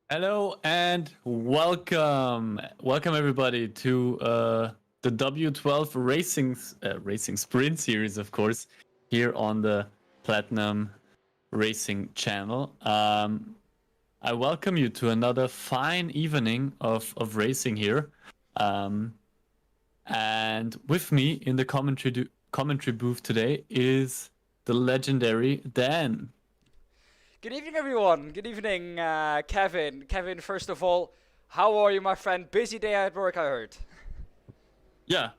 Hello and welcome everybody to the W12 racing sprint series, of course, here on the Platinum Racing channel. I welcome you to another fine evening of racing here, um, and with me in the commentary booth today is the legendary Dan. Good evening, everyone. Good evening, Kevin. Kevin, first of all, how are you, my friend? Busy day at work, I heard. Yeah,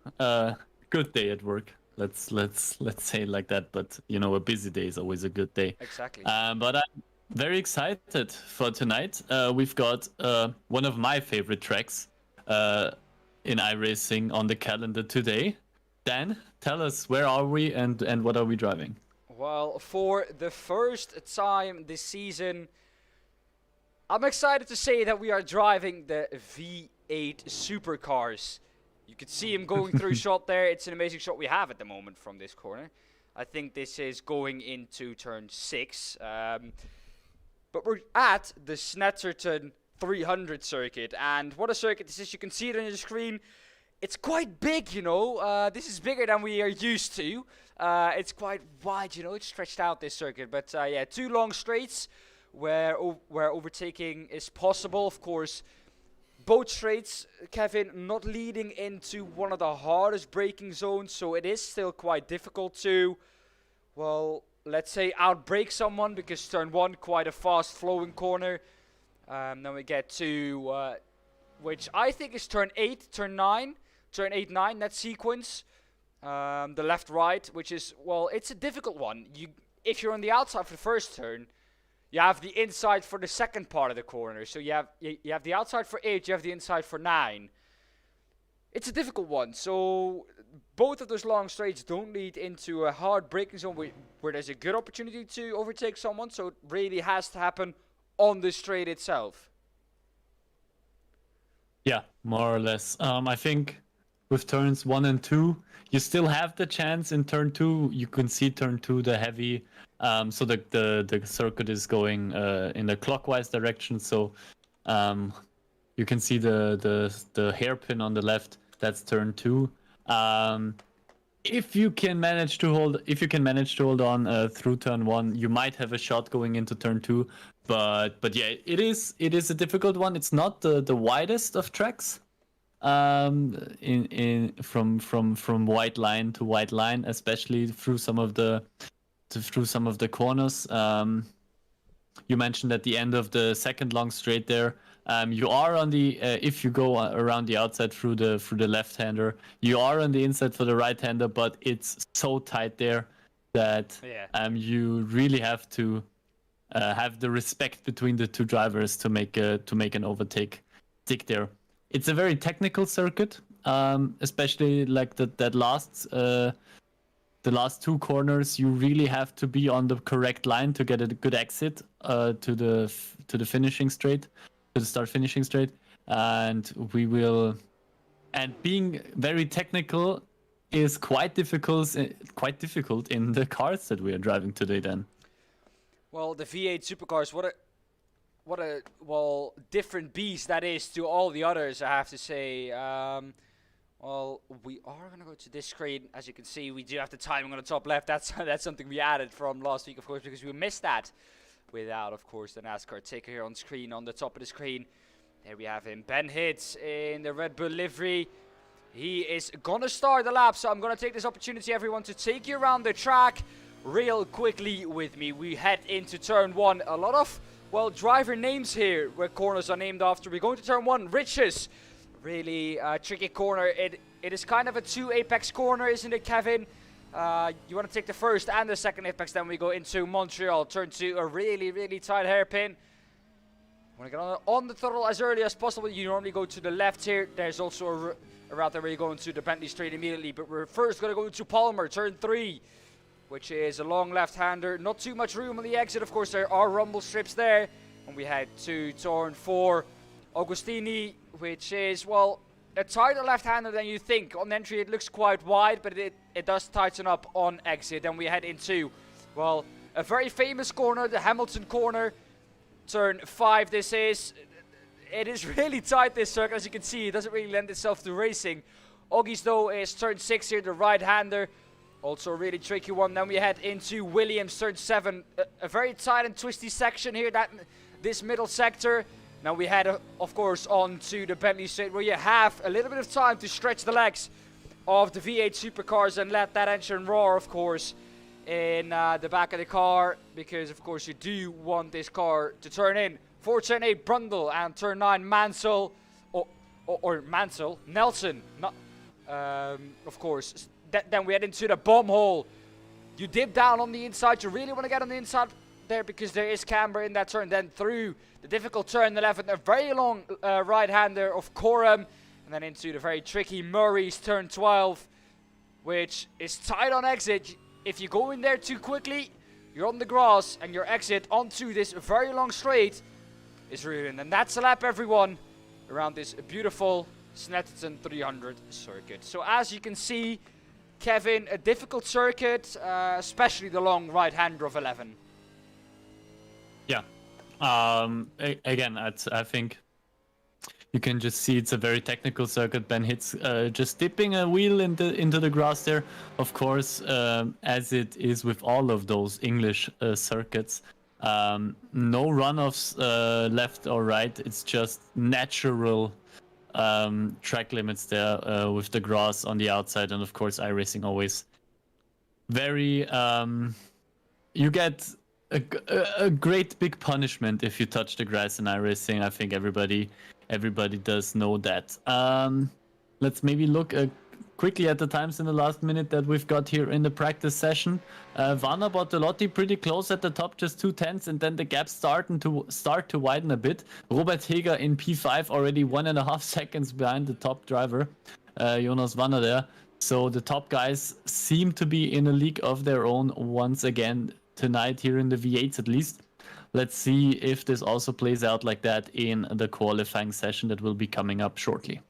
good day at work. Let's say it like that. But a busy day is always a good day. Exactly. But I'm very excited for tonight. We've got one of my favorite tracks uh, in iRacing on the calendar today. Dan, tell us, where are we and what are we driving? Well, for the first time this season, I'm excited to say that we are driving the V8 supercars. You could see him going through shot there. It's an amazing shot we have at the moment from this corner. I think this is going into turn 6. But we're at the Snetterton 300 circuit. And what a circuit this is. You can see it on your screen. It's quite big, this is bigger than we are used to. It's quite wide, it's stretched out, this circuit. But yeah, 2 long straights where overtaking is possible. Of course, both straights, Kevin, not leading into one of the hardest braking zones. So it is still quite difficult to, well, let's say outbrake someone, because turn 1, quite a fast flowing corner. Then we get to, which I think is turn 8, turn 9. Turn 8, 9, that sequence. The left-right, which is, well, it's a difficult one. If you're on the outside for the first turn, you have the inside for the second part of the corner. So you have the outside for 8, you have the inside for 9. It's a difficult one. So both of those long straights don't lead into a hard braking zone where there's a good opportunity to overtake someone. So it really has to happen on the straight itself. Yeah, more or less. I think with turns 1 and 2, you still have the chance in turn 2. You can see turn 2, the heavy. So the circuit is going in the clockwise direction. So you can see the hairpin on the left. That's turn 2. If you can manage to hold on through turn 1, you might have a shot going into turn 2. But yeah, it is a difficult one. It's not the widest of tracks. From white line to white line, especially through some of the corners. You mentioned at the end of the second long straight there, you are on the if you go around the outside through the left-hander, you are on the inside for the right-hander, but it's so tight there that you really have to have the respect between the two drivers to make an overtake stick there. It's a very technical circuit, especially like the last 2 corners. You really have to be on the correct line to get a good exit to the finishing straight, to the start finishing straight, and being very technical is quite difficult in the cars that we are driving today. Then, well, the V8 supercars, what a well different beast that is to all the others, I have to say. Well, we are gonna go to this screen. As you can see, we do have the timing on the top left. That's something we added from last week, of course, because we missed that without, of course, the NASCAR ticker here on screen, on the top of the screen. There we have him, Ben Hitz in the Red Bull livery. He is gonna start the lap, so I'm gonna take this opportunity, everyone, to take you around the track real quickly with me. We head into turn 1. A lot of, well, driver names here where corners are named after. We're going to turn 1, Riches. Really tricky corner. It is kind of a 2 apex corner, isn't it, Kevin? You want to take the first and the second apex, then we go into Montreal. Turn 2, a really, really tight hairpin. Want to get on the throttle as early as possible. You normally go to the left here. There's also a route there where you go into the Bentley straight immediately. But we're first going to go into Palmer, turn 3. Which is a long left-hander. Not too much room on the exit. Of course, there are rumble strips there. And we head to turn 4, Augustini, which is, well, a tighter left-hander than you think. On entry, it looks quite wide, but it does tighten up on exit. And we head into, well, a very famous corner, the Hamilton corner. Turn 5, this is. it is really tight, this circuit. As you can see, it doesn't really lend itself to racing. Oggy's, though, is turn 6 here, the right-hander. Also a really tricky one. Then we head into Williams, turn 7. A very tight and twisty section here, this middle sector. Now we head, of course, on to the Bentley straight, where you have a little bit of time to stretch the legs of the V8 supercars and let that engine roar, of course, in the back of the car, because, of course, you do want this car to turn in. For turn 8, Brundle, and turn 9, Mansell, or Mansell, Nelson, not, of course. Then we head into the bomb hole. You dip down on the inside. You really want to get on the inside there because there is camber in that turn. Then through the difficult turn 11, a very long right-hander of Coram. And then into the very tricky Murray's turn 12, which is tight on exit. If you go in there too quickly, you're on the grass, and your exit onto this very long straight is ruined. And that's a lap, everyone, around this beautiful Snetterton 300 circuit. So as you can see, Kevin, a difficult circuit, especially the long right-hander of 11. Yeah. Again, I think you can just see it's a very technical circuit. Ben hits just dipping a wheel into the grass there. Of course, as it is with all of those English circuits, no runoffs left or right. It's just natural track limits there with the grass on the outside, and of course iRacing always very you get a great big punishment if you touch the grass in iRacing. I think everybody does know that. Let's maybe look quickly at the times in the last minute that we've got here in the practice session. Vanna Bortolotti pretty close at the top, just 2/10, and then the gap start to widen a bit. Robert Heger in P5 already 1.5 seconds behind the top driver, Jonas Vanna there. So the top guys seem to be in a league of their own once again tonight here in the V8s at least. Let's see if this also plays out like that in the qualifying session that will be coming up shortly.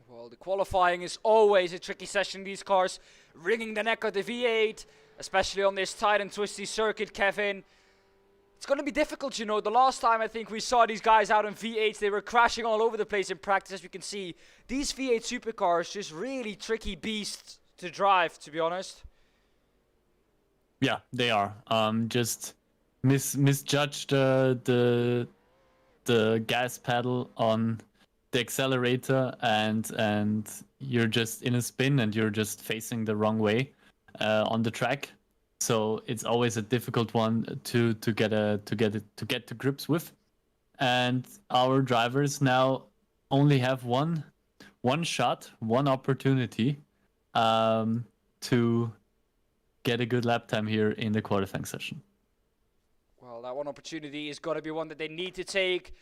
Well, the qualifying is always a tricky session in these cars, wringing the neck of the V8, especially on this tight and twisty circuit, Kevin. It's going to be difficult, you know. The last time I think we saw these guys out in V8s, they were crashing all over the place in practice, as you can see. These V8 supercars, just really tricky beasts to drive, to be honest. Yeah, they are. Just misjudged the gas pedal on the accelerator, and you're just in a spin and you're just facing the wrong way on the track. So it's always a difficult one to get to grips with. And our drivers now only have one shot, one opportunity to get a good lap time here in the qualifying session. Well, that one opportunity is going to be one that they need to take.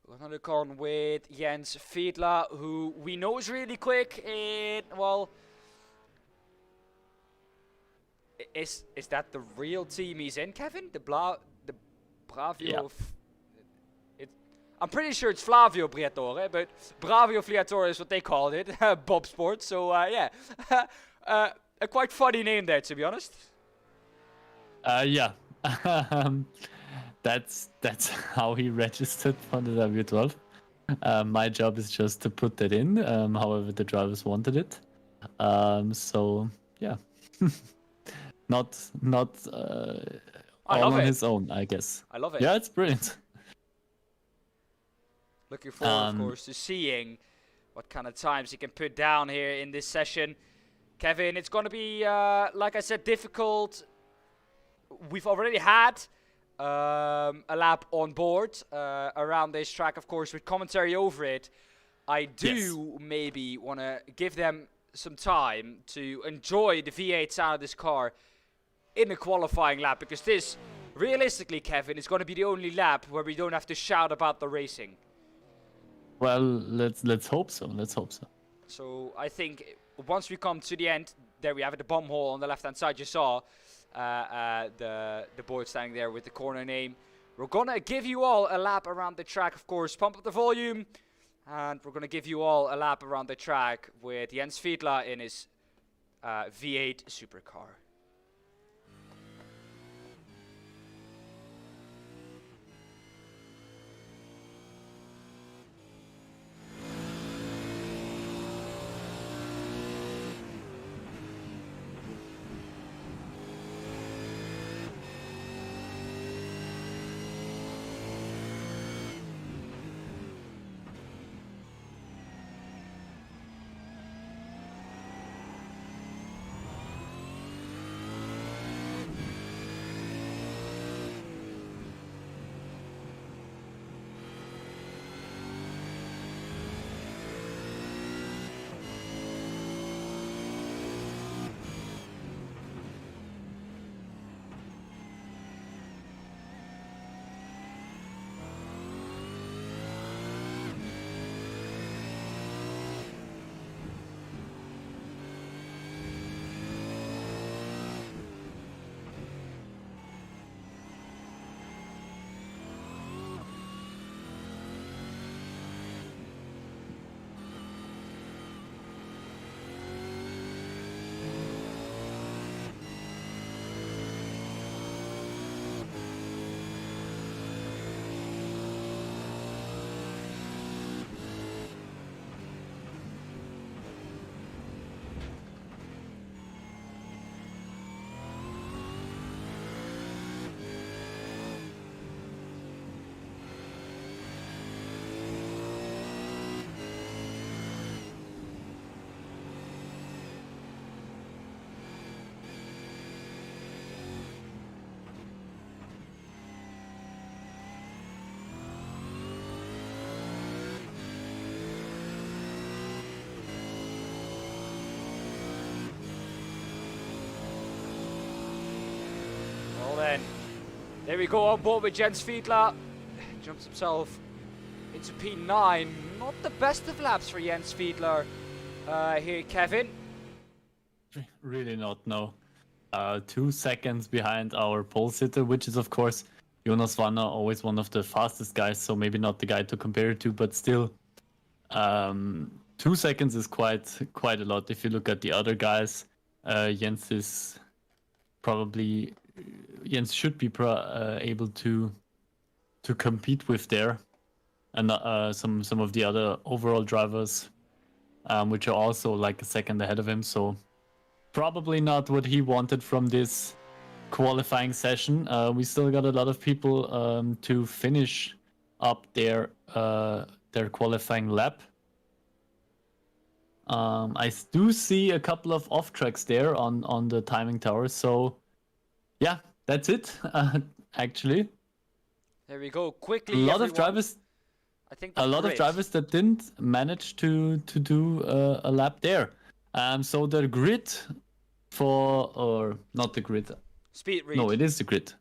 We're going to look on with Jens Fiedler, who we know is really quick. And, well, is that the real team he's in, Kevin? The Bravio? Yeah. I'm pretty sure it's Flavio Briatore, but Bravio Briatore is what they called it, Bob Sports. So, yeah, a quite funny name there, to be honest. Yeah. That's how he registered for the W12. My job is just to put that in, however the drivers wanted it. So yeah, not all on his own, I guess. I love it. Yeah, it's brilliant. Looking forward, of course, to seeing what kind of times he can put down here in this session. Kevin, it's going to be, like I said, difficult. We've already had a lap on board around this track, of course, with commentary over it. I do maybe want to give them some time to enjoy the V8 sound of this car in the qualifying lap, because this, realistically, Kevin, is going to be the only lap where we don't have to shout about the racing. Well, let's hope so. Let's hope so. So I think once we come to the end, there we have it, the bomb hole on the left-hand side. You saw the board standing there with the corner name. We're gonna give you all a lap around the track, of course. Pump up the volume, and we're gonna give you all a lap around the track with Jens Fiedler in his V8 supercar. then. There we go, on board with Jens Fiedler. Jumps himself into P9. Not the best of laps for Jens Fiedler here, Kevin. Really not, no. 2 seconds behind our pole sitter, which is, of course, Jonas Wanner, always one of the fastest guys, so maybe not the guy to compare it to, but still, 2 seconds is quite a lot. If you look at the other guys, Jens should be able to compete with there, and some of the other overall drivers, which are also like a second ahead of him. So probably not what he wanted from this qualifying session. We still got a lot of people to finish up their qualifying lap. I do see a couple of off tracks there on the timing tower. So yeah, that's it. Actually, there we go. Quickly, a lot everyone. of drivers. I think A lot of drivers that didn't manage to do a lap there. So the grid or not the grid. Speed read. No, it is the grid.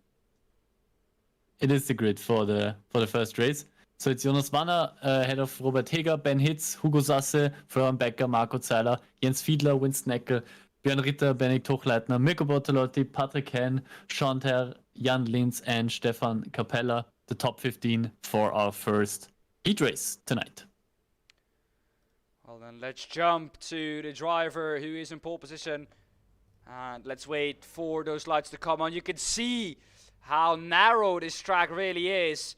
It is the grid for the first race. So it's Jonas Wanner ahead of Robert Heger, Ben Hitz, Hugo Sasse, Florian Becker, Marco Zeiler, Jens Fiedler, Winston Eckel, Björn Ritter, Benedikt Hochleitner, Mirko Bortolotti, Patrick Henn, Sean Ter, Jan Linz, and Stefan Capella. The top 15 for our first heat race tonight. Well, then let's jump to the driver who is in pole position. And let's wait for those lights to come on. You can see how narrow this track really is.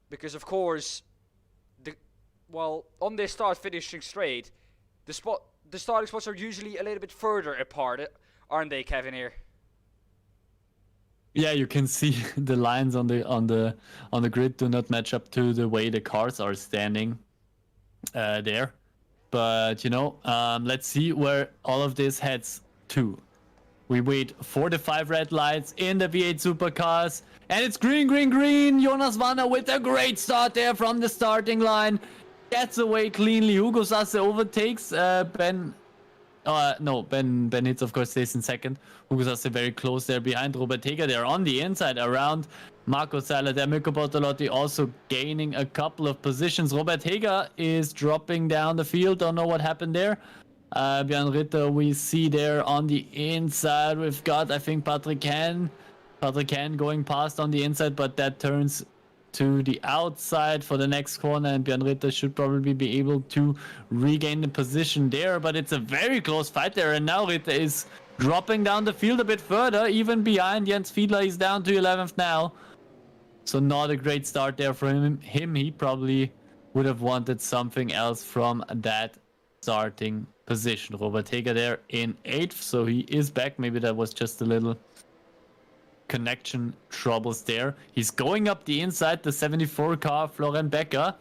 Because, of course, on this start-finishing straight, the starting spots are usually a little bit further apart, aren't they, Kevin, here? Yeah, you can see the lines on the grid do not match up to the way the cars are standing there. But let's see where all of this heads to. We wait 4 to 5 red lights in the V8 supercars, and it's green, green, green. Jonas Wanner with a great start there from the starting line, gets away cleanly. Hugo Sasse overtakes Ben Hitz, of course, stays in second. Hugo Sasse very close there behind Robert Heger. They're on the inside around Marco Zeiler there. Mirko Bortolotti also gaining a couple of positions. Robert Heger is dropping down the field. Don't know what happened there. Björn Ritter we see there on the inside. We've got, I think, Patrick Henn going past on the inside, but that turns to the outside for the next corner, and Björn Ritter should probably be able to regain the position there, but it's a very close fight there, and now Ritter is dropping down the field a bit further, even behind Jens Fiedler. He's down to 11th now, so not a great start there for him. He probably would have wanted something else from that starting position. Robert Heger there in 8th, so he is back. Maybe that was just a little connection troubles there. He's going up the inside, the 74 car, Florian Becker,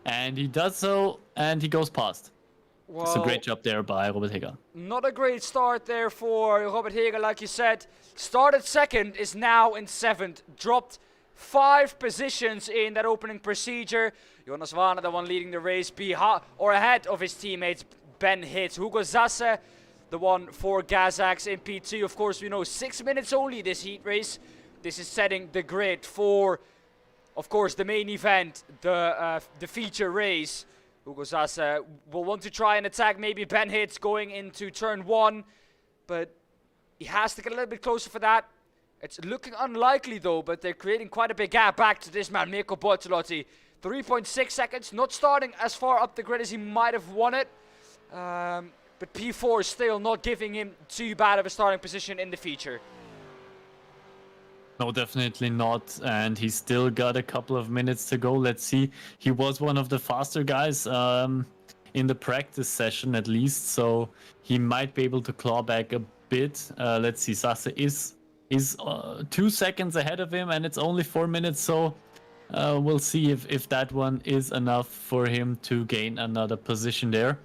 and he does so, and he goes past. Well, it's a great job there by Robert Heger. Not a great start there for Robert Heger, like you said. Started second, is now in 7th. Dropped 5 positions in that opening procedure. Jonas Wanner, the one leading the race, ahead of his teammates Ben Hitz. Hugo Sasse, the one for Gazax in P2. Of course, we know 6 minutes only this heat race. This is setting the grid for, of course, the main event, the feature race. Hugo Sasse will want to try and attack maybe Ben Hitz going into turn 1, but he has to get a little bit closer for that. It's looking unlikely though, but they're creating quite a big gap back to this man, Mirko Bortolotti. 3.6 seconds, not starting as far up the grid as he might have wanted. But P4 is still not giving him too bad of a starting position in the feature. No, definitely not. And he's still got a couple of minutes to go. Let's see. He was one of the faster guys in the practice session at least. So he might be able to claw back a bit. Let's see. Sasse is 2 seconds ahead of him, and it's only 4 minutes. So we'll see if that one is enough for him to gain another position there.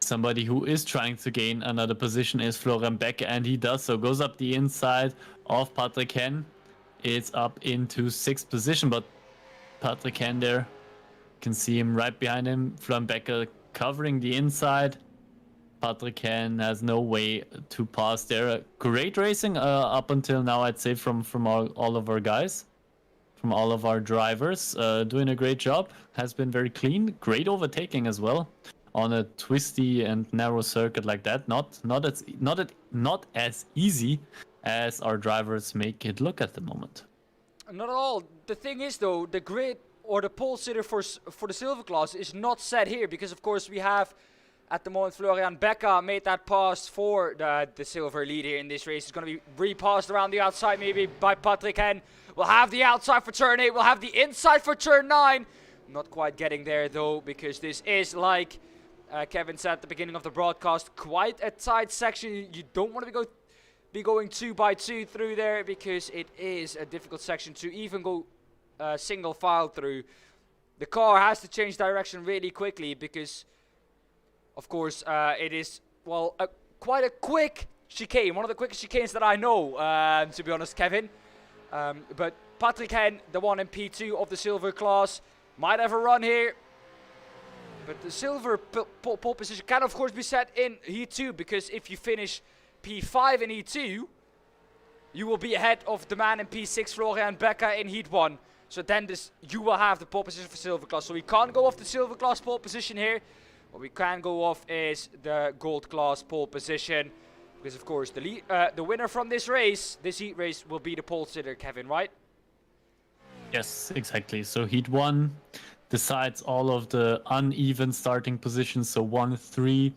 Somebody who is trying to gain another position is Florian Becker, and he does so. Goes up the inside of Patrick Henn. It's up into 6th position, but Patrick Henn there, you can see him right behind him. Florian Becker covering the inside. Patrick Hen has no way to pass there. Great racing up until now, I'd say, from all of our guys, from all of our drivers. Doing a great job. Has been very clean. Great overtaking as well on a twisty and narrow circuit like that. Not as easy as our drivers make it look at the moment. Not at all. The thing is, though, the grid or the pole sitter for the silver class is not set here because, of course, we have at the moment Florian Becker made that pass for the silver lead here in this race. It's going to be repassed around the outside maybe by Patrick Hen. We'll have the outside for turn 8. We'll have the inside for turn 9. Not quite getting there, though, because this is, like Kevin said at the beginning of the broadcast, quite a tight section. You don't want to be going 2 by 2 through there because it is a difficult section to even go single file through. The car has to change direction really quickly because, of course, it is, well, quite a quick chicane. One of the quickest chicanes that I know, to be honest, Kevin. But Patrick Hen, the one in P2 of the silver class, might have a run here. But the silver pole position can, of course, be set in Heat 2, because if you finish P5 in Heat 2, you will be ahead of the man in P6, Florian Becker, in Heat 1. So then you will have the pole position for silver class. So we can't go off the silver class pole position here. What we can go off is the gold class pole position. Because, of course, the winner from this race, this heat race, will be the pole sitter, Kevin, right? Yes, exactly. So Heat 1 decides all of the uneven starting positions. So 1, 3,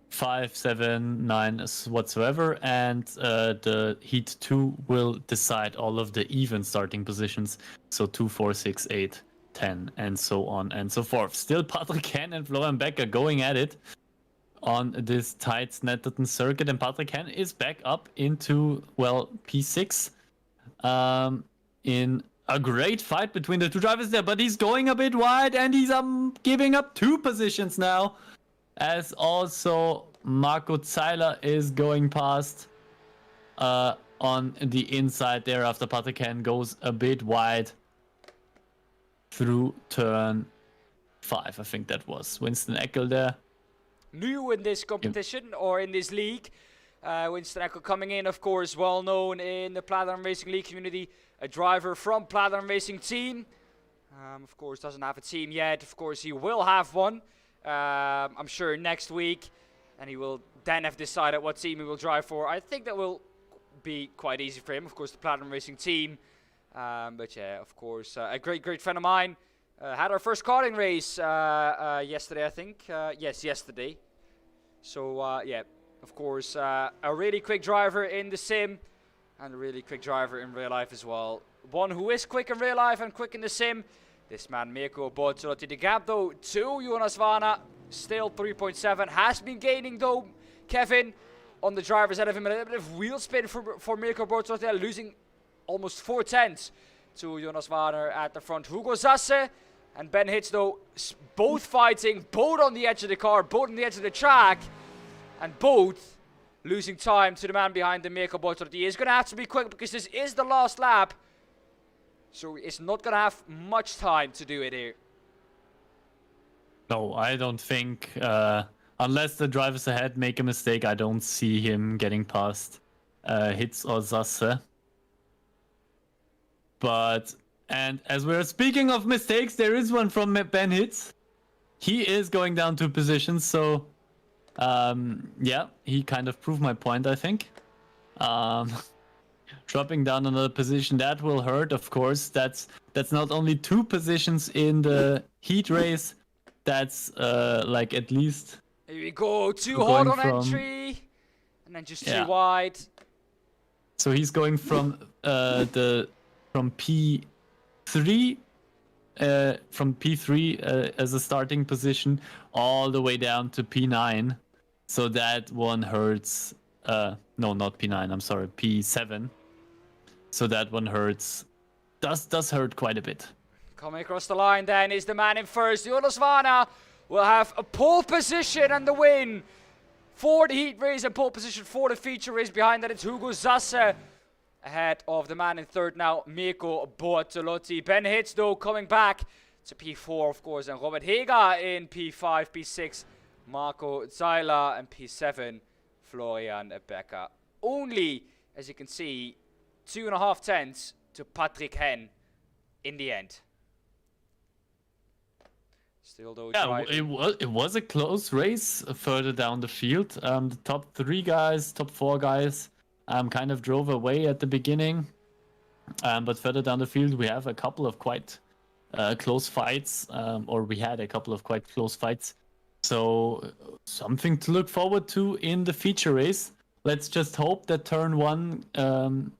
5, 7, 9 whatsoever. And the Heat 2 will decide all of the even starting positions. So 2, 4, 6, 8, 10, and so on and so forth. Still Patrick Hen and Florian Becker going at it on this tight Snetterton circuit. And Patrick Hen is back up into, well, P6 in a great fight between the two drivers there, but he's going a bit wide and he's giving up 2 positions now, as also Marco Zeiler is going past on the inside there after Patrick Hen goes a bit wide through turn 5. I think that was Winston Eckel there. New in this competition, or in this league. Winston Eckel coming in, of course, well known in the Platinum Racing League community. A driver from Platinum Racing Team. Of course, doesn't have a team yet. Of course, he will have one. I'm sure next week. And he will then have decided what team he will drive for. I think that will be quite easy for him. Of course, the Platinum Racing Team. But yeah, of course, a great friend of mine. Had our first karting race yesterday, I think. Yes, yesterday. So, yeah, of course, a really quick driver in the sim. And a really quick driver in real life as well. One who is quick in real life and quick in the sim. This man, Mirko Bortolotti. The gap, though, to Jonas Vana. Still 3.7. Has been gaining, though, Kevin, on the drivers ahead of him. A little bit of wheel spin for Mirko Bortolotti. Losing almost 4 tenths to Jonas Warner at the front. Hugo Zasse and Ben Hitz, though, both fighting, both on the edge of the car, both on the edge of the track, and both losing time to the man behind the Mirko Bortolotti. He is going to have to be quick because this is the last lap. So he's not going to have much time to do it here. No, I don't think, unless the drivers ahead make a mistake, I don't see him getting past Hitz or Zasse. But, and as we're speaking of mistakes, there is one from Ben Hitz. He is going down 2 positions, so yeah, he kind of proved my point, I think. Dropping down another position, that will hurt, of course. That's not only 2 positions in the heat race, that's like at least... Here we go, too hard on entry, and then just too wide. So he's going from P3 as a starting position all the way down to P9. So that one hurts. No, not P9. I'm sorry, P7. So that one hurts. Does hurt quite a bit. Coming across the line then is the man in first. Jonas Vana will have a pole position and the win for the heat race and pole position for the feature race. Behind that it's Hugo Zasse ahead of the man in third now, Mirko Bortolotti. Ben Hitz, though, coming back to P4, of course, and Robert Hega in P5, P6 Marco Zeiler, and P7, Florian Becker. Only, as you can see, 2.5 tenths to Patrick Hen in the end. Still though, yeah, it was a close race further down the field. The top 3 guys, top 4 guys, kind of drove away at the beginning. But further down the field, we have a couple of quite close fights, or we had a couple of quite close fights. So something to look forward to in the feature race. Let's just hope that turn 1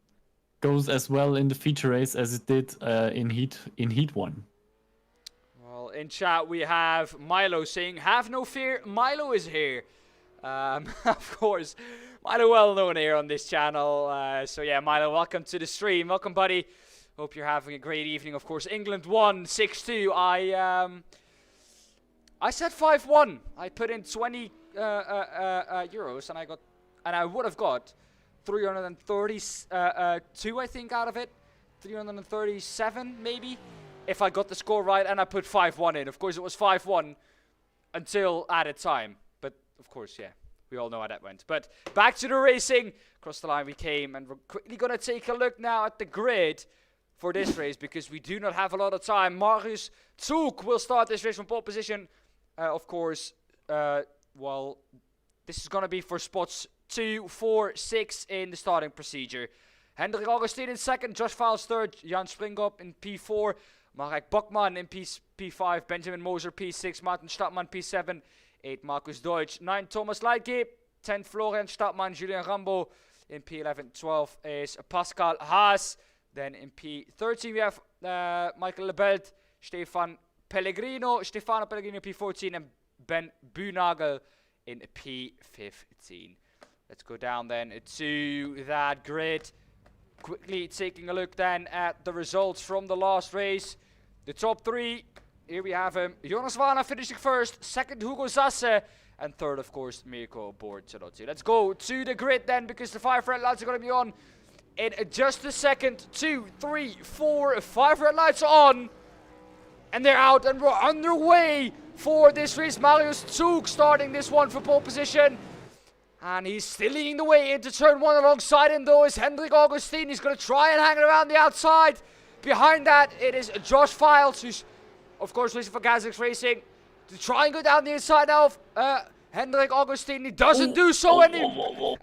goes as well in the feature race as it did in heat 1. Well, in chat we have Milo saying, "Have no fear, Milo is here." Of course, Milo well known here on this channel. So yeah, Milo, welcome to the stream. Welcome, buddy. Hope you're having a great evening. Of course, England won 6-2. I said 5-1. I put in 20 euros, and I would have got 332, I think, out of it. 337 maybe, if I got the score right, and I put 5-1 in. Of course, it was 5-1 until added time. But of course, yeah, we all know how that went. But back to the racing. Across the line we came, and we're quickly gonna take a look now at the grid for this race, because we do not have a lot of time. Marius Zug will start this race from pole position. Of course, well, this is going to be for spots 2, 4, 6 in the starting procedure. Hendrik Augustin in second, Josh Files third, Jan Springop in P4, Marek Bokman in P5, Benjamin Moser P6, Martin Stadtmann P7, 8 Markus Deutsch, 9 Thomas Leitgeb, 10 Florian Stadtmann, Julien Rambo in P11, 12 is Pascal Haas. Then in P13 we have Michael Lebelt, Stefano Pellegrino P14, and Ben Bunagel in P15. Let's go down then to that grid. Quickly taking a look then at the results from the last race. The top 3, here we have him. Jonas Vana finishing first, second Hugo Zasse, and third, of course, Mirko Bortolotti. Let's go to the grid then, because the 5 red lights are going to be on in just a second. 2, 3, 4, 5 red lights on. And they're out, and we're underway for this race. Marius Zug starting this one for pole position. And he's still leading the way into turn 1. Alongside him, though, is Hendrik Augustin. He's going to try and hang around the outside. Behind that, it is Josh Files, who's, of course, racing for Gazix Racing. To try and go down the inside now of Hendrik Augustin. He doesn't do so, and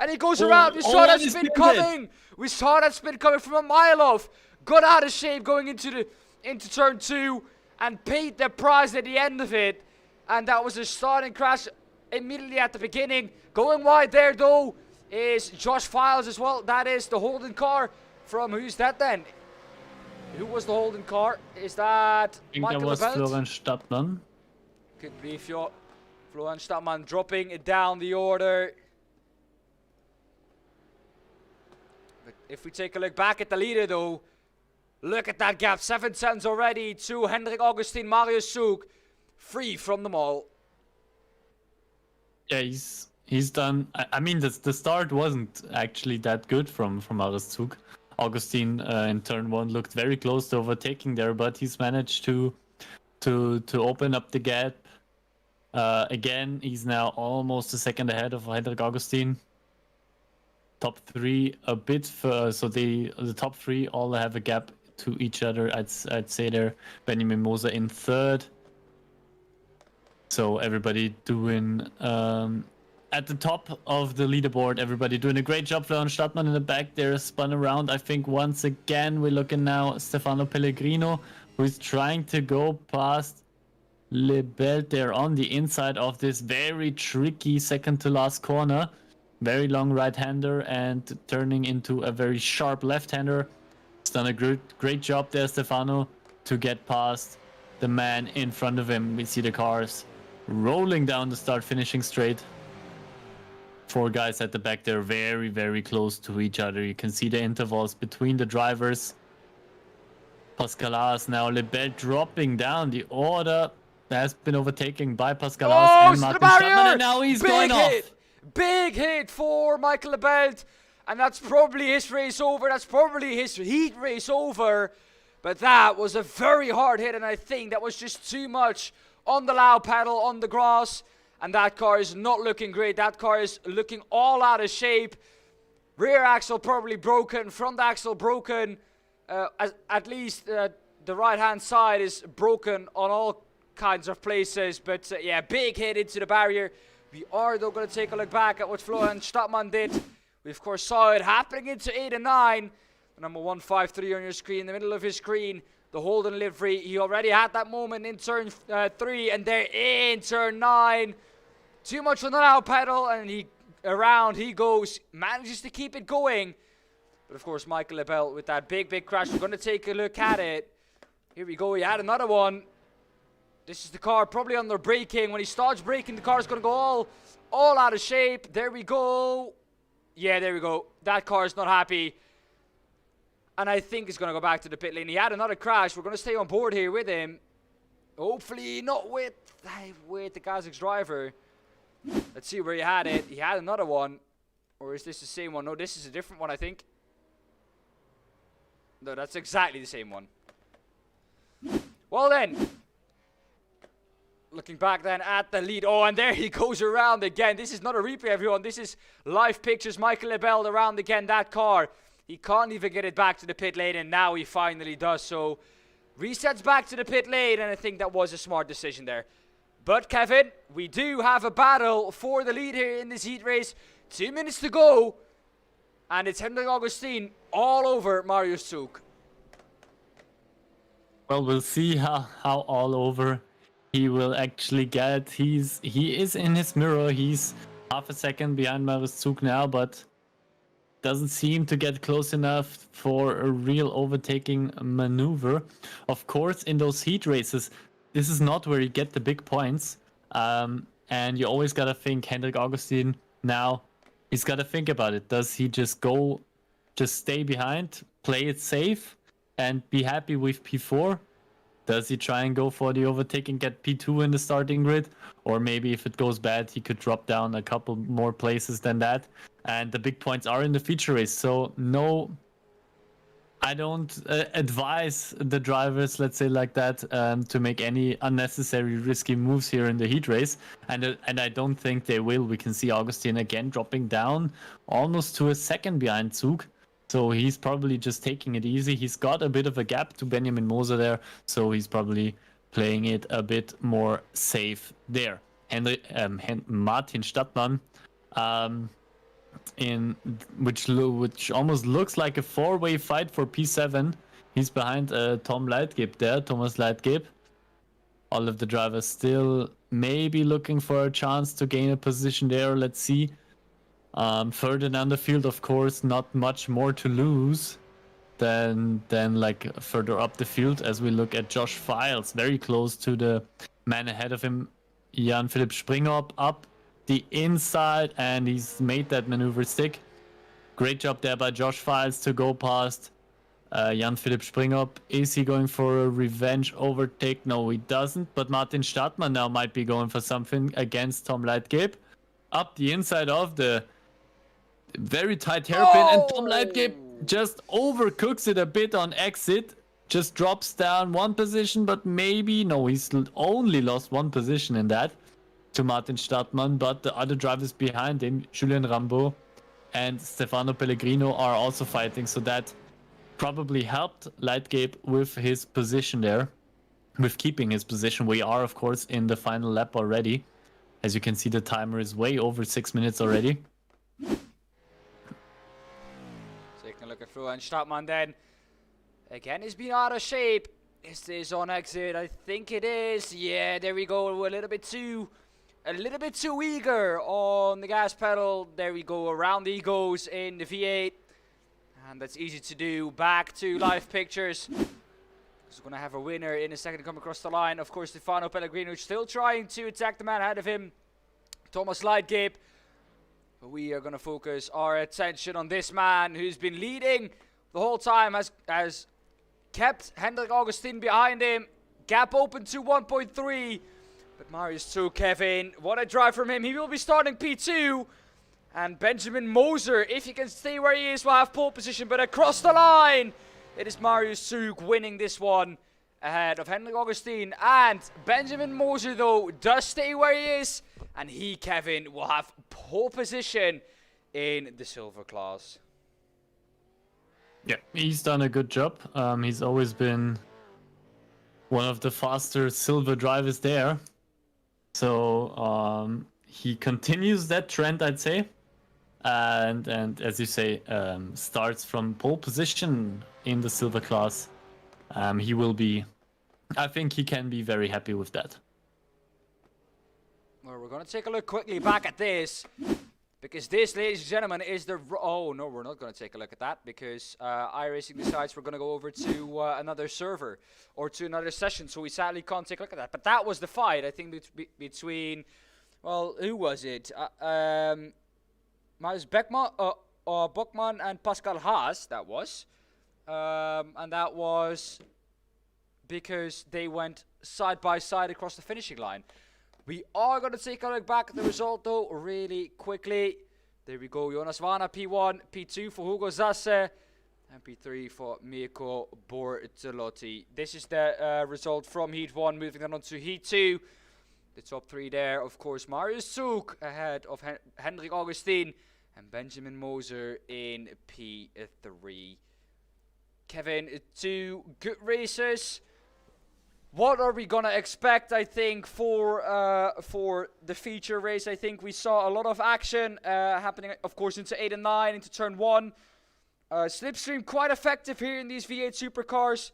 he goes around. We saw that spin coming. We saw that spin coming from a mile off. Got out of shape going into turn 2. And paid the price at the end of it. And that was a starting crash immediately at the beginning. Going wide there, though, is Josh Files as well. That is the Holden car from, who's that then? Who was the Holden car? Is that Michael Lebelt? That was Florian Stadtmann. Could be Florian Stadtmann dropping it down the order. But if we take a look back at the leader, though, look at that gap, 7 seconds already to Hendrik Augustin, Marius Zug, free from them all. Yeah, he's done. I mean, the start wasn't actually that good from Marius Zug. Augustin in turn 1 looked very close to overtaking there, but he's managed to open up the gap. Again, he's now almost a second ahead of Hendrik Augustin. Top 3 a bit for, so the top 3 all have a gap to each other. I'd say there. Benjamin Moser in third. So everybody doing at the top of the leaderboard. Everybody doing a great job. Florian Stadtmann in the back there, spun around. I think once again we're looking now Stefano Pellegrino, who is trying to go past Lebelt there on the inside of this very tricky second to last corner. Very long right-hander and turning into a very sharp left-hander. He's done a great job there, Stefano, to get past the man in front of him. We see the cars rolling down the start, finishing straight. 4 guys at the back there, very, very close to each other. You can see the intervals between the drivers. Pascal Haas now, Lebelt dropping down the order. Has been overtaken by Pascal Haas and Martin Stadtmann, and now he's going off. Big hit for Michael Lebelt. And that's probably his race over. That's probably his heat race over. But that was a very hard hit, and I think that was just too much on the low pedal, on the grass. And that car is not looking great. That car is looking all out of shape. Rear axle probably broken. Front axle broken. At least the right-hand side is broken on all kinds of places. But yeah, big hit into the barrier. We are though going to take a look back at what Florian Stadtmann did. We of course saw it happening into 8 and 9. Number 153 on your screen, in the middle of your screen. The Holden livery. He already had that moment in turn 3, and they're in turn 9. Too much on the now pedal, and he goes. Manages to keep it going. But of course, Michael Lebel with that big crash. We're going to take a look at it. Here we go. He had another one. This is the car probably under braking. When he starts braking, the car is going to go all out of shape. There we go. Yeah, there we go. That car is not happy. And I think he's going to go back to the pit lane. He had another crash. We're going to stay on board here with him. Hopefully not with the Kazakh's driver. Let's see where he had it. He had another one. Or is this the same one? No, this is a different one, I think. No, that's exactly the same one. Well then. Looking back then at the lead. Oh, and there he goes around again. This is not a replay, everyone. This is live pictures. Michael Lebel around again. That car. He can't even get it back to the pit lane. And now he finally does. So resets back to the pit lane. And I think that was a smart decision there. But Kevin, we do have a battle for the lead here in this heat race. 2 minutes to go. And it's Hendrik Augustin all over Marius Zug. Well, we'll see how all over he will actually get. He is in his mirror. He's half a second behind Marius Zug now, but doesn't seem to get close enough for a real overtaking maneuver. Of course, in those heat races, this is not where you get the big points. And you always got to think Hendrik Augustin now, he's got to think about it. Does he just stay behind, play it safe, and be happy with P4? Does he try and go for the overtake and get P2 in the starting grid? Or maybe if it goes bad, he could drop down a couple more places than that. And the big points are in the feature race. So no, I don't advise the drivers, let's say like that, to make any unnecessary risky moves here in the heat race. And I don't think they will. We can see Augustin again dropping down almost to a second behind Zug. So he's probably just taking it easy. He's got a bit of a gap to Benjamin Moser there. So he's probably playing it a bit more safe there. Martin Stadtmann, which almost looks like a four-way fight for P7. He's behind Tom Leitgeb there, Thomas Leitgeb. All of the drivers still maybe looking for a chance to gain a position there. Let's see. Further down the field, of course, not much more to lose than like further up the field as we look at Josh Files, very close to the man ahead of him, Jan-Philipp Springop, up the inside, and he's made that maneuver stick. Great job there by Josh Files to go past Jan-Philipp Springop. Is he going for a revenge overtake? No, he doesn't, but Martin Stadtmann now might be going for something against Tom Leitgeb. Up the inside of the very tight hairpin, and Tom Leitgeb just overcooks it a bit on exit. Just drops down one position, but maybe, no, he's only lost one position in that to Martin Stadtmann, but the other drivers behind him, Julien Rambaud and Stefano Pellegrino, are also fighting, so that probably helped Leitgeb with his position there, with keeping his position. We are, of course, in the final lap already. As you can see, the timer is way over 6 minutes already. Taking a look at Florian Stadtmann then. Again, he's been out of shape. Is this on exit? I think it is. Yeah, there we go. We're a little bit too eager on the gas pedal. There we go. Around he goes in the V8. And that's easy to do. Back to live pictures. He's going to have a winner in a second to come across the line. Of course, Stefano Pellegrino still trying to attack the man ahead of him, Thomas Leitgeb. But we are going to focus our attention on this man who's been leading the whole time, has kept Hendrik Augustin behind him. Gap open to 1.3. But Marius Zug, Kevin, what a drive from him. He will be starting P2. And Benjamin Moser, if he can stay where he is, will have pole position. But across the line, it is Marius Zug winning this one ahead of Hendrik Augustin. And Benjamin Moser, though, does stay where he is. and he, Kevin, will have pole position in the silver class. Yeah, he's done a good job. He's always been one of the faster silver drivers there. So he continues that trend, I'd say. And as you say, starts from pole position in the silver class. He will be, I think he can be very happy with that. Well, we're going to take a look quickly back at this. Because this, ladies and gentlemen, is the... Oh, no, we're not going to take a look at that. Because iRacing decides we're going to go over to another server. Or to another session. So we sadly can't take a look at that. But that was the fight, I think, between... Well, who was it? Marius Bokman and Pascal Haas, that was. And that was because they went side by side across the finishing line. We are going to take a look back at the result, though, really quickly. There we go. Jonas Vana, P1. P2 for Hugo Zasse. And P3 for Mirko Bortolotti. This is the result from Heat 1. Moving on to Heat 2. The top 3 there, of course, Marius Zug ahead of Hendrik Augustin. And Benjamin Moser in P3. Kevin, 2 good races. What are we gonna expect? I think for the feature race, I think we saw a lot of action happening, of course, into 8 and 9, into turn 1. Slipstream quite effective here in these V8 supercars.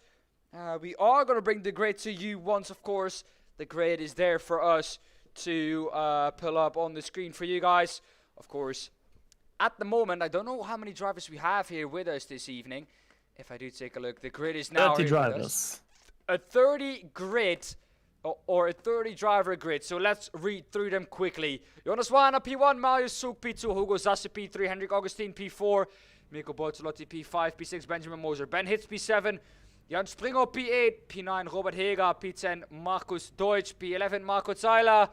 We are gonna bring the grid to you once, of course, the grid is there for us to pull up on the screen for you guys. Of course, at the moment, I don't know how many drivers we have here with us this evening. If I do take a look, the grid is now 30 drivers. A 30 grid, or a 30 driver grid. So let's read through them quickly. Jonas Vana, P1, Marius Zug, P2, Hugo Zasse, P3, Hendrik Augustin, P4, Mirko Bortolotti, P5, P6, Benjamin Moser, Ben Hitz, P7, Jan Springer, P8, P9, Robert Heger, P10, Markus Deutsch, P11, Marco Zeiler,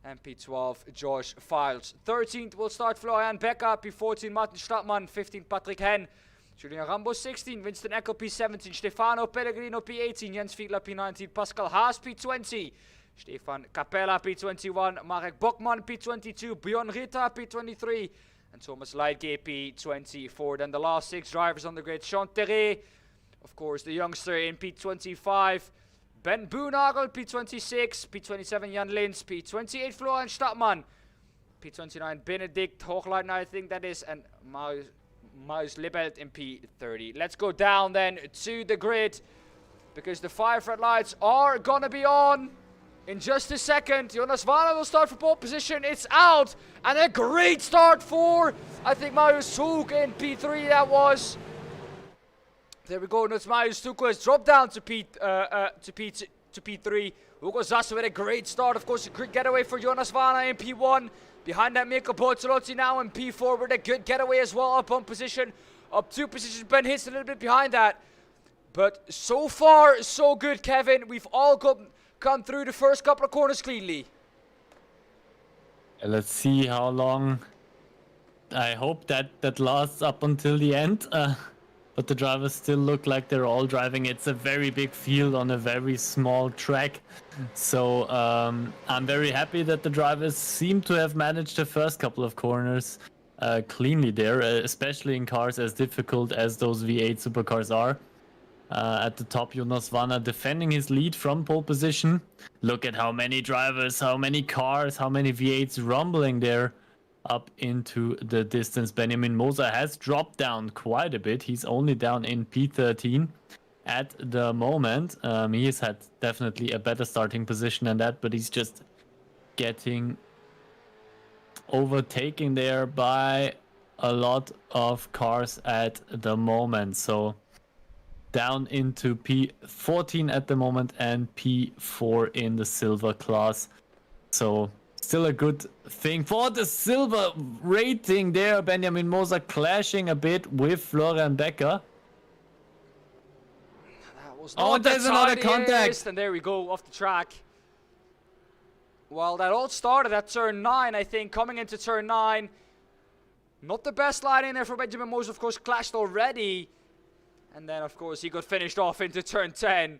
and P12, Josh Files. 13th will start Florian Becker, P14, Martin Stadtmann, 15, Patrick Henn, Julian Rambo 16, Winston Eckel P17, Stefano Pellegrino P18, Jens Fiedler P19, Pascal Haas P20, Stefan Capella P21, Marek Bokman P22, Bjorn Ritter P23, and Thomas Leitgeb P24. Then the last 6 drivers on the grid, Sean Terre, of course the youngster in P25, Ben Boonagel P26, P27 Jan Lins, P28 Florian Stadtmann, P29 Benedikt Hochleitner, I think that is, and Marius Lippelt in P30. Let's go down then to the grid, because the 5 red lights are gonna be on in just a second. Jonas Vana will start for pole position. It's out, and a great start for, I think, Marius Zug in P3. That was. There we go. That's Marius Zug has dropped down to P3. Hugo Zasse with a great start. Of course, a great getaway for Jonas Vana in P1. Behind that, Mirko Bortolotti now in P4 with a good getaway as well, up on position. Up 2 positions, Ben Hitz a little bit behind that. But so far, so good, Kevin. We've all come through the first couple of corners cleanly. Let's see how long. I hope that lasts up until the end. But the drivers still look like they're all driving. It's a very big field on a very small track. So I'm very happy that the drivers seem to have managed the first couple of corners cleanly there, especially in cars as difficult as those V8 supercars are. At the top, Jonas Vana defending his lead from pole position. Look at how many drivers, how many cars, how many V8s rumbling there up into the distance. Benjamin Moser has dropped down quite a bit. He's only down in P13 at the moment. He has had definitely a better starting position than that, but he's just getting overtaken there by a lot of cars at the moment. So down into P14 at the moment and P4 in the silver class. So still a good thing for the silver rating there. Benjamin Moser clashing a bit with Florian Becker. That was Oh, there's another contact. And there we go, off the track. Well, that all started at turn 9, I think, coming into turn 9. Not the best line in there for Benjamin Moser, of course, clashed already. And then, of course, he got finished off into turn 10.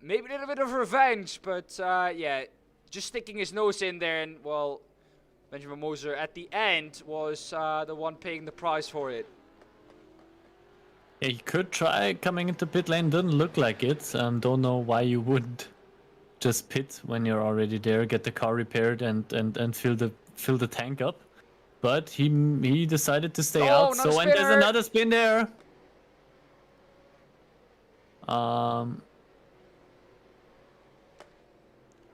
Maybe a little bit of revenge, but yeah, just sticking his nose in there, and well, Benjamin Moser at the end was the one paying the price for it. Yeah, he could try coming into pit lane. Doesn't look like it. Don't know why you would just pit when you're already there, get the car repaired, and fill the tank up. But he decided to stay out. So and there's another spin there. I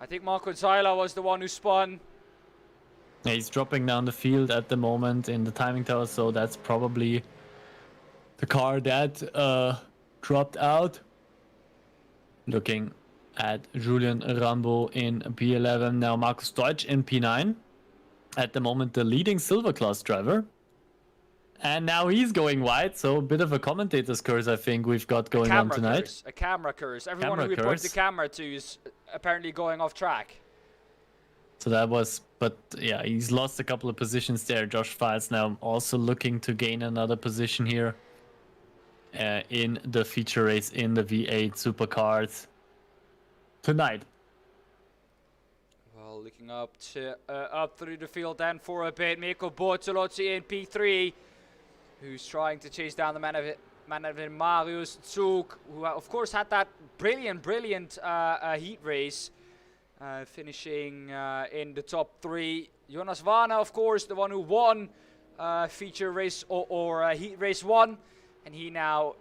think Marco Zyla was the one who spun. Yeah, he's dropping down the field at the moment in the timing tower, so that's probably the car that dropped out. Looking at Julian Rambo in P11, now Markus Deutsch in P9. At the moment, the leading silver class driver. And now he's going wide, so a bit of a commentator's curse, I think, we've got going on tonight. A camera curse. Everyone who we point the camera to is apparently going off track. So that was, but yeah, he's lost a couple of positions there. Josh Files now also looking to gain another position here in the feature race in the V8 supercars tonight. Well, looking up through the field then for a bit. Mirko Bortolozzi in P3, who's trying to chase down the man of it, Marius Zug, who of course had that brilliant heat race, finishing in the top 3. Jonas Warner, of course, the one who won feature race or heat race 1, and he now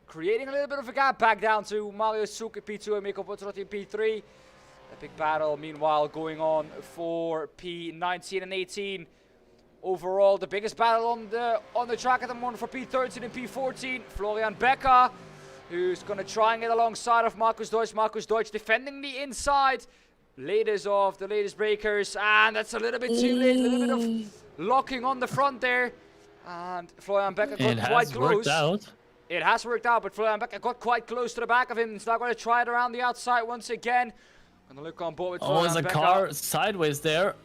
creating a little bit of a gap back down to Marius Zug in P2 and Mirko Bortolozzi in P3. A big battle, meanwhile, going on for P19 and 18. Overall, the biggest battle on the track at the moment for P13 and P14. Florian Becker, who's going to try and get alongside of Markus Deutsch. Markus Deutsch defending the inside. Latest of the latest breakers, and that's a little bit too late. A little bit of locking on the front there. And Florian Becker got quite close. It has worked out, but Florian Becker got quite close to the back of him. He's now going to try it around the outside once again. Gonna look on board with Florian Becker. A car sideways there.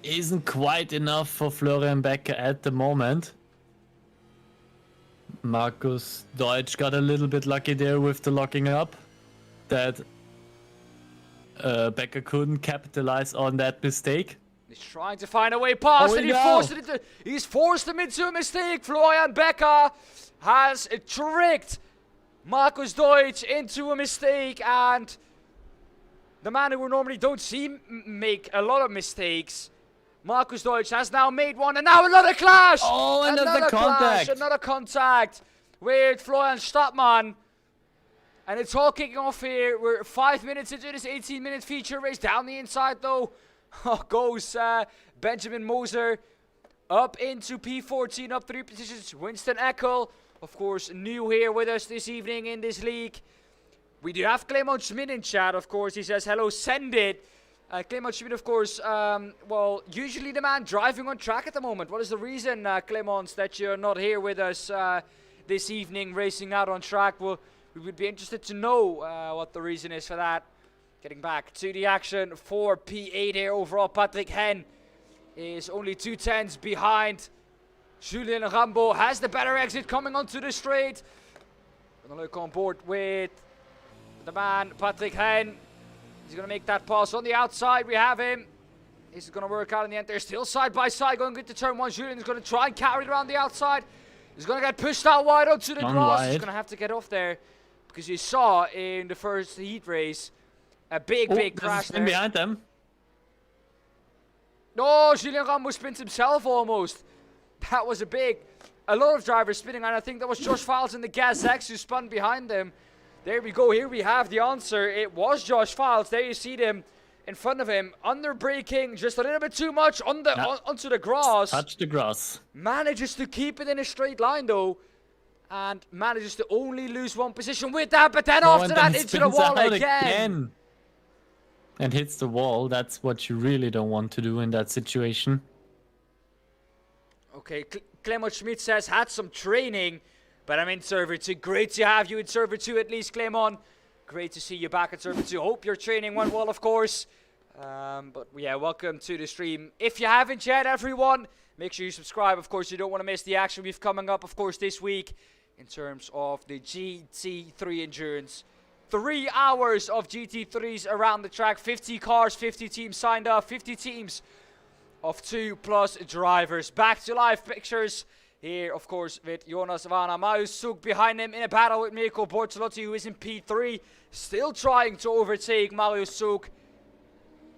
Isn't quite enough for Florian Becker at the moment. Markus Deutsch got a little bit lucky there with the locking up. That Becker couldn't capitalize on that mistake. He's trying to find a way past and he's forced him into a mistake. Florian Becker has tricked Markus Deutsch into a mistake, and the man who we normally don't see make a lot of mistakes, Markus Deutsch, has now made one, and now another clash! Oh, another contact! Another contact with Florian Stadtmann. And it's all kicking off here. We're 5 minutes into this 18-minute feature race. Down the inside, though, goes Benjamin Moser up into P14, up 3 positions. Winston Eckel, of course, new here with us this evening in this league. We do have Clement Schmidt in chat, of course. He says, hello, send it. Clement Schmidt, of course, well, usually the man driving on track at the moment. What is the reason, Clemens, that you're not here with us this evening, racing out on track? Well, we would be interested to know what the reason is for that. Getting back to the action for P8 here overall. Patrick Hen is only 2/10 behind. Julien Rambo has the better exit coming onto the straight. Gonna look on board with the man, Patrick Hen. He's gonna make that pass on the outside. We have him. This is gonna work out in the end. They're still side by side going into turn 1. Julien is gonna try and carry it around the outside. He's gonna get pushed out wide onto the grass. He's gonna have to get off there, because you saw in the first heat race a big crash there. Behind them. No, Julien Rambo spins himself almost. That was a lot of drivers spinning, and I think that was Josh Files in the Gas X who spun behind them. There we go, here we have the answer. It was Josh Files. There you see them in front of him, under braking just a little bit too much on the onto the grass. Touch the grass. Manages to keep it in a straight line though, and manages to only lose 1 position with that, but then after that into the wall again. And hits the wall. That's what you really don't want to do in that situation. Okay, Clement Schmidt says, had some training, but I'm in Server 2. Great to have you in Server 2 at least, Clement. Great to see you back at Server 2. Hope your training went well, of course. But yeah, welcome to the stream. If you haven't yet, everyone, make sure you subscribe. Of course, you don't want to miss the action we've coming up, of course, this week in terms of the GT3 Endurance 3 hours of GT3s around the track. 50 cars, 50 teams signed up, 50 teams of 2+ drivers. Back to live pictures here, of course, with Jonas Vanna. Marius Zug behind him in a battle with Mirko Bortolotti, who is in P3, still trying to overtake Marius Zug.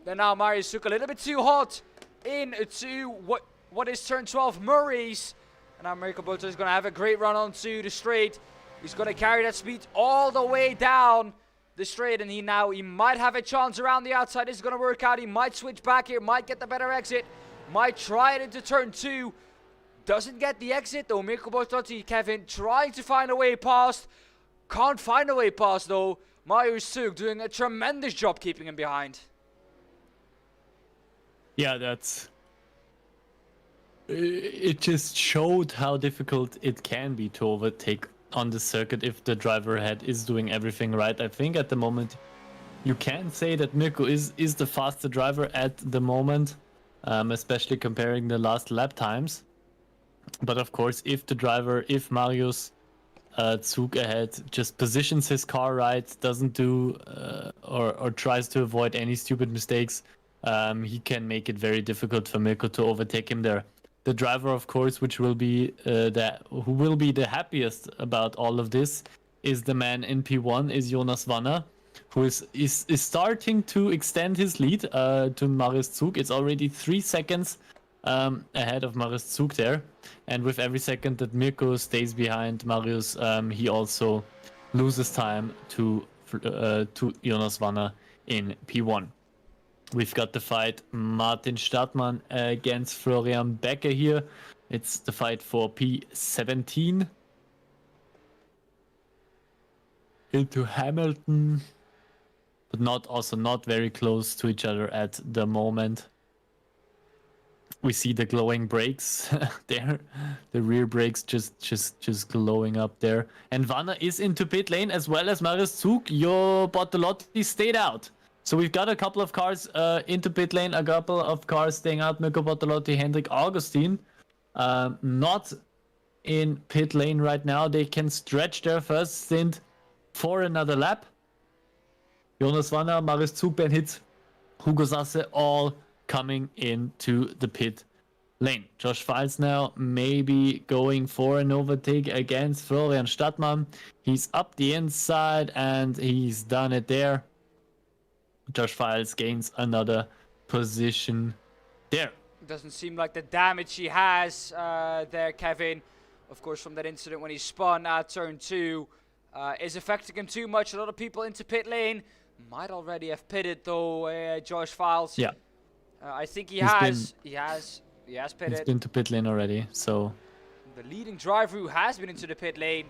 Then now Marius Zug a little bit too hot into what is turn 12 Murray's. And now Mirko Bortolotti is going to have a great run onto the straight. He's going to carry that speed all the way down the straight, and he might have a chance around the outside. This is going to work out. He might switch back here, might get the better exit, might try it into turn 2. Doesn't get the exit though. Mirko Bortolotti, Kevin, trying to find a way past. Can't find a way past though. Marius Zug doing a tremendous job keeping him behind. Yeah, it just showed how difficult it can be to overtake on the circuit if the driver ahead is doing everything right. I think at the moment you can say that Mirko is the faster driver at the moment, especially comparing the last lap times. But of course, if Marius Zug ahead just positions his car right, doesn't do or tries to avoid any stupid mistakes, he can make it very difficult for Mirko to overtake him there. The driver, of course, who will be the happiest about all of this, is the man in P1, is Jonas Vanna, who is starting to extend his lead to Marius Zug. It's already 3 seconds ahead of Marius Zug there, and with every second that Mirko stays behind Marius, he also loses time to Jonas Vanna in P1. We've got the fight Martin Stadtmann against Florian Becker here. It's the fight for P17. Into Hamilton, but not very close to each other at the moment. We see the glowing brakes there, the rear brakes just glowing up there. And Vanna is into pit lane as well as Marius Zug. Your Bortolotti stayed out. So we've got a couple of cars into pit lane, a couple of cars staying out. Mirko Bortolotti, Hendrik Augustin, not in pit lane right now. They can stretch their first stint for another lap. Jonas Vanna, Marius Zug, Ben Hitz, Hugo Sasse, all coming into the pit lane. Josh Files now maybe going for an overtake against Florian Stadtmann. He's up the inside and he's done it there. Josh Files gains another position there. Doesn't seem like the damage he has there, Kevin. Of course, from that incident when he spun at turn 2 is affecting him too much. A lot of people into pit lane might already have pitted though. Josh Files. Yeah. I think he has pitted. He's been to pit lane already, so the leading driver who has been into the pit lane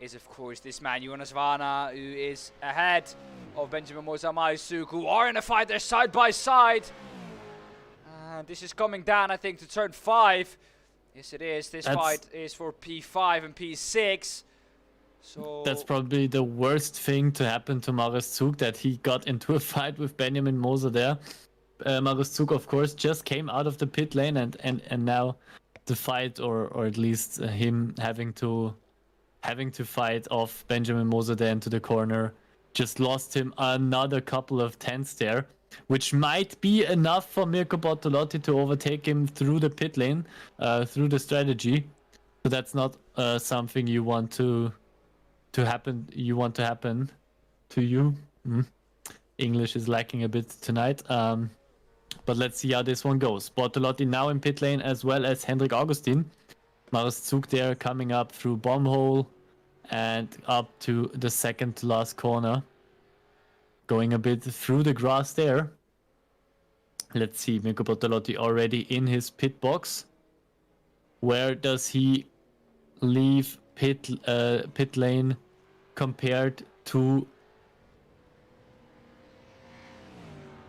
is, of course, this man, Jonas Vanna, who is ahead of Benjamin Moza, Marius Zug, who are in a fight there side by side. This is coming down, I think, to turn 5. Yes, it is. This fight is for P5 and P6. So that's probably the worst thing to happen to Marius Zug, that he got into a fight with Benjamin Moser there. Marius Zug, of course, just came out of the pit lane, and now the fight, or at least him having to fight off Benjamin Moser there into the corner, just lost him another couple of tenths there, which might be enough for Mirko Bortolotti to overtake him through the pit lane, through the strategy. So that's not something you want to happen. You want to happen to you. English is lacking a bit tonight. But let's see how this one goes. Bortolotti now in pit lane, as well as Hendrik Augustin. Marius Zug there coming up through bomb hole and up to the second to last corner. Going a bit through the grass there. Let's see, Mirko Bortolotti already in his pit box. Where does he leave pit lane compared to...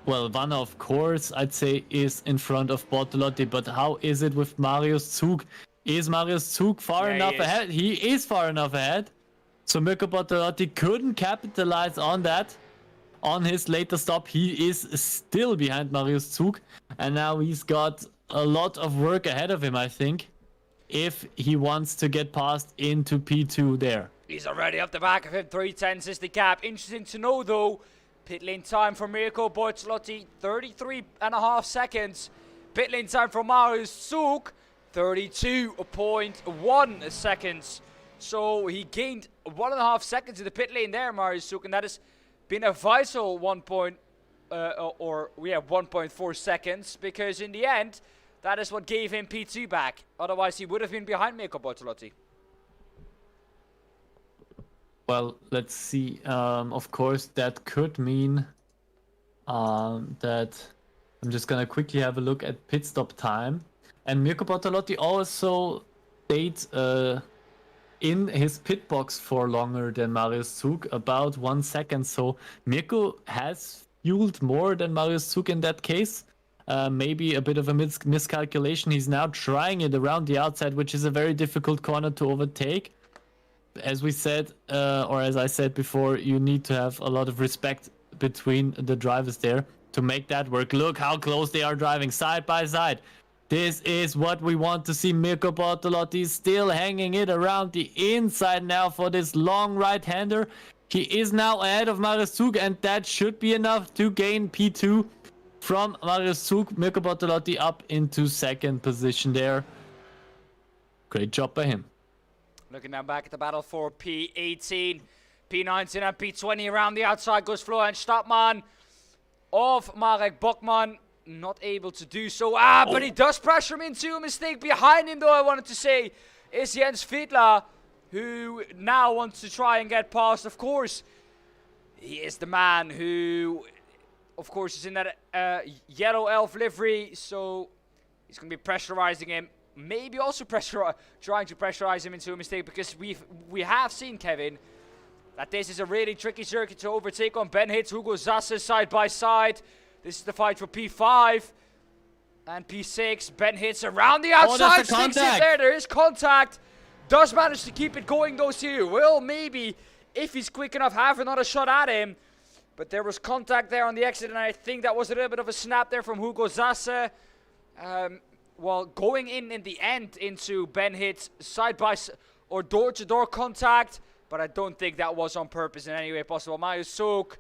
Well, Vanna, of course, I'd say is in front of Bortolotti, but how is it with Marius Zug? Is Marius Zug far enough ahead? He is far enough ahead. So Mirko Bortolotti couldn't capitalize on that. On his later stop, he is still behind Marius Zug. And now he's got a lot of work ahead of him, I think, if he wants to get past into P2 there. He's already up the back of him. 3:10 is the gap. Interesting to know though. Pit lane time for Mirko Bortolotti, 33.5 seconds. Pit lane time for Marius Zug, 32.1 seconds. So he gained 1.5 seconds in the pit lane there, Marius Zug, and that has been a vital 1.4 seconds, because in the end, that is what gave him P2 back. Otherwise, he would have been behind Mirko Bortolotti. Well, let's see. Of course, that could mean that I'm just gonna quickly have a look at pit stop time. And Mirko Bortolotti also stayed in his pit box for longer than Marius Zug, about 1 second. So Mirko has fueled more than Marius Zug in that case. Maybe a bit of a miscalculation. He's now trying it around the outside, which is a very difficult corner to overtake. As we said, or as I said before, you need to have a lot of respect between the drivers there to make that work. Look how close they are driving side by side. This is what we want to see. Mirko Bortolotti still hanging it around the inside now for this long right-hander. He is now ahead of Marius Zug, and that should be enough to gain P2 from Marius Zug. Mirko Bortolotti up into second position there. Great job by him. Looking now back at the battle for P18, P19 and P20 around the outside goes Florian Stadtmann of Marek Bokman. Not able to do so. But he does pressure him into a mistake. Behind him, though, I wanted to say, is Jens Fiedler, who now wants to try and get past. Of course, he is the man who, of course, is in that yellow elf livery. So he's going to be pressurizing him. Maybe also trying to pressurize him into a mistake, because we have seen, Kevin, that this is a really tricky circuit to overtake on. Ben hits Hugo Zasse side by side. This is the fight for P5 and P6. Ben hits around the outside, sticks it there. There is contact. Does manage to keep it going though. So will maybe, if he's quick enough, have another shot at him. But there was contact there on the exit, and I think that was a little bit of a snap there from Hugo Zasse. Well, going in the end into Ben hits side by or door-to-door contact, but I don't think that was on purpose in any way possible. Marius Zug,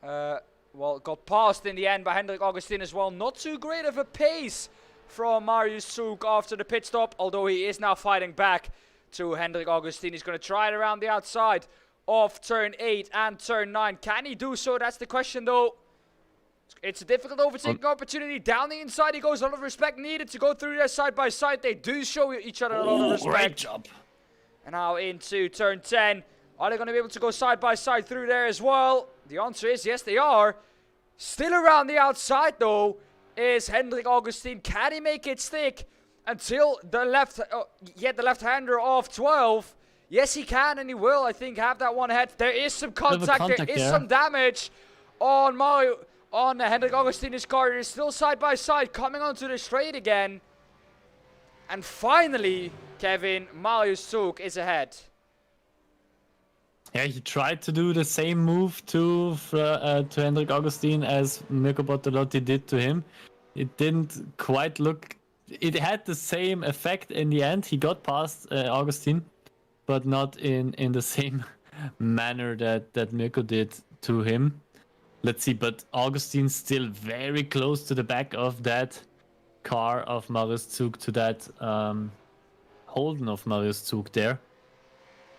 well, got passed in the end by Hendrik Augustin as well. Not too great of a pace from Marius Zug after the pit stop, although he is now fighting back to Hendrik Augustin. He's going to try it around the outside of turn 8 and turn 9. Can he do so? That's the question, though. It's a difficult overtaking opportunity. Down the inside he goes. A lot of respect needed to go through there side by side. They do show each other a lot of respect. Great job. And now into turn 10. Are they going to be able to go side by side through there as well? The answer is yes, they are. Still around the outside, though, is Hendrik Augustin. Can he make it stick until the left-hander of 12? Yes, he can, and he will, I think, have that one ahead. There is some contact, there is some damage on Hendrik Augustin's car. It is still side by side, coming onto the straight again. And finally, Kevin, Marius Zug is ahead. Yeah, he tried to do the same move to Hendrik Augustin as Mirko Bortolotti did to him. It didn't quite look... It had the same effect in the end. He got past Augustin, but not in the same manner that Mirko did to him. Let's see, but Augustin's still very close to the back of that car of Marius Zug, to that Holden of Marius Zug there.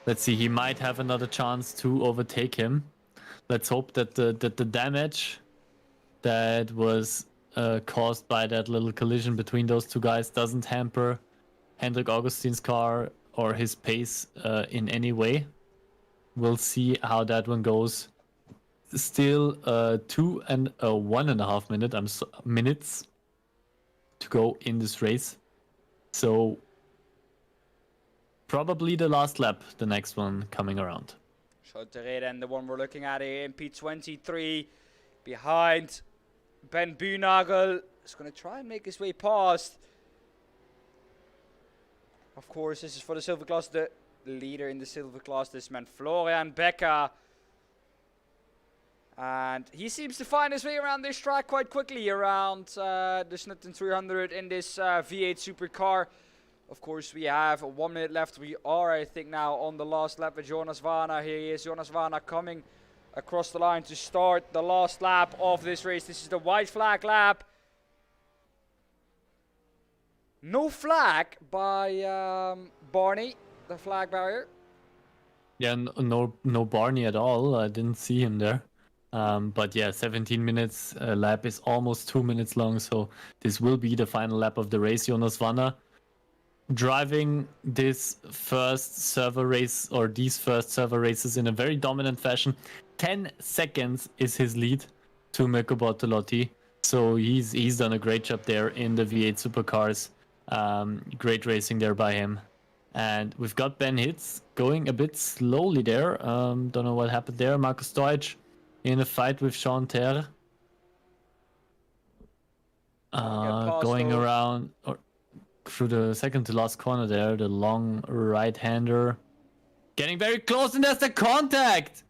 Let's see, he might have another chance to overtake him. Let's hope that the damage that was caused by that little collision between those two guys doesn't hamper Hendrik Augustin's car or his pace in any way. We'll see how that one goes. Still 2 and 1.5 minutes to go in this race. So probably the last lap, the next one coming around. And the one we're looking at here in P23, behind Ben Buhnagel. Is going to try and make his way past. Of course, this is for the silver class, the leader in the silver class, this man Florian Becker. And he seems to find his way around this track quite quickly, around the Schnitten 300 in this V8 supercar. Of course, we have 1 minute left. We are, I think, now on the last lap with Jonas Vana. Here he is, Jonas Vana coming across the line to start the last lap of this race. This is the white flag lap. No flag by Barney, the flag barrier. Yeah, no Barney at all. I didn't see him there. But yeah, 17 minutes lap is almost 2 minutes long, so this will be the final lap of the race. Jonas Vanna driving this first server race, or these first server races, in a very dominant fashion. 10 seconds is his lead to Mirko Bortolotti, so he's done a great job there in the V8 supercars. Great racing there by him. And we've got Ben Hitz going a bit slowly there. Don't know what happened there. Markus Deutsch in a fight with Sean Terre. Going around or through the second to last corner there. The long right-hander. Getting very close, and there's the contact!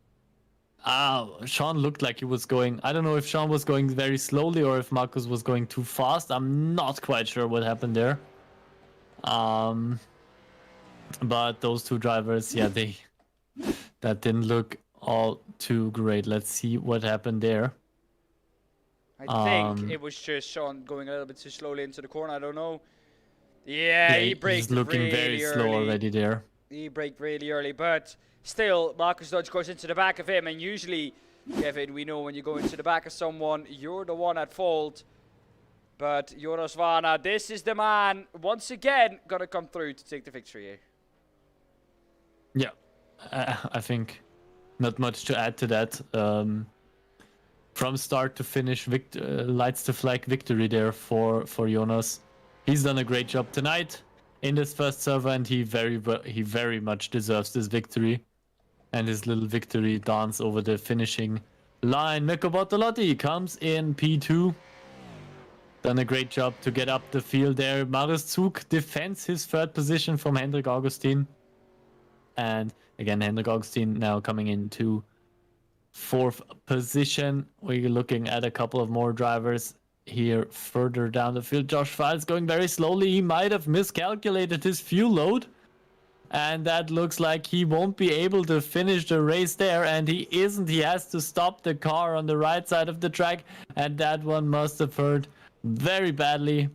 Sean looked like he was going... I don't know if Sean was going very slowly or if Markus was going too fast. I'm not quite sure what happened there. But those two drivers, yeah, that didn't look all too great. Let's see what happened there. I think it was just Sean going a little bit too slowly into the corner. I don't know. Yeah, he braked he's looking really very early. slow already there. He braked really early, but still, Markus Deutsch goes into the back of him. And usually, Kevin, we know when you go into the back of someone, you're the one at fault. But Jonas Vana, this is the man, once again, gonna come through to take the victory here. Yeah, I think not much to add to that. From start to finish, lights the flag victory there for Jonas. He's done a great job tonight in this first server, and he very much deserves this victory. And his little victory dance over the finishing line. Mirko Bortolotti comes in P2. Done a great job to get up the field there. Marius Zug defends his third position from Hendrik Augustin. And again, Hendrik Augustin now coming into fourth position. We're looking at a couple of more drivers here further down the field. Josh Files going very slowly. He might have miscalculated his fuel load. And that looks like he won't be able to finish the race there. And he isn't. He has to stop the car on the right side of the track. And that one must have hurt very badly.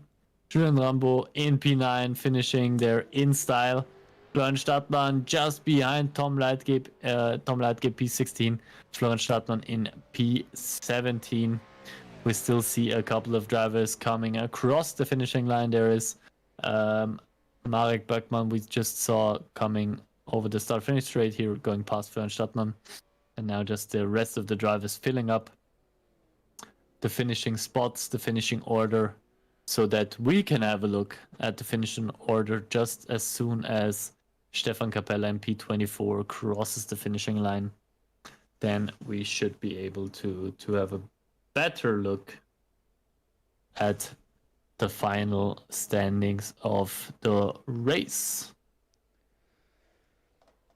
Julian Rambo in P9 finishing there in style. Florian Stadtmann just behind Tom Leitgeb P16. Florian Stadtmann in P17. We still see a couple of drivers coming across the finishing line. There is Marek Bergman we just saw coming over the start-finish straight here, going past Florian Stadtmann. And now just the rest of the drivers filling up the finishing spots, the finishing order, so that we can have a look at the finishing order just as soon as Stefan Capella in P24 crosses the finishing line. Then we should be able to have a better look at the final standings of the race.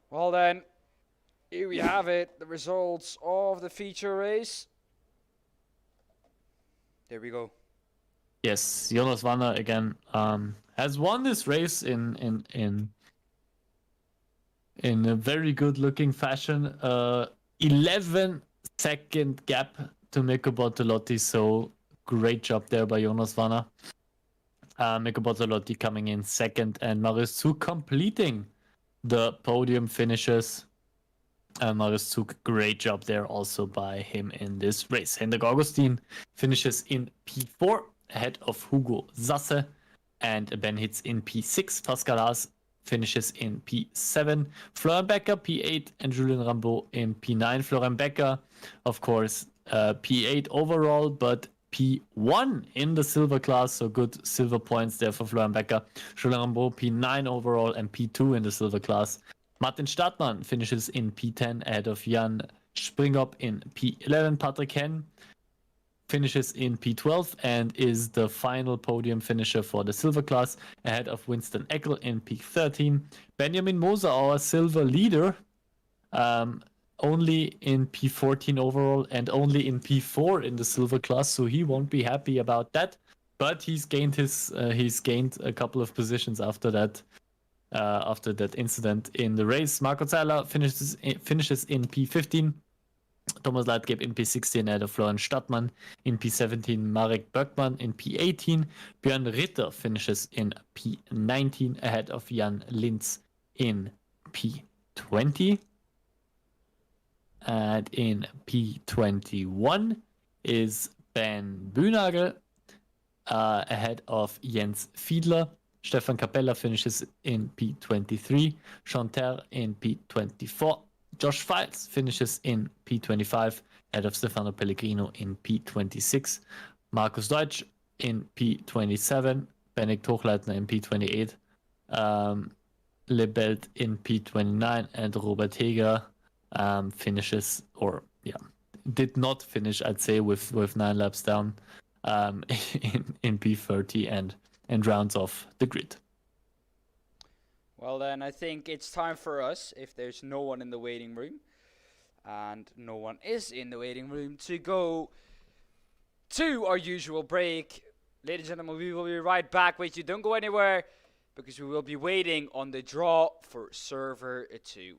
Well then, here we have it, the results of the feature race. There we go. Yes, Jonas Vanna again has won this race in a very good looking fashion. 11-second gap to Mirko Bortolotti, so great job there by Jonas Vanna. Mirko Bortolotti coming in second, and Marius Zug completing the podium finishes. Marius Zug, great job there also by him in this race. Hendrik Augustin finishes in P4 ahead of Hugo Sasse, and Ben Hitz in P6. Pascal Haas finishes in P7. Florian Becker P8 and Julien Rambeau in P9. Florian Becker, of course, P8 overall, but P1 in the silver class, so good silver points there for Florian Becker. Julien Rambeau P9 overall and P2 in the silver class. Martin Stadtmann finishes in P10 ahead of Jan Springop in P11. Patrick Henn finishes in P12 and is the final podium finisher for the silver class ahead of Winston Eckel in P13. Benjamin Moser, our silver leader, only in P14 overall and only in P4 in the silver class, so he won't be happy about that. but he's gained a couple of positions after that incident in the race. Marco Zeller finishes in P15. Thomas Leitgeb in P16 ahead of Florian Stadtmann. In P17, Marek Böckmann in P18. Björn Ritter finishes in P19 ahead of Jan Linz in P20. And in P21 is Ben Bühnagel ahead of Jens Fiedler. Stefan Capella finishes in P23. Chanter in P24. Josh Files finishes in P25 ahead of Stefano Pellegrino in P26. Markus Deutsch in P27. Benedikt Hochleitner in P28. Lebelt in P29 and Robert Heger did not finish, I'd say, with 9 laps down in P30 and rounds off the grid. Well, then I think it's time for us, if there's no one in the waiting room, and no one is in the waiting room, to go to our usual break. Ladies and gentlemen, we will be right back with you. Don't go anywhere, because we will be waiting on the draw for server 2.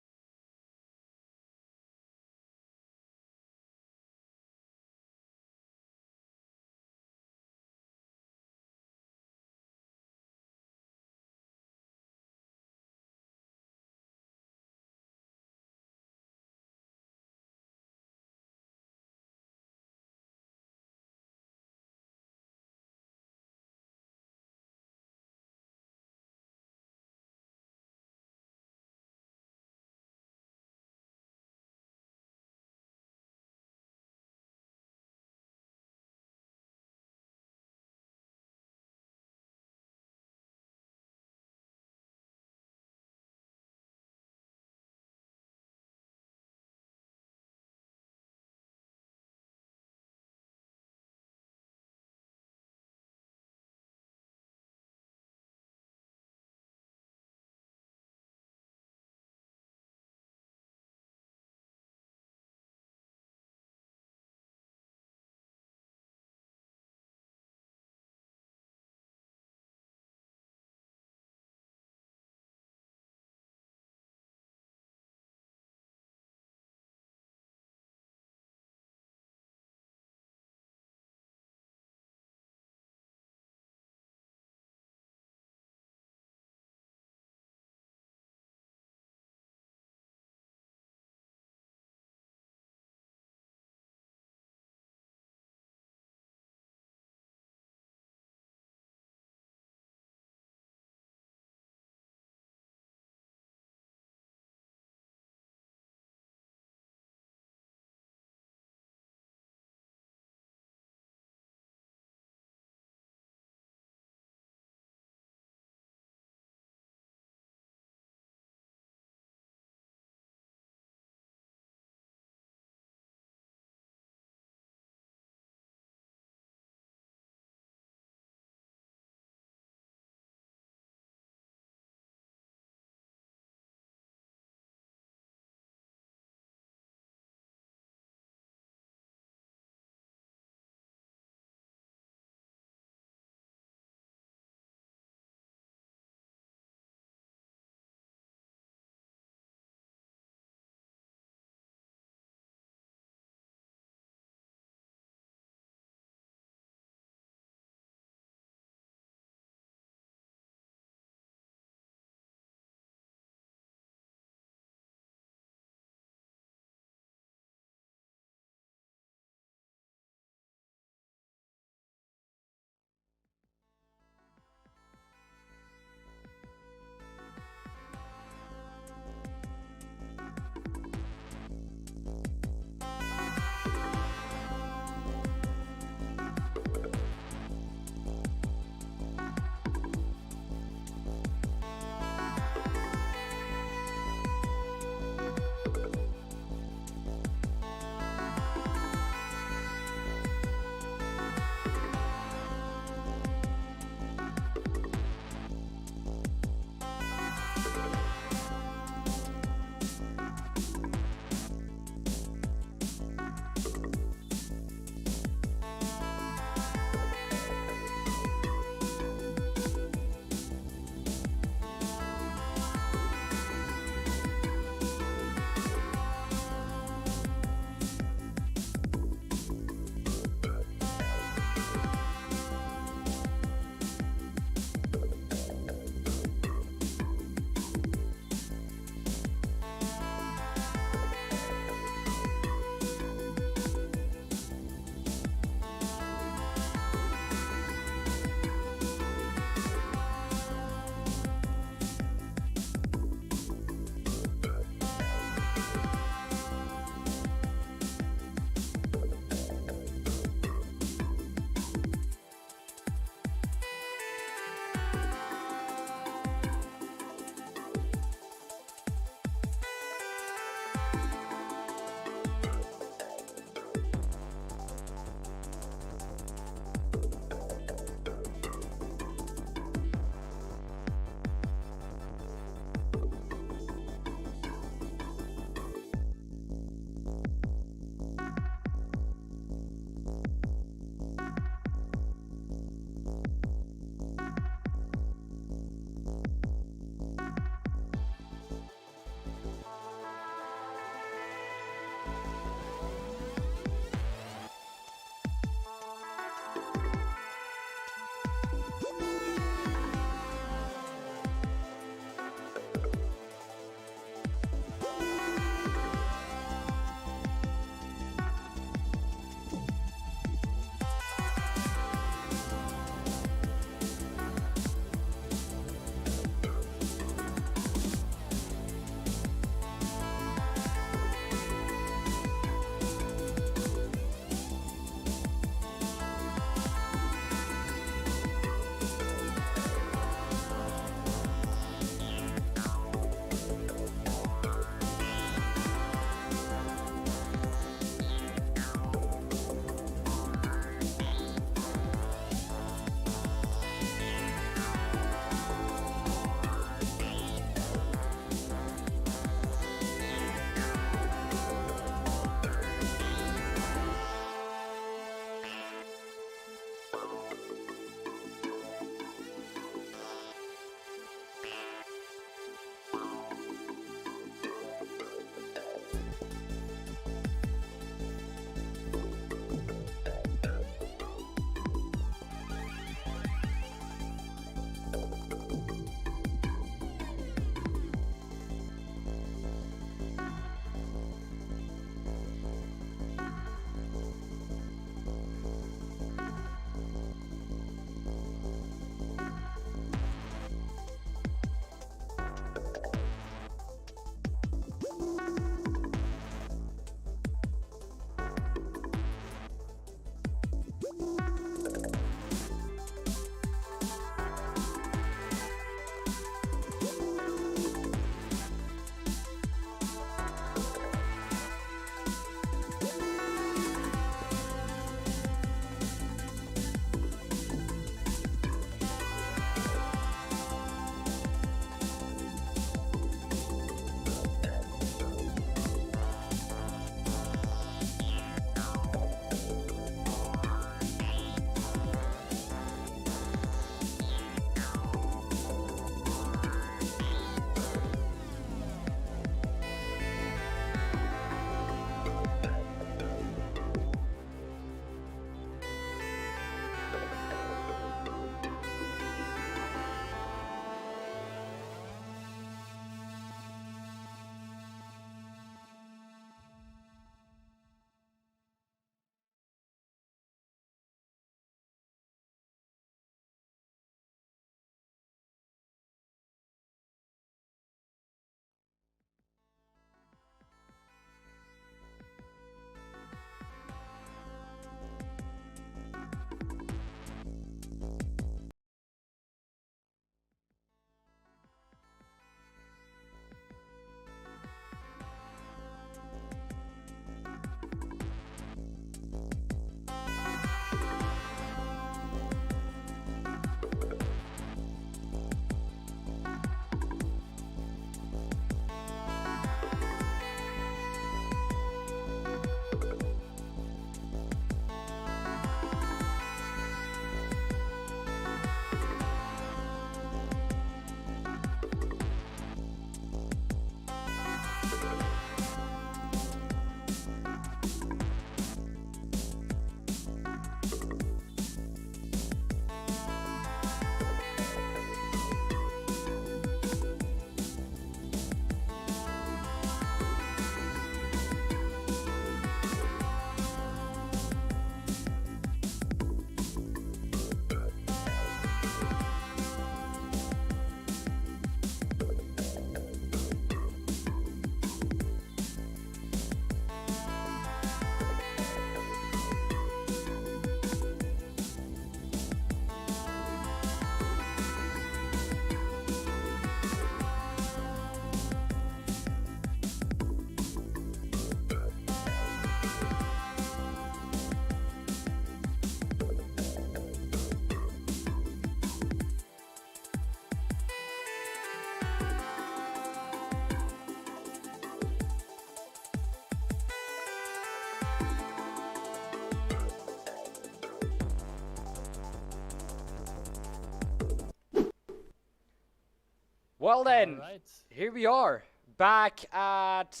Well then, All right. here we are, back at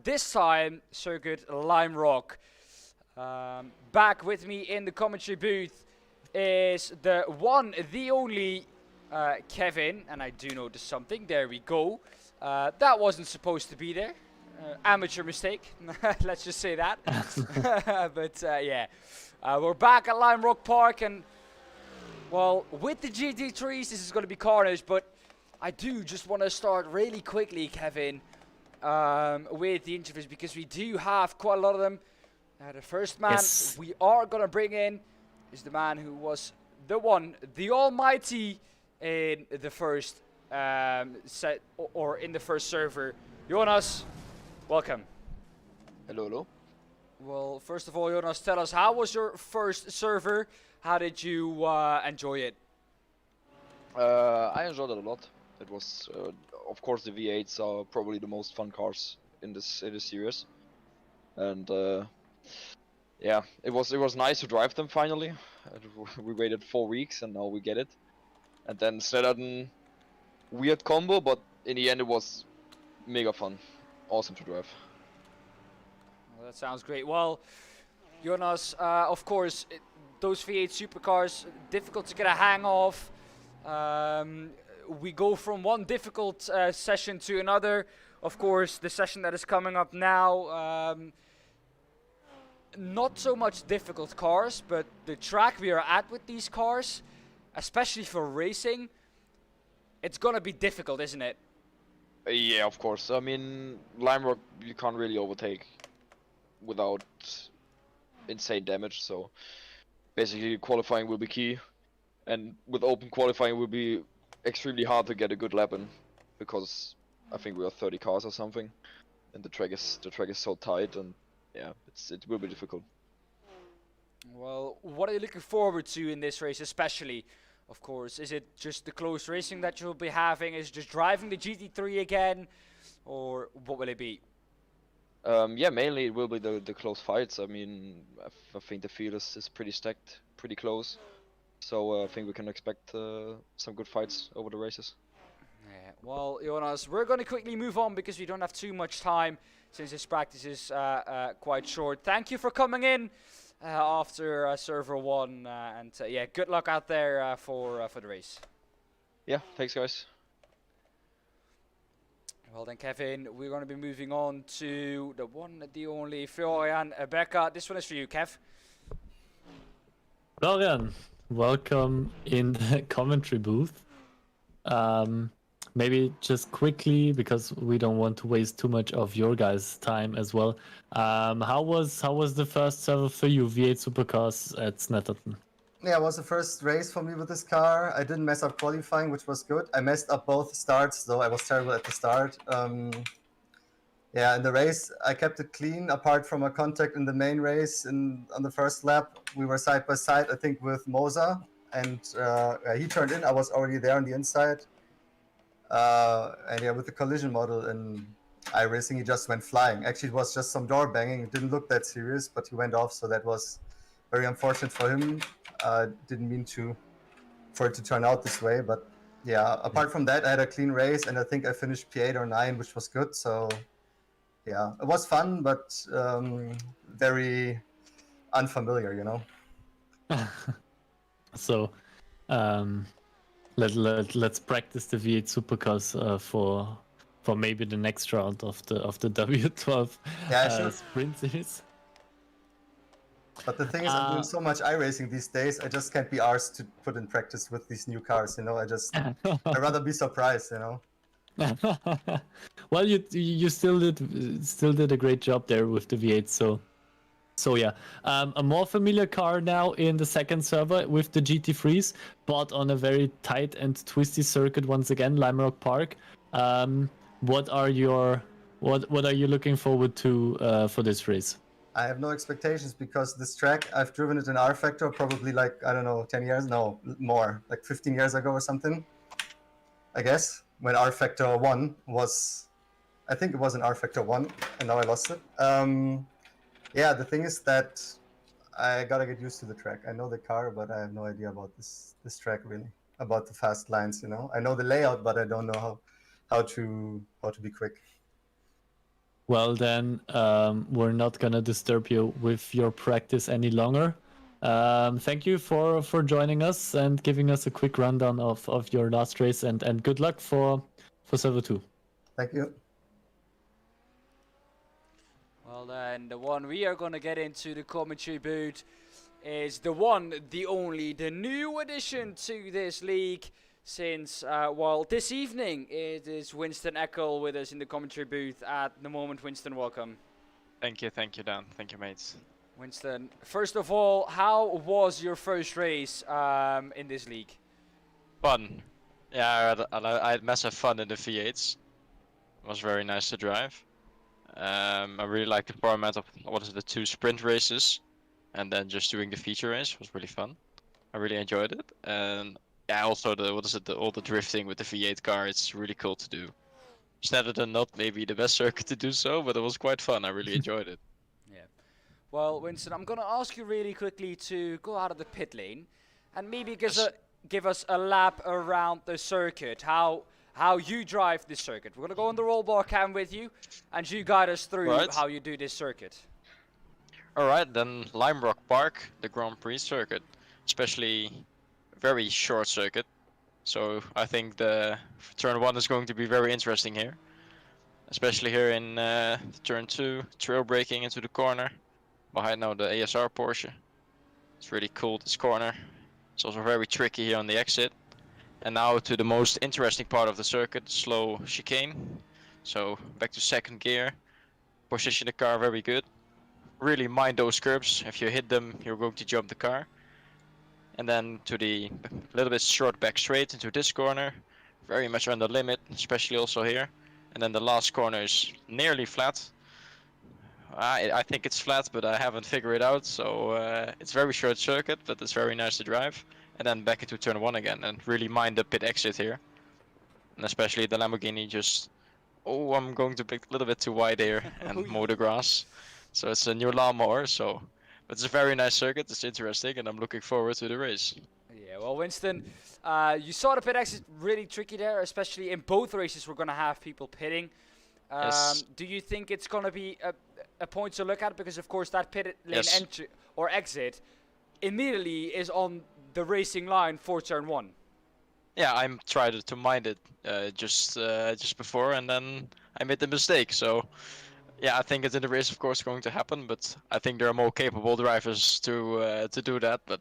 this time Circuit Lime Rock. Back with me in the commentary booth is the one, the only Kevin, and I do notice something. There we go. That wasn't supposed to be there. Amateur mistake. Let's just say that. But yeah, we're back at Lime Rock Park, and well, with the GT3s, this is going to be carnage. But I do just want to start really quickly, Kevin, with the interviews because we do have quite a lot of them. The first man we are going to bring in is the man who was the one, the almighty in the first set or in the first server. Jonas, welcome. Hello, hello. Well, first of all, Jonas, tell us, how was your first server? How did you enjoy it? I enjoyed it a lot. It was, of course, the V8s are probably the most fun cars in this series, and yeah, it was nice to drive them finally. We waited 4 weeks and now we get it. And then Sneddon, weird combo, but in the end it was mega fun, awesome to drive. Well, that sounds great. Well, Jonas, of course, those V8 supercars, difficult to get a hang of. We go from one difficult session to another. Of course, the session that is coming up now, not so much difficult cars, but the track we are at with these cars, especially for racing, it's gonna be difficult, isn't it? Yeah, of course. I mean, Lime Rock you can't really overtake without insane damage, so basically qualifying will be key, and with open qualifying will be extremely hard to get a good lap in, because I think we are 30 cars or something, and the track is so tight, and yeah, it will be difficult. Well, what are you looking forward to in this race, especially? Of course, is it just the close racing that you'll be having? Is it just driving the GT3 again, or what will it be? Yeah, mainly it will be the close fights. I mean, I think the field is pretty stacked, pretty close, so I think we can expect some good fights over the races. Yeah, well, Jonas, we're going to quickly move on because we don't have too much time since this practice is quite short. Thank you for coming in after server 1, and yeah, good luck out there for the race. Yeah, thanks guys. Well then, Kevin, we're going to be moving on to the one, the only Florian Becker. This one is for you, Kev. Florian, welcome in the commentary booth. Maybe just quickly, because we don't want to waste too much of your guys' time as well. How was the first server for you, V8 Supercars at Snetterton? Yeah, it was the first race for me with this car. I didn't mess up qualifying, which was good. I messed up both starts, though I was terrible at the start. Yeah, in the race, I kept it clean, apart from a contact in the main race. On the first lap, we were side by side, I think, with Moza. And he turned in, I was already there on the inside. And yeah, with the collision model in iRacing, he just went flying. Actually, it was just some door banging. It didn't look that serious, but he went off, so that was very unfortunate for him. Didn't mean for it to turn out this way, but yeah, apart from that, I had a clean race, and I think I finished P8 or 9, which was good. So yeah, it was fun, but very unfamiliar, you know. So let's practice the V8 Supercars for maybe the next round of the W12 sprint series. But the thing is, I'm doing so much iRacing these days, I just can't be arsed to put in practice with these new cars, you know. I'd rather be surprised, you know. Well, you still did a great job there with the V8, so yeah. A more familiar car now in the second server with the GT3s, but on a very tight and twisty circuit once again, Lime Rock Park. What are you looking forward to for this race? I have no expectations because this track, I've driven it in R Factor probably like, I don't know, 10 years? No, more, like 15 years ago or something, I guess, when R Factor 1 was, I think it was in R Factor 1, and now I lost it. Yeah, the thing is that I gotta get used to the track. I know the car, but I have no idea about this track really, about the fast lines, you know. I know the layout, but I don't know how to be quick. Well then, we're not gonna disturb you with your practice any longer. Thank you for joining us and giving us a quick rundown of your last race, and good luck for Server 2. Thank you. Well then, the one we are gonna get into the commentary booth is the one, the only, the new addition to this league since, well, this evening it is Winston Eckel with us in the commentary booth at the moment. Winston, welcome. Thank you, Dan. Thank you, mates. Winston, first of all, how was your first race in this league? Fun. Yeah, I had massive fun in the V8s. It was very nice to drive. I really liked the format of, what is it, the 2 sprint races, and then just doing the feature race was really fun. I really enjoyed it, and yeah, also all the drifting with the V8 car. It's really cool to do. Snetterton not maybe the best circuit to do so, but it was quite fun. I really enjoyed it. Yeah. Well, Winston, I'm gonna ask you really quickly to go out of the pit lane and maybe give us a lap around the circuit. How you drive this circuit. We're gonna go on the roll bar cam with you, and you guide us through how you do this circuit. Alright, then Lime Rock Park, the Grand Prix circuit, especially very short circuit. So I think the turn 1 is going to be very interesting here. Especially here in turn 2, trail braking into the corner. Behind now the ASR Porsche. It's really cool, this corner. It's also very tricky here on the exit. And now to the most interesting part of the circuit, slow chicane. So back to second gear. Position the car very good. Really mind those curbs. If you hit them, you're going to jump the car. And then to the little bit short back straight into this corner. Very much on the limit, especially also here. And then the last corner is nearly flat. I think it's flat, but I haven't figured it out. So it's very short circuit, but it's very nice to drive. And then back into turn 1 again, and really mind the pit exit here. And especially the Lamborghini just... Oh, I'm going to be a little bit too wide here and mow the grass. So it's a new lawnmower, so... But it's a very nice circuit, it's interesting, and I'm looking forward to the race. Yeah, well, Winston, you saw the pit exit really tricky there, especially in both races we're going to have people pitting. Yes. Do you think it's going to be a point to look at? Because, of course, that pit lane Yes. entry or exit immediately is on the racing line for turn 1. Yeah, I'm trying to mind it just before, and then I made the mistake. So, yeah, I think it's in the race, of course, going to happen. But I think there are more capable drivers to do that. But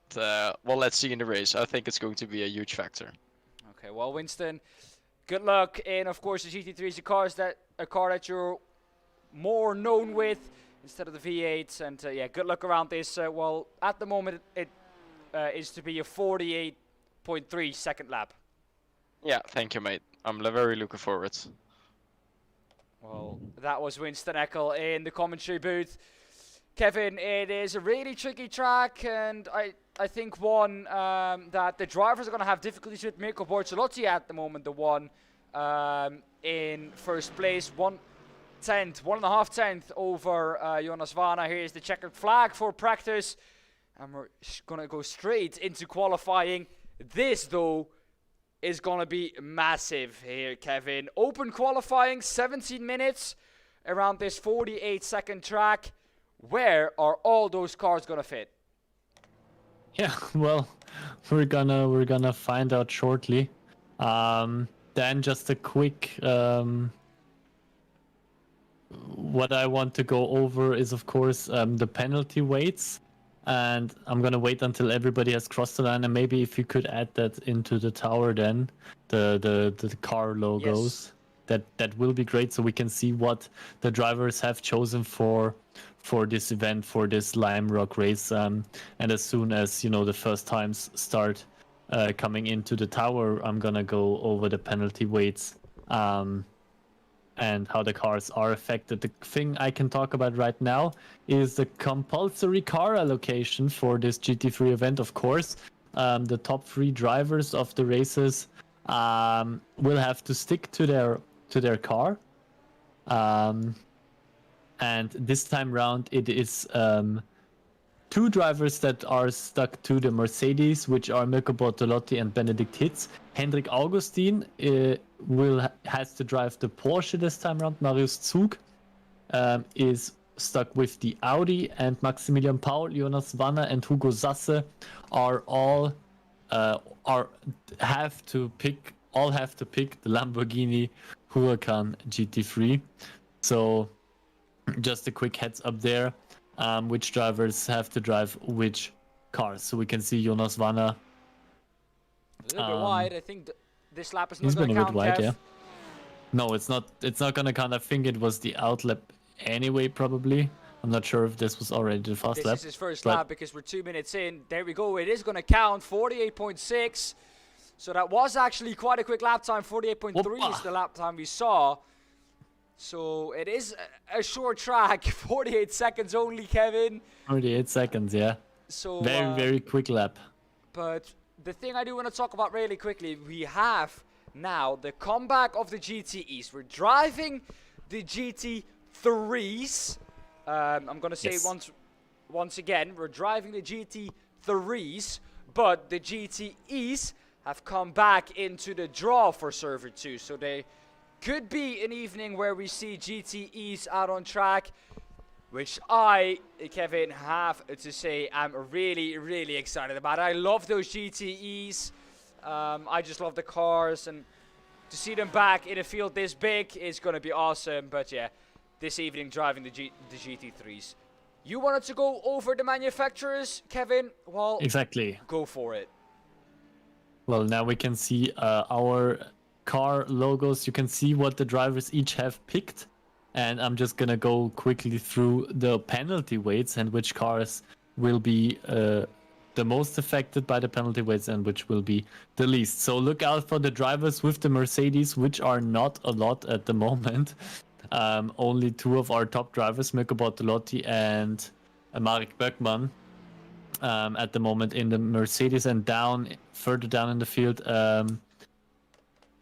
well, let's see in the race. I think it's going to be a huge factor. Okay, well, Winston, good luck in, of course, the GT3 is a car that you're more known with instead of the V8s, and yeah, good luck around this. Well, at the moment it is to be a 48.3 second lap. Yeah, thank you, mate. I'm very looking forward. Well, that was Winston Eckel in the commentary booth. Kevin, it is a really tricky track, and I think one that the drivers are going to have difficulties with. Mirko Bortolotti at the moment, the one in first place, 1.5 tenth over Jonas Vana. Here's the checkered flag for practice, and we're going to go straight into qualifying. This, though, is going to be massive here, Kevin. Open qualifying, 17 minutes around this 48-second track. Where are all those cars going to fit? Yeah, well, we're gonna find out shortly. Then just a quick what I want to go over is, of course, the penalty weights, and I'm gonna wait until everybody has crossed the line, and maybe if you could add that into the tower, then the car logos. Yes. That will be great, so we can see what the drivers have chosen for this event, for this Lime Rock race. And as soon as the first times start coming into the tower, I'm gonna go over the penalty weights and how the cars are affected. The thing I can talk about right now is the compulsory car allocation for this GT3 event. Of course, the top 3 drivers of the races will have to stick to their car. And this time round, it is two drivers that are stuck to the Mercedes, which are Mirko Bortolotti and Benedikt Hitz. Hendrik Augustin has to drive the Porsche this time around. Marius Zug is stuck with the Audi, and Maximilian Paul, Jonas Wanner, and Hugo Sasse are all have to pick the Lamborghini Huracan GT3. So just a quick heads up there, which drivers have to drive which cars. So we can see Jonas Wanner. A little bit wide. I think this lap is not He's going been to a count, bit wide, Kev. yeah. No, it's not gonna count. I think it was the out lap anyway, probably. I'm not sure if this was already the fast This lap. is his first but- lap because we're 2 minutes in. There we go. It is going to count. 48.6. So that was actually quite a quick lap time. 48.3 is the lap time we saw. So it is a short track. 48 seconds only, Kevin. 48 seconds, yeah. So Very quick lap. But the thing I do want to talk about really quickly, we have now the comeback of the GTEs. We're driving the GT3s. I'm going to say Yes. once again, we're driving the GT3s, but the GTEs have come back into the draw for Server 2. So they could be an evening where we see GTEs out on track, which I, Kevin, have to say I'm really excited about. I love those GTEs. I just love the cars, and to see them back in a field this big is going to be awesome. But yeah, this evening driving the GT3s. You wanted to go over the manufacturers, Kevin? Well, Exactly. go for it. Well, now we can see our car logos. You can see what the drivers each have picked. And I'm just gonna go quickly through the penalty weights and which cars will be the most affected by the penalty weights and which will be the least. So look out for the drivers with the Mercedes, which are not a lot at the moment. Only two of our top drivers, Mirko Bortolotti and Marek Böckmann, at the moment in the Mercedes, and further down in the field,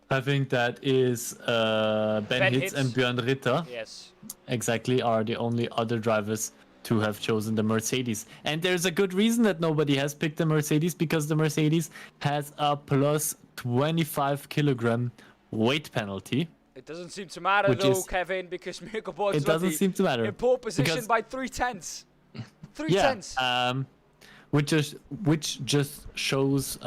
I think that is Ben Hitz and Björn Ritter. Yes. Exactly, are the only other drivers to have chosen the Mercedes. And there's a good reason that nobody has picked the Mercedes, because the Mercedes has a plus 25 kilogram weight penalty. It doesn't seem to matter Which though, is- Kevin, because Mirko It doesn't Bortolotti seem to matter. in pole position because- by 3/10. 3/10. Yeah, which just shows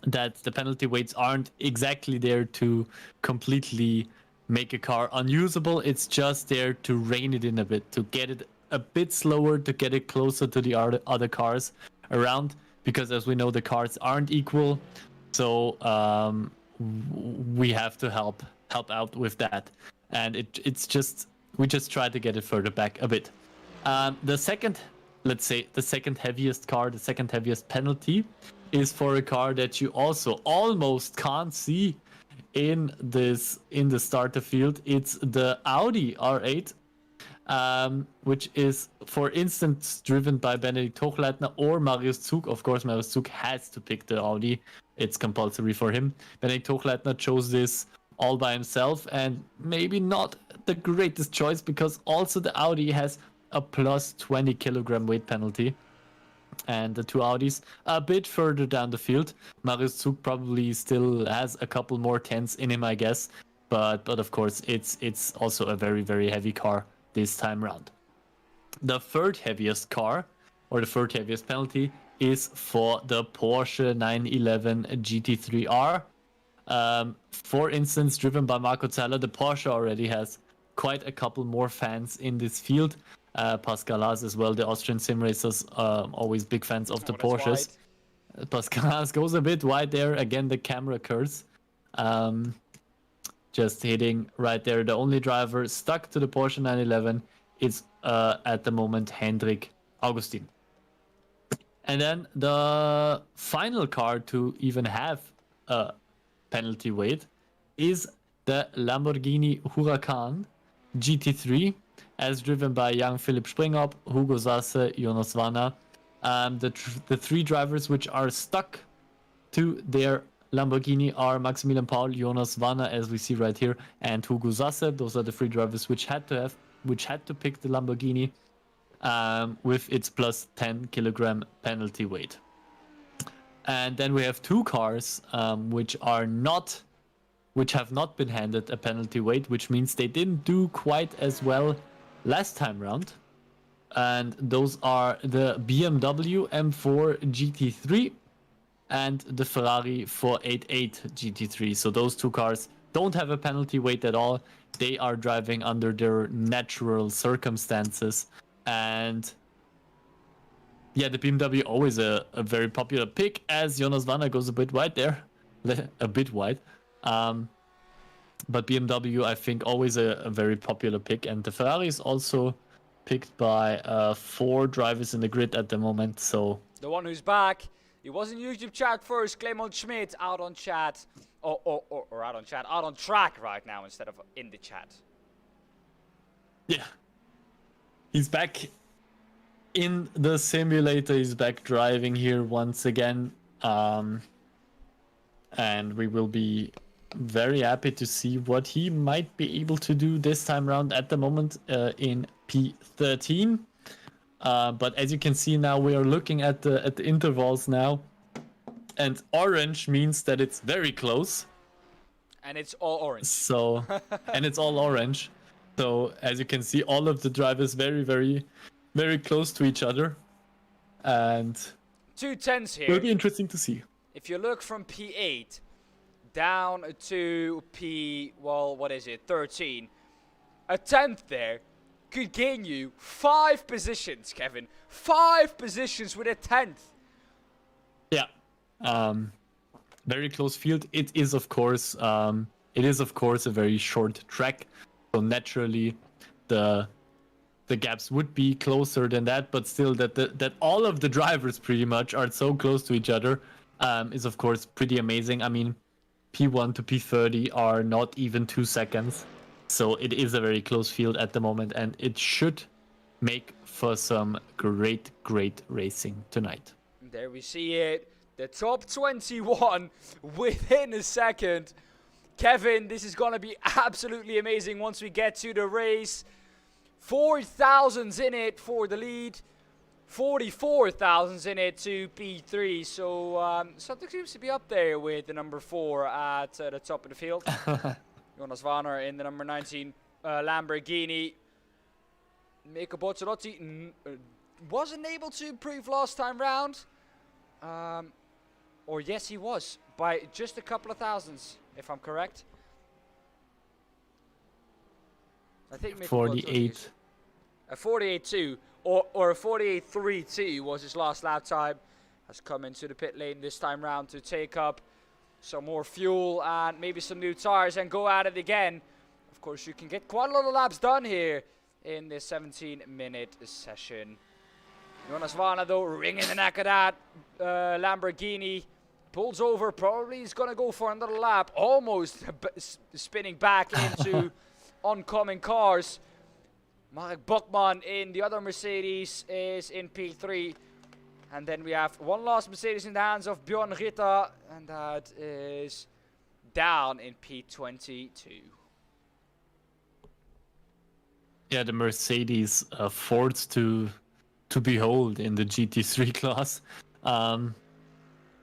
that the penalty weights aren't exactly there to completely make a car unusable. It's just there to rein it in a bit, to get it a bit slower, to get it closer to the other cars around, because as we know, the cars aren't equal. So we have to help out with that, and we just try to get it further back a bit. The second heaviest car, the second heaviest penalty, is for a car that you also almost can't see in the starter field. It's the Audi R8, which is, for instance, driven by Benedikt Hochleitner or Marius Zug. Of course, Marius Zug has to pick the Audi. It's compulsory for him. Benedikt Hochleitner chose this all by himself, and maybe not the greatest choice, because also the Audi has a plus 20 kilogram weight penalty. And the two Audis a bit further down the field. Marius Zug probably still has a couple more tenths in him, I guess. But of course, it's also a very heavy car this time round. The third heaviest car, or the third heaviest penalty, is for the Porsche 911 GT3R. For instance, driven by Marco Zeller, the Porsche already has quite a couple more fans in this field. Pascal Haas as well, the Austrian sim racers, always big fans of the that's Porsches. Pascal Haas goes a bit wide there. Again, the camera curse. Just hitting right there. The only driver stuck to the Porsche 911 is at the moment Hendrik Augustin. And then the final car to even have a penalty weight is the Lamborghini Huracan GT3, as driven by young Philipp Springop, Hugo Sasse, Jonas Wanner. The three drivers which are stuck to their Lamborghini are Maximilian Paul, Jonas Wanner, as we see right here, and Hugo Sasse. Those are the three drivers which had to pick the Lamborghini. with its plus 10 kilogram penalty weight. And then we have two cars which have not been handed a penalty weight, which means they didn't do quite as well last time round. And those are the BMW M4 GT3 and the Ferrari 488 GT3. So those two cars don't have a penalty weight at all. They are driving under their natural circumstances. And yeah, the BMW always a very popular pick, as Jonas Wanner goes a bit wide there. A bit wide. But BMW, I think, always a very popular pick. And the Ferrari is also picked by 4 drivers in the grid at the moment. So The one who's back. He was in YouTube chat first. Clement Schmidt out on chat. Or out on chat. Out on track right now instead of in the chat. yeah, he's back in the simulator. He's back driving here once again. And we will be very happy to see what he might be able to do this time around at the moment in P13. But as you can see now, we are looking at the intervals now, and orange means that it's very close. And it's all orange. So, and it's all orange. So as you can see, all of the drivers very, very, very close to each other, and 2 tenths here. will be interesting to see. If you look from P8 down to what is it, 13, a tenth there could gain you 5 positions, Kevin. 5 positions with a tenth. Yeah, very close field. It is of course a very short track, so naturally the gaps would be closer than that. But still, that all of the drivers pretty much are so close to each other is of course pretty amazing. I mean, P1 to P30 are not even 2 seconds, so it is a very close field at the moment, and it should make for some great racing tonight. There we see it. The top 21 within a second. Kevin, this is going to be absolutely amazing once we get to the race. 4,000s in it for the lead. 44,000s in it to P3. So something seems to be up there with the number 4 at the top of the field. Jonas Wanner in the number 19 Lamborghini. Mika Bortolotti wasn't able to improve last time round. Or yes, he was, by just a couple of thousands, if I'm correct. I think 48. A 48.2 or a 48.32 was his last lap time. Has come into the pit lane this time round to take up some more fuel and maybe some new tires and go at it again. Of course, you can get quite a lot of laps done here in this 17-minute session. Jonas Wanner, though, wringing the neck of that Lamborghini. Pulls over, probably he's going to go for another lap. Almost spinning back into oncoming cars. Mark Bachmann in the other Mercedes is in P3. And then we have one last Mercedes in the hands of Björn Ritter. And that is down in P22. Yeah, the Mercedes forced to behold in the GT3 class.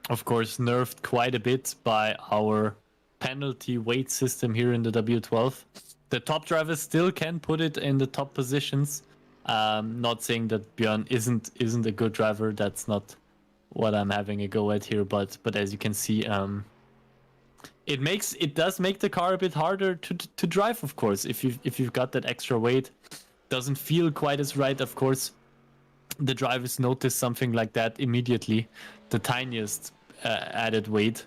Of course, nerfed quite a bit by our penalty weight system here in the W12. The top drivers still can put it in the top positions. Not saying that Björn isn't a good driver. That's not what I'm having a go at here. But as you can see, it does make the car a bit harder to drive. Of course, if you've got that extra weight, doesn't feel quite as right. Of course, the drivers notice something like that immediately. The tiniest added weight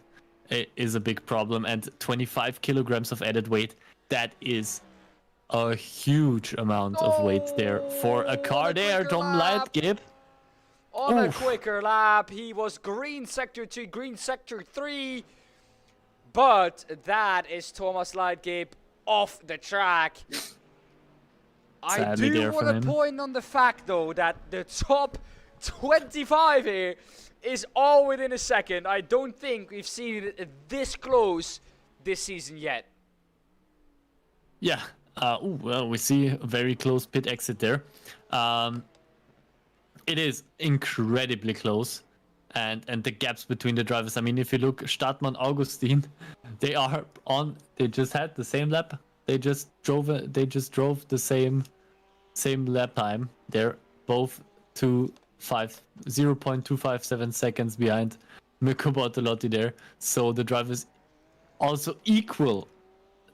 is a big problem, and 25 kilograms of added weight, that is a huge amount of weight there for a car there. Tom Leitgeb on a quicker lap, he was green sector 2, green sector 3, but that is Thomas Leitgeb off the track. I do want to point on the fact, though, that the top 25 here is all within a second. I don't think we've seen it this close this season yet. Yeah. Well, we see a very close pit exit there. It is incredibly close. And the gaps between the drivers. I mean, if you look, Stadtmann, Augustin, they just had the same lap. They just drove the same lap time. They're both 0.257 seconds behind Mirko Bortolotti there. So the drivers also equal.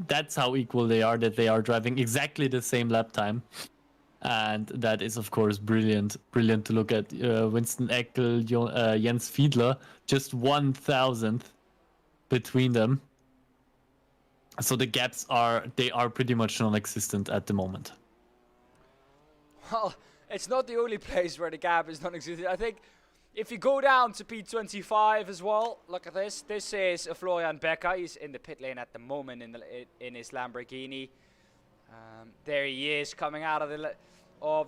That's how equal they are, that they are driving exactly the same lap time. And that is, of course, brilliant. Brilliant to look at. Winston Eckel, Jens Fiedler, just 1,000th between them. So the gaps are pretty much non-existent at the moment. Well, it's not the only place where the gap is non-existent. I think if you go down to P25 as well, look at this. This is Florian Becker. He's in the pit lane at the moment in his Lamborghini. There he is coming out of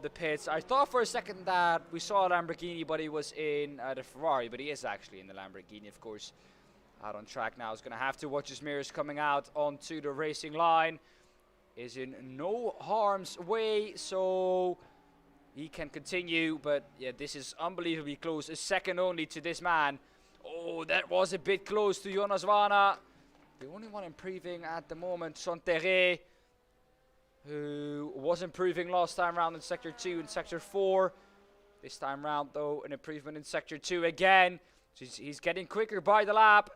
the pits. I thought for a second that we saw a Lamborghini, but he was in the Ferrari. But he is actually in the Lamborghini, of course. Out on track now. He's going to have to watch his mirrors coming out onto the racing line. Is in no harm's way, so he can continue. But yeah, this is unbelievably close. A second only to this man. Oh, that was a bit close to Jonas Warner. The only one improving at the moment, Chanterre, who was improving last time round in Sector 2 and Sector 4. This time round, though, an improvement in Sector 2 again. So he's getting quicker by the lap.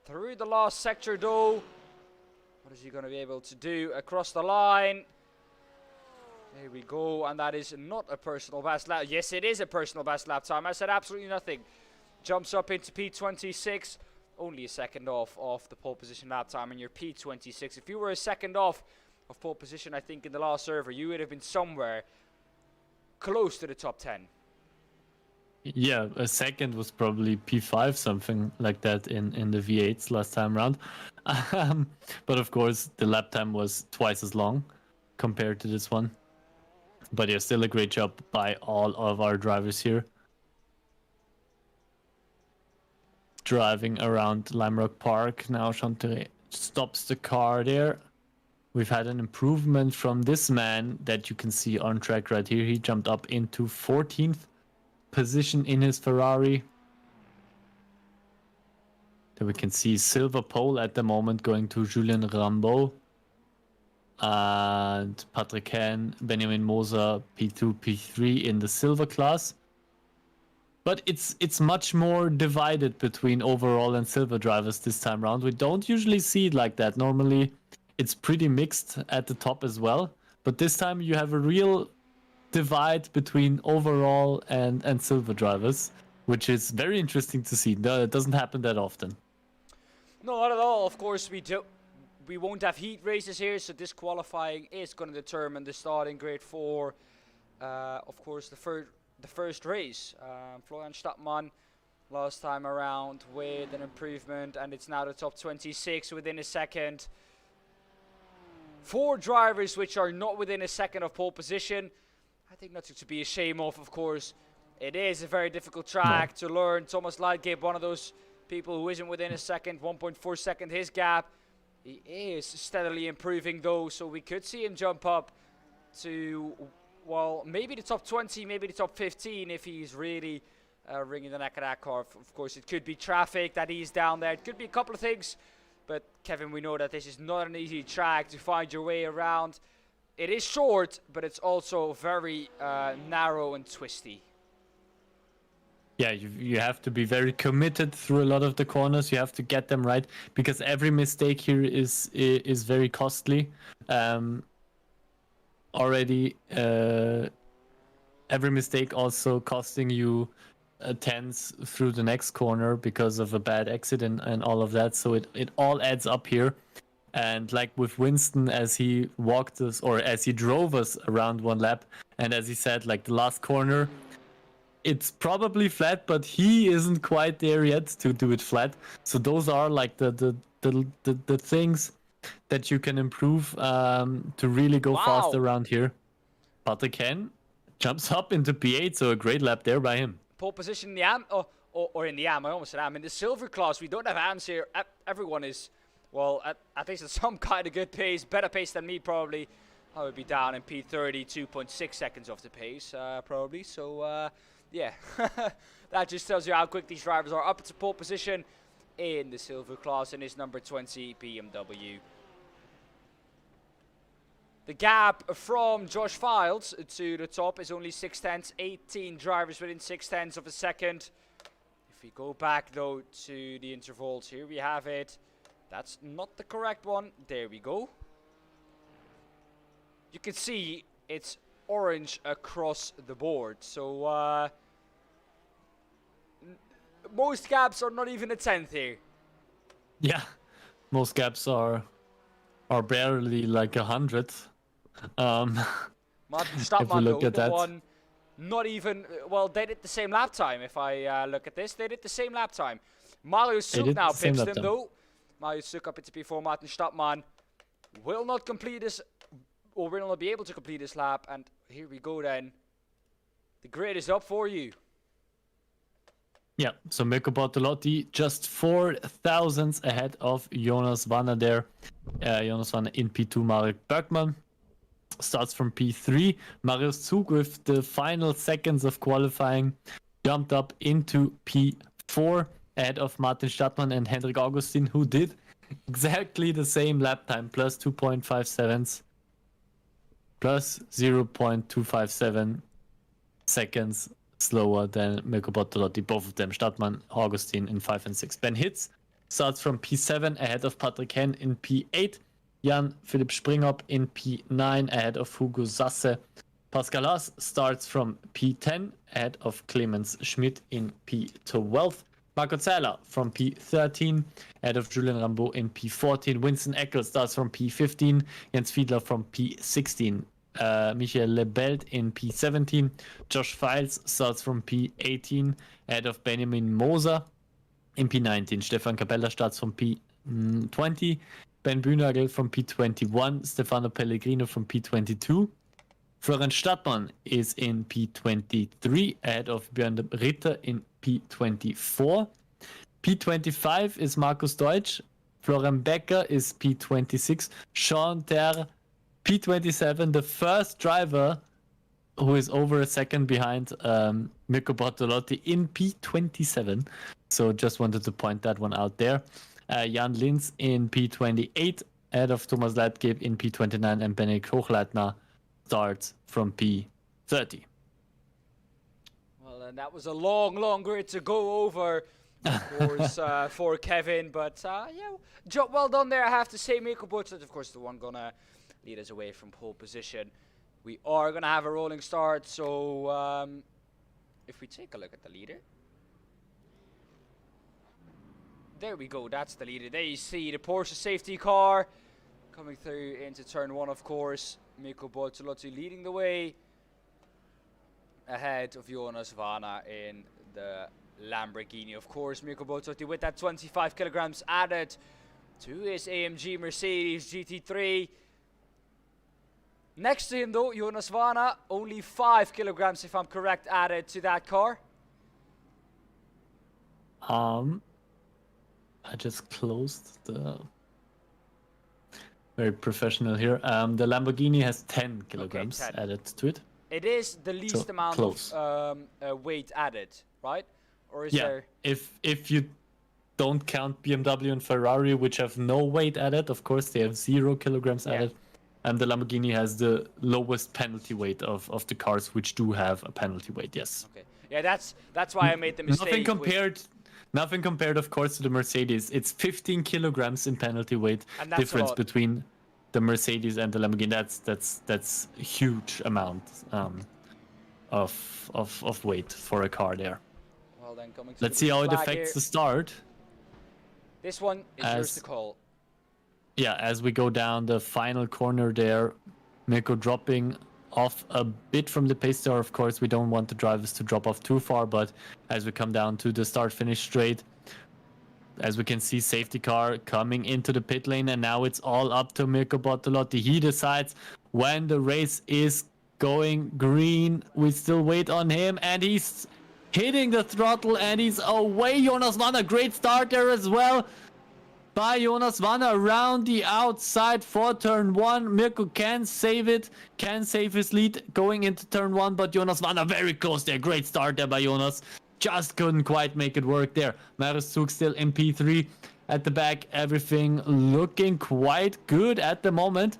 Through the last sector, though. What is he going to be able to do across the line? There we go, and that is not a personal best lap. Yes, it is a personal best lap time. I said absolutely nothing. Jumps up into P26. Only a second off the pole position lap time, and you're P26. If you were a second off of pole position, I think in the last server, you would have been somewhere close to the top 10. Yeah, a second was probably P5, something like that in the V8s last time around. But of course, the lap time was twice as long compared to this one. But yeah, still a great job by all of our drivers here. Driving around Limerock Park. Now Chanterre stops the car there. We've had an improvement from this man that you can see on track right here. He jumped up into 14th position in his Ferrari. Then we can see silver pole at the moment going to Julien Rambeau. And Patrick Hen, Benjamin Moser, P2, P3 in the silver class. But it's much more divided between overall and silver drivers this time around. We don't usually see it like that. Normally it's pretty mixed at the top as well. But this time you have a real divide between overall and silver drivers, which is very interesting to see. No, it doesn't happen that often. No, not at all. Of course, we won't have heat races here, so this qualifying is going to determine the start in Grade 4. Of course, the first race. Florian Stadtmann last time around with an improvement, and it's now the top 26 within a second. 4 drivers which are not within a second of pole position. I think nothing to be ashamed of course. It is a very difficult track to learn. Thomas Leitgeb, one of those people who isn't within a second, 1.4 second his gap. He is steadily improving though, so we could see him jump up to, well, maybe the top 20, maybe the top 15 if he's really wringing the neck of that car. Of course, it could be traffic that he's down there. It could be a couple of things. But Kevin, we know that this is not an easy track to find your way around. It is short, but it's also very narrow and twisty. Yeah, you have to be very committed through a lot of the corners. You have to get them right, because every mistake here is very costly. Already, every mistake also costing you tenths through the next corner because of a bad exit and all of that. So it all adds up here. And like with Winston, as he walked us, or as he drove us around one lap, and as he said, like the last corner, it's probably flat, but he isn't quite there yet to do it flat. So those are like the things that you can improve to really go fast around here. Patrick Hen jumps up into P8, so a great lap there by him. Pole position in the AM, or in the AM, I almost said AM. In the silver class, we don't have AMs here. Everyone is, well, at least at some kind of good pace, better pace than me probably. I would be down in P30, 2.6 seconds off the pace, probably. So yeah, that just tells you how quick these drivers are. Up to pole position in the silver class in his number 20 BMW. The gap from Josh Files to the top is only 6/10, 18 drivers within 6/10 of a second. If we go back though to the intervals, here we have it. That's not the correct one. There we go. You can see it's orange across the board. So most gaps are not even a tenth here. Yeah, most gaps are barely like 100. Martin Stadtmann look though, at the that. one not even, well, they did the same lap time. If I look at this, they did the same lap time. Mario Suk did now the same pips lap them time. though. Mario Suk up into P4, Martin Stadtmann will not complete this, or will not be able to complete this lap. And here we go then. The grid is up for you. Yeah, so Mirko Bortolotti just 4 thousandths ahead of Jonas Wanner there. Jonas Wanner in P2, Marek Bergmann starts from P3. Mario Zug with the final seconds of qualifying jumped up into P4 ahead of Martin Stadtmann and Hendrik Augustin, who did exactly the same lap time, plus 2.5 seconds, plus 0.257 seconds slower than Mirko Bortolotti, both of them, Stadtmann, Augustin in 5 and 6. Ben Hitz starts from P7 ahead of Patrick Henn in P8. Jan Philipp Springop in P9 ahead of Hugo Sasse. Pascal Haas starts from P10 ahead of Clemens Schmidt in P12. Marco Zähler from P13 ahead of Julian Rambeau in P14. Winston Eckel starts from P15. Jens Fiedler from P16. Michael Lebelt in P17. Josh Files starts from P18 ahead of Benjamin Moser in P19. Stefan Capella starts from P20. Ben Bühnagel from P21. Stefano Pellegrino from P22. Florian Stadtmann is in P23 ahead of Björn Ritter in P24. P25 is Markus Deutsch. Florian Becker is P26. Sean Ter P27, the first driver who is over a second behind Mirko Bortolotti in P27. So just wanted to point that one out there. Jan Linz in P28 ahead of Thomas Leitgeb in P29, and Benedikt Hochleitner starts from P30. Well, and that was a long grid to go over, of course, for Kevin. But yeah, job well done there, I have to say. Mirko Bortolotti, of course, the one gonna lead us away from pole position. We are gonna have a rolling start, so if we take a look at the leader, there we go, that's the leader. There you see the Porsche safety car coming through into turn 1, of course. Mirko Bortolotti leading the way ahead of Jonas Wanner in the Lamborghini. Of course, Mirko Bortolotti with that 25 kilograms added to his AMG Mercedes GT3. Next to him though, Jonas Wanner, only 5 kilograms if I'm correct added to that car. I just closed the very professional here. The Lamborghini has 10 kilograms 10. added to it. It is the least So, amount close. of weight added, right? Or is Yeah, there... if you don't count BMW and Ferrari, which have no weight added, of course they have 0 kilograms Yeah. added. And the Lamborghini has the lowest penalty weight of the cars, which do have a penalty weight. Yes. Okay. Yeah, that's why I made the mistake. Nothing compared, of course, to the Mercedes. It's 15 kilograms in penalty weight And that's a difference lot. between the Mercedes and the Lamborghini. That's a huge amount of weight for a car there. Well, then coming to Let's the see how it flag affects here. the start. This one is yours as- to call. Yeah, as we go down the final corner there, Mirko dropping off a bit from the pace there. Of course, we don't want the drivers to drop off too far, but as we come down to the start-finish straight, as we can see, safety car coming into the pit lane, and now it's all up to Mirko Bortolotti. He decides when the race is going green. We still wait on him, and he's hitting the throttle, and he's away. Jonas Wanner, great start there as well. by Jonas Wanner around the outside for turn 1. Mirko can save it, can save his lead going into turn 1, but Jonas Wanner very close there. Great start there by Jonas. Just couldn't quite make it work there. Marius Zug still in P3 at the back. Everything looking quite good at the moment.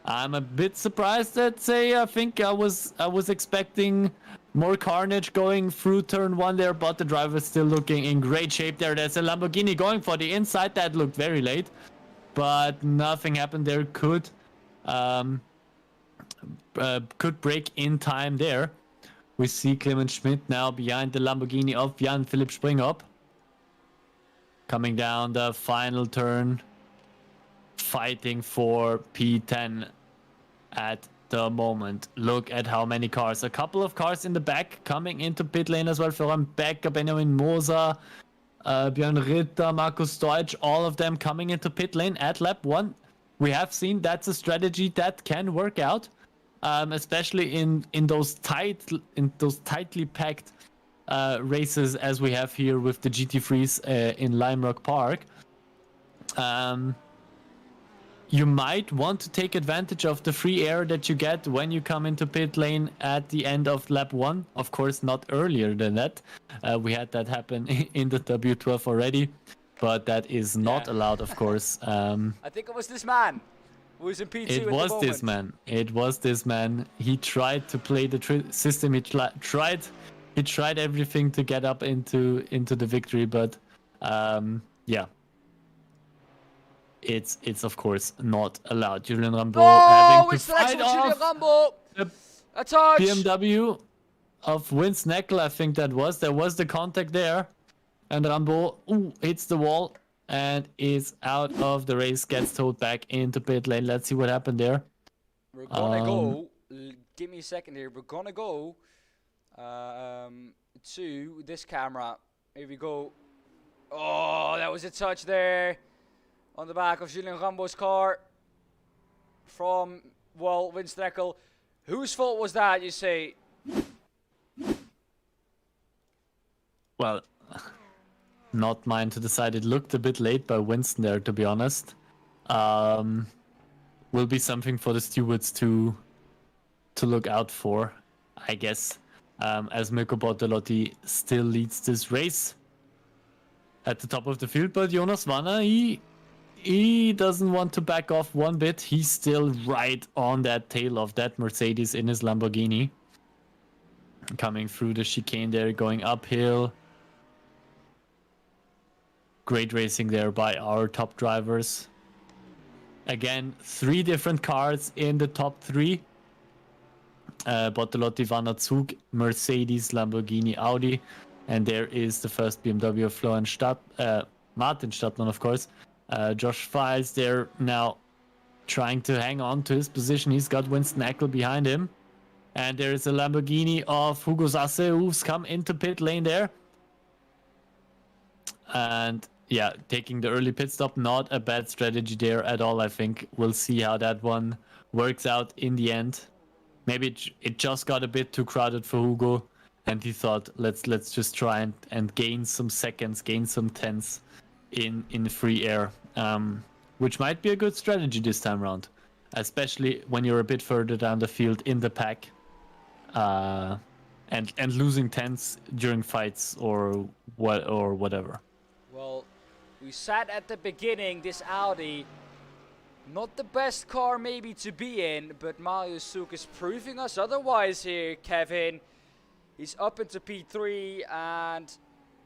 I'm a bit surprised that I think I was expecting more carnage going through turn 1 there, but the driver's still looking in great shape there. There's a Lamborghini going for the inside. That looked very late, but nothing happened there. Could break in time there. We see Clement Schmidt now behind the Lamborghini of Jan-Philipp Springhoff. Coming down the final turn, fighting for P10 at the moment. Look at how many cars. A couple of cars in the back coming into pit lane as well. Florian Becker, Benjamin Moser, Björn Ritter, Markus Deutsch, all of them coming into pit lane at lap 1. We have seen that's a strategy that can work out, especially in those tightly packed races as we have here with the GT3s in Lime Rock Park. You might want to take advantage of the free air that you get when you come into pit lane at the end of lap 1. Of course, not earlier than that. We had that happen in the W12 already, but that is not allowed, of course. I think it was this man who was in P2 It was this man. It was this man. He tried to play the system. He tried everything to get up into the victory, but yeah. It's of course not allowed. Julian Rambo having to fight off Rambo. the A touch. BMW of Vince Neckel, I think that was. There was the contact there. And Rambo hits the wall and is out of the race, gets towed back into pit lane. Let's see what happened there. We're gonna go. Give me a second here. We're gonna go to this camera. Here we go. Oh, that was a touch there on the back of Julian Rambo's car from, well, Vince Neckel. Whose fault was that, you say? Well, not mine to decide. It looked a bit late by Winston there, to be honest. Will be something for the stewards to look out for, I guess, as Mirko Bortolotti still leads this race at the top of the field. But Jonas Wanner, he doesn't want to back off one bit. He's still right on that tail of that Mercedes in his Lamborghini. Coming through the chicane there, going uphill. Great racing there by our top drivers. Again, 3 different cars in the top 3. Bortolotti, Wanner, Zug, Mercedes, Lamborghini, Audi. And there is the first BMW of Florian Martin Stadtmann, of course. Josh Files there now trying to hang on to his position. He's got Winston Eckel behind him. And there is a Lamborghini of Hugo Sasse who's come into pit lane there. And yeah, taking the early pit stop, not a bad strategy there at all, I think. We'll see how that one works out in the end. Maybe it just got a bit too crowded for Hugo. And he thought, let's just try and gain some seconds, gain some tenths in free air, which might be a good strategy this time around, especially when you're a bit further down the field in the pack, and losing tenths during fights or whatever. Well, we said at the beginning, this Audi, not the best car maybe to be in, but Marius Zug is proving us otherwise here, Kevin. He's up into P3 and,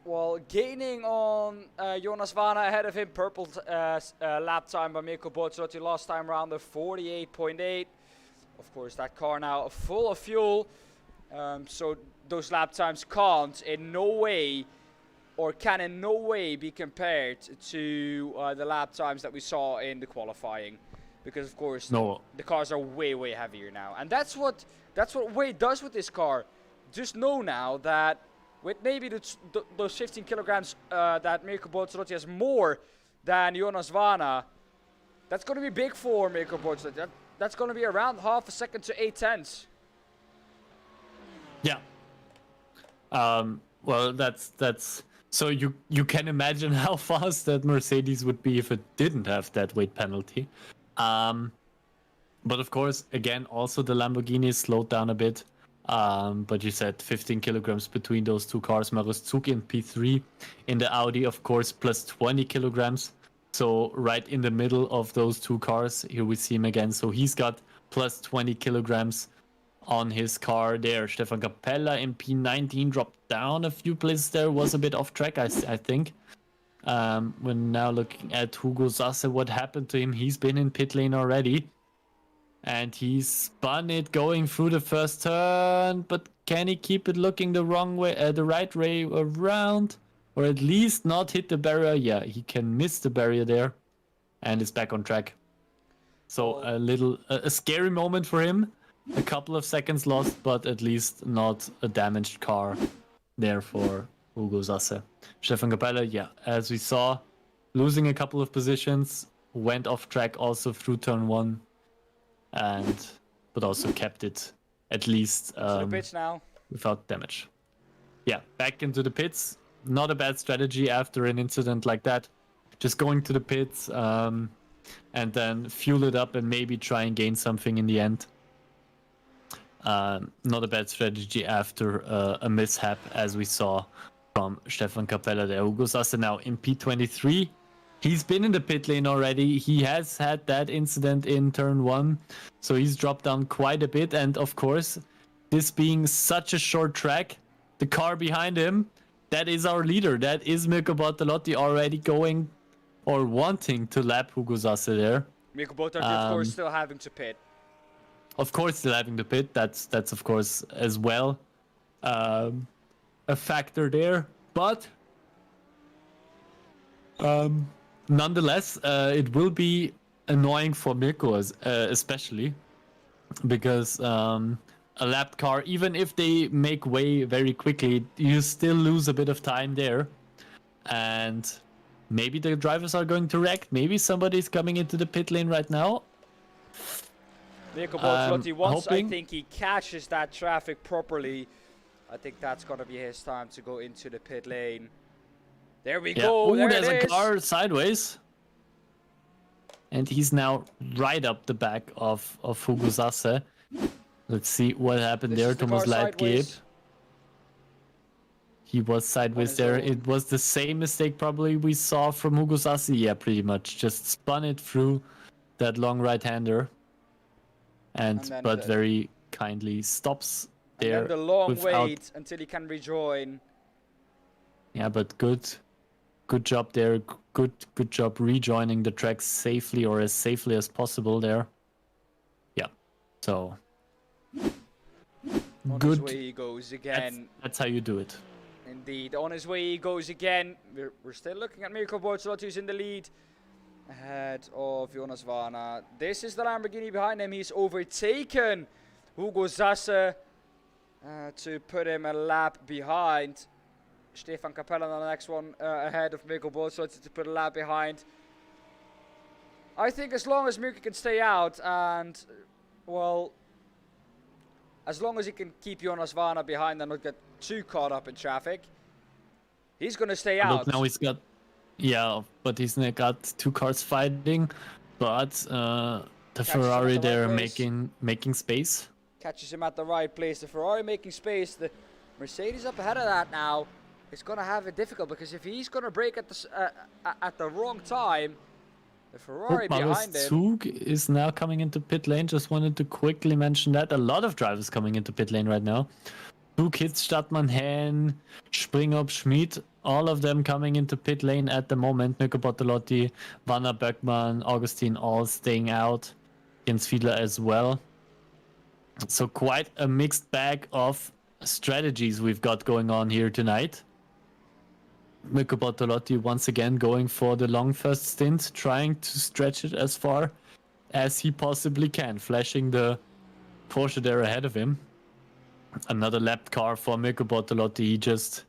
well, gaining on Jonas Wanner ahead of him. Purple lap time by Mirko Bortolotti last time around, the 48.8. Of course, that car now full of fuel. So those lap times can't in no way, or can in no way be compared to the lap times that we saw in the qualifying. Because, of course, No. the cars are way, way heavier now. And that's what Wade does with this car. Just know now that with maybe those 15 kilograms that Mirko Bortolotti has more than Jonas Wanner, that's going to be big for Mirko Bortolotti. That's going to be around half a second to 8 tenths. Yeah. Well, that's So you can imagine how fast that Mercedes would be if it didn't have that weight penalty. But of course, again, also the Lamborghini is slowed down a bit. But you said 15 kilograms between those two cars. Marius Zug in P3. In the Audi, of course, plus 20 kilograms. So right in the middle of those two cars, here we see him again. So he's got plus 20 kilograms on his car there. Stefan Capella in P19 dropped down a few places there, was a bit off track, I think. We're now looking at Hugo Sasse, what happened to him. He's been in pit lane already. And he spun it going through the first turn, but can he keep it looking the wrong way, the right way around? Or at least not hit the barrier? Yeah, he can miss the barrier there and is back on track. So a scary moment for him. A couple of seconds lost, but at least not a damaged car there for Hugo Sasse. Stefan Capella, yeah, as we saw, losing a couple of positions, went off track also through turn 1, but also kept it at least to the pitch now. without damage. Yeah, back into the pits. Not a bad strategy after an incident like that. Just going to the pits and then fuel it up and maybe try and gain something in the end. Not a bad strategy after a mishap, as we saw from Stefan Capella there. Hugo Sasse now in P23. He's been in the pit lane already. He has had that incident in turn 1, so he's dropped down quite a bit. And of course, this being such a short track, the car behind him, that is our leader. That is Mirko Bortolotti already going or wanting to lap Hugo Sasse there. Mirko Bortolotti, of course, still having to pit. Of course, still having the pit. That's of course as well a factor there. But nonetheless, it will be annoying for Mirko, especially because a lapped car, even if they make way very quickly, you still lose a bit of time there. And maybe the drivers are going to wreck. Maybe somebody's coming into the pit lane right now. Mirko Bortolotti, once hoping... I think he catches that traffic properly, I think that's going to be his time to go into the pit lane. There we go. Ooh, there there's it a is. car sideways. And he's now right up the back of Hugo Sasse. Let's see what happened This there. is the Thomas car Leitgeb. sideways. He was sideways his there. own. It was the same mistake probably we saw from Hugo Sasse. Yeah, pretty much. Just spun it through that long right-hander. But very kindly stops there. And then the long without... wait until he can rejoin. Yeah, but good job there. Good job rejoining the track safely, or as safely as possible there. Yeah. So On good. his way he goes again. That's how you do it. Indeed, on his way he goes again. We're still looking at Mirko Bortolotti, who's in the lead, ahead of Jonas Varna. This is the Lamborghini behind him. He's overtaken Hugo Sasse to put him a lap behind. Stefan Capella on the next one, ahead of Mirko Bortolotti to put a lap behind. I think as long as Mirko can stay out and, well, as long as he can keep Jonas Varna behind and not get too caught up in traffic, he's going to stay out. Look, now he's got, yeah, but he's got two cars fighting, but the Ferrari there making space. Catches him at the right place. The Ferrari making space. The Mercedes up ahead of that now. It's going to have it difficult because if he's going to brake at the wrong time, the Ferrari behind him. Zug is now coming into pit lane. Just wanted to quickly mention that. A lot of drivers coming into pit lane right now. Zug, Hitz, Stadtmann, Hen, Springop, Schmid, all of them coming into pit lane at the moment. Mirko Bortolotti, Vanna Bergman, Augustin all staying out. Jens Fiedler as well. So quite a mixed bag of strategies we've got going on here tonight. Mirko Bortolotti once again going for the long first stint, trying to stretch it as far as he possibly can, flashing the Porsche there ahead of him. Another lapped car for Mirko Bortolotti. He just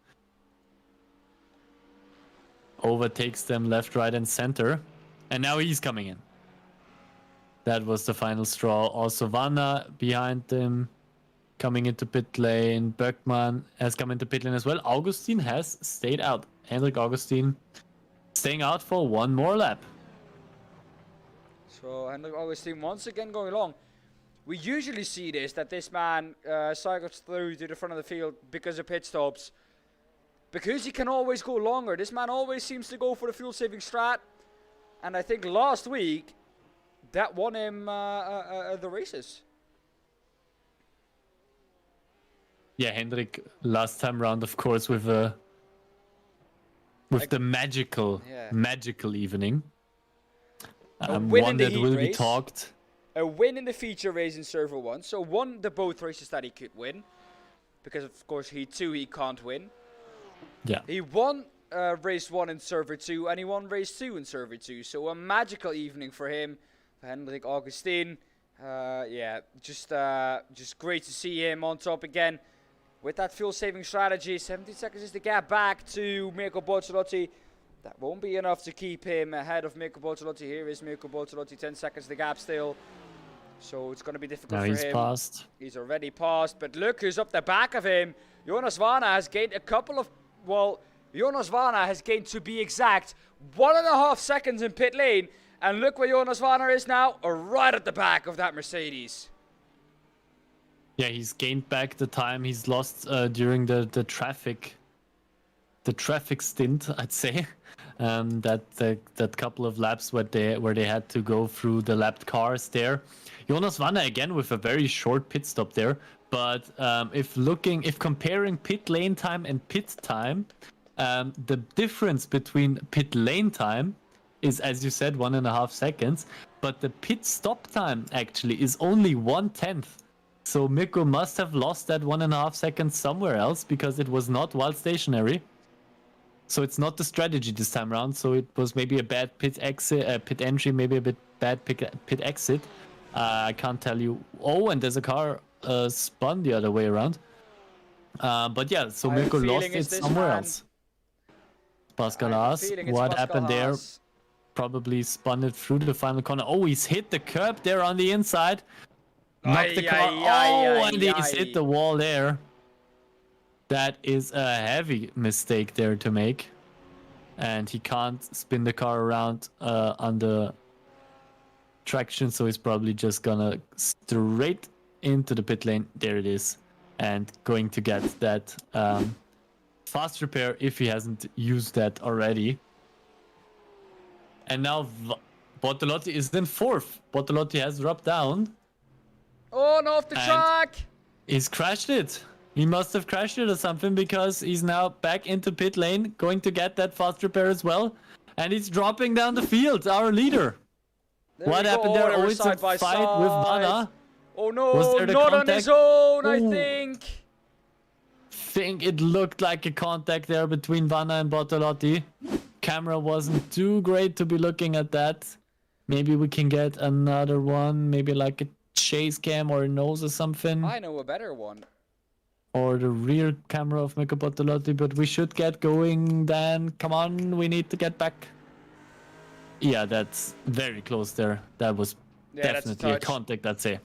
overtakes them left, right, and center. And now he's coming in. That was the final straw. Also Vanna behind them, coming into pit lane. Bergman has come into pit lane as well. Augustin has stayed out. Hendrik Augustin staying out for one more lap. So Hendrik Augustin once again going long. We usually see that this man cycles through to the front of the field because of pit stops. Because he can always go longer. This man always seems to go for the fuel saving strat. And I think last week, that won him the races. Yeah, Hendrik last time round, of course, with Like- the magical evening. win One in the that heat will be race. talked. A win in the feature race in Server 1. So won the both races that he could win. Because of course Heat 2 he can't win. Yeah. He won race 1 in Server 2 and he won race 2 in Server 2. So a magical evening for him. For Hendrik Augustin. Yeah, just great to see him on top again. With that fuel saving strategy, 17 seconds is the gap back to Mirko Bortolotti. That won't be enough to keep him ahead of Mirko Bortolotti. Here is Mirko Bortolotti, 10 seconds the gap still. So it's going to be difficult Now for he's him. passed. He's already passed, but look who's up the back of him. Jonas Varna has gained a couple of, well, Jonas Varna has gained, to be exact, 1.5 seconds in pit lane. And look where Jonas Varna is now, right at the back of that Mercedes. Yeah, he's gained back the time he's lost during the traffic stint, I'd say. That couple of laps where they had to go through the lapped cars there. Jonas Vanna again with a very short pit stop there. But if comparing pit lane time and pit time, the difference between pit lane time is, as you said, 1.5 seconds, but the pit stop time actually is only 1/10. So Mirko must have lost that 1.5 seconds somewhere else because it was not while stationary. So it's not the strategy this time around. So it was maybe a bad pit entry, maybe a bit bad pit exit. I can't tell you. Oh, and there's a car spun the other way around. But yeah, so I have a Mirko lost feeling it it's this somewhere man. else. Pascal I have a Haas, feeling it's what Pascal happened there? Haas. Probably spun it through the final corner. Oh, he's hit the curb there on the inside. Knocked the car. And he's hit the wall there. That is a heavy mistake there to make. And he can't spin the car around under traction, so he's probably just gonna straight into the pit lane. There it is. And going to get that fast repair if he hasn't used that already. And now Bortolotti is in 4th. Bortolotti has dropped down. Oh, no, off the And- track! He's crashed it. He must have crashed it or something because he's now back into pit lane, going to get that fast repair as well. And he's dropping down the field, our leader. There What we happened go. there? They Oh, were it's a side by fight with side. Vanna. Oh Was no, there the not on his contact? own, I Ooh. think. Think it looked like a contact there between Vanna and Bortolotti. Camera wasn't too great to be looking at that. Maybe we can get another one, maybe like a chase cam or a nose or something. I know a better one. Or the rear camera of Mirko Bortolotti, but we should get going then. Come on, we need to get back. Yeah, that's very close there. That was Yeah, that's a definitely a touch. contact, I'd say.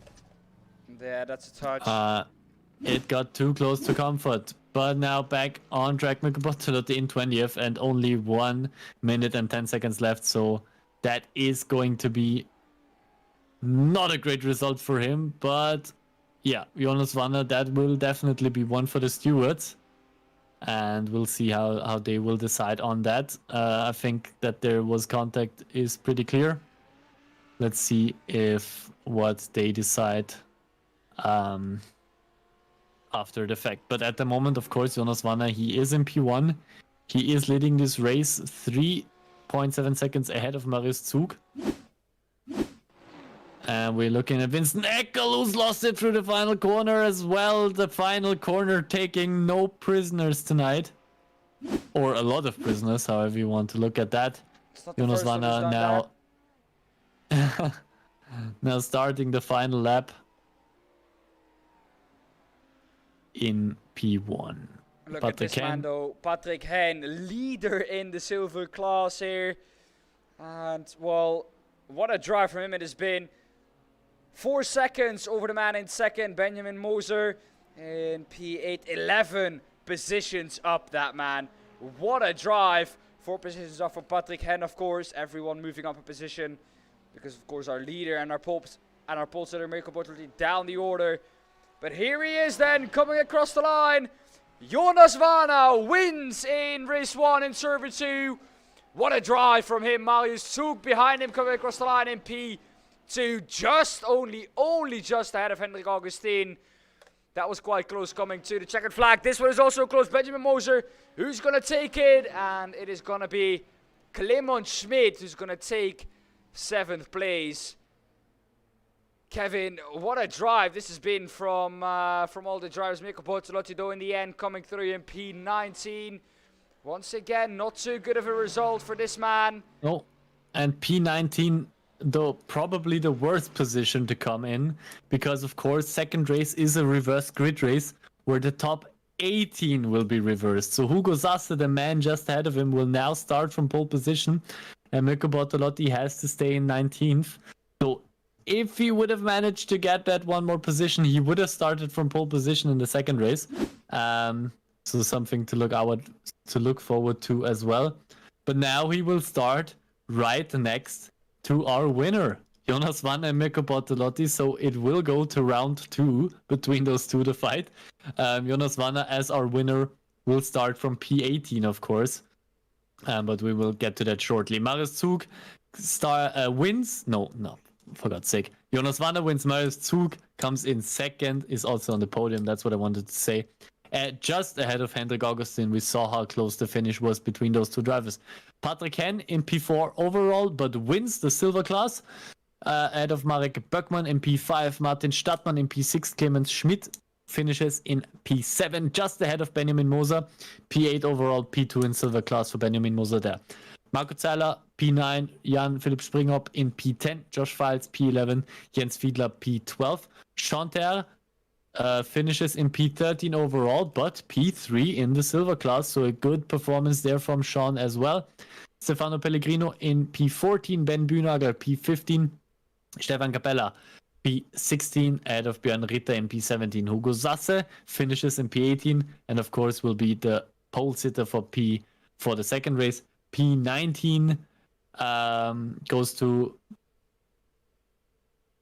Yeah, that's a touch. It got too close to comfort. But now back on track, Mirko Bortolotti in 20th and only 1 minute and 10 seconds left. So that is going to be not a great result for him. But yeah, Jonas Vanna, that will definitely be one for the stewards. And we'll see how they will decide on that. I think that there was contact is pretty clear. Let's see if what they decide after the fact. But at the moment, of course, Jonas Vanna, he is in P1. He is leading this race 3.7 seconds ahead of Marius Zug. And we're looking at Vincent Eckel, who's lost it through the final corner as well. The final corner taking no prisoners tonight. Or a lot of prisoners, however you want to look at that. It's not the Jonas first time he's Vanna done now... now starting the final lap in P1. Look at Patrick this man Hein. though. Patrick Hein, leader in the silver class here. And, well, what a drive from him it has been. 4 seconds over the man in second, Benjamin Moser. In P8, 11 positions up that man. What a drive. 4 positions off from Patrick Hen, of course. Everyone moving up a position. Because, of course, our leader and our pole sitter, Mirko Bortolini, down the order. But here he is then, coming across the line. Jonas Vana wins in race 1 in server 2. What a drive from him. Marius Zug behind him, coming across the line in P2. Just only just ahead of Hendrik Augustin. That was quite close coming to the checkered flag. This one is also close. Benjamin Moser, who's going to take it? And it is going to be Clement Schmidt, who's going to take 7th place. Kevin, what a drive this has been from all the drivers. Mirko Bortolotti, though, in the end, coming through in P19. Once again, not too good of a result for this man. No, and P19, though, probably the worst position to come in, because, of course, second race is a reverse grid race where the top 18 will be reversed. So Hugo Sasse, the man just ahead of him, will now start from pole position, and Mirko Bortolotti has to stay in 19th. So if he would have managed to get that one more position, he would have started from pole position in the second race. So something to look forward to as well. But now he will start right next to our winner, Jonas Vana and Mirko Bortolotti. So it will go to round 2 between those two to fight. Jonas Vana, as our winner, will start from P18, of course. But we will get to that shortly. Marius Zug wins. No, for God's sake. Jonas Vana wins. Marius Zug comes in second, is also on the podium. That's what I wanted to say. Just ahead of Hendrik Augustin. We saw how close the finish was between those two drivers. Patrick Hen in P4 overall, but wins the silver class. Ahead of Marek Böckmann in P5. Martin Stadtmann in P6. Clemens Schmidt finishes in P7, just ahead of Benjamin Moser. P8 overall, P2 in silver class for Benjamin Moser there. Marco Zeiler, P9, Jan-Philipp Springhopp in P10, Josh Files, P11, Jens Fiedler, P12. Chanter finishes in P13 overall, but P3 in the silver class, so a good performance there from Sean as well. Stefano Pellegrino in P14, Ben Bühnagel, P15, Stefan Capella, P16, ahead of Björn Ritter in P17. Hugo Sasse finishes in P18, and of course will be the pole sitter for the second race. P19 goes to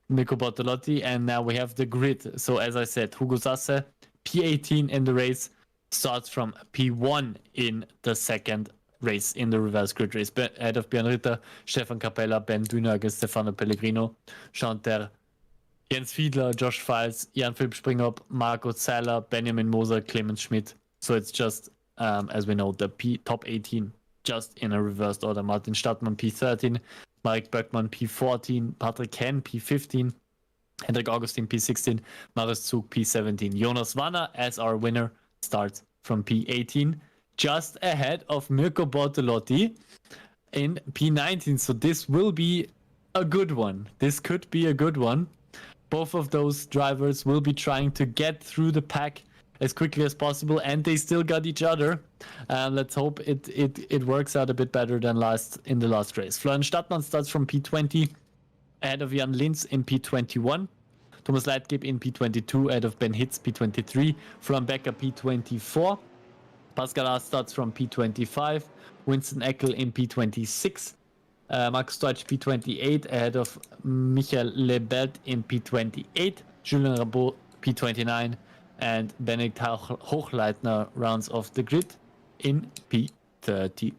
Mirko Bortolotti, and now we have the grid. So as I said, Hugo Sasse, P18 in the race, starts from P1 in the second race, in the reverse grid race. Ahead of Björn Ritter, Stefan Capella, Ben Bühnagel, Stefano Pellegrino, Chanter, Jens Fiedler, Josh Files, Jan-Philipp Springhopp, Marco Zeiler, Benjamin Moser, Clemens Schmidt. So it's just, as we know, the top 18 just in a reversed order. Martin Stadtmann, P13, Marek Böckmann, P14, Patrick Hen, P15, Hendrik Augustin, P16, Marius Zug, P17. Jonas Vana, as our winner, starts from P18, just ahead of Mirko Bortolotti in P19. So this will be a good one. This could be a good one. Both of those drivers will be trying to get through the pack as quickly as possible, and they still got each other. Let's hope it works out a bit better than in the last race. Florian Stadtmann starts from P20, ahead of Jan Linz in P21. Thomas Leitgeb in P22, ahead of Ben Hitz, P23. Florian Becker, P24. Pascal Haas starts from P25. Winston Eckel in P26. Markus Deutsch, P28, ahead of Michael Lebert in P28. Julien Rabot, P29. And Benedikt Hochleitner rounds off the grid in P30.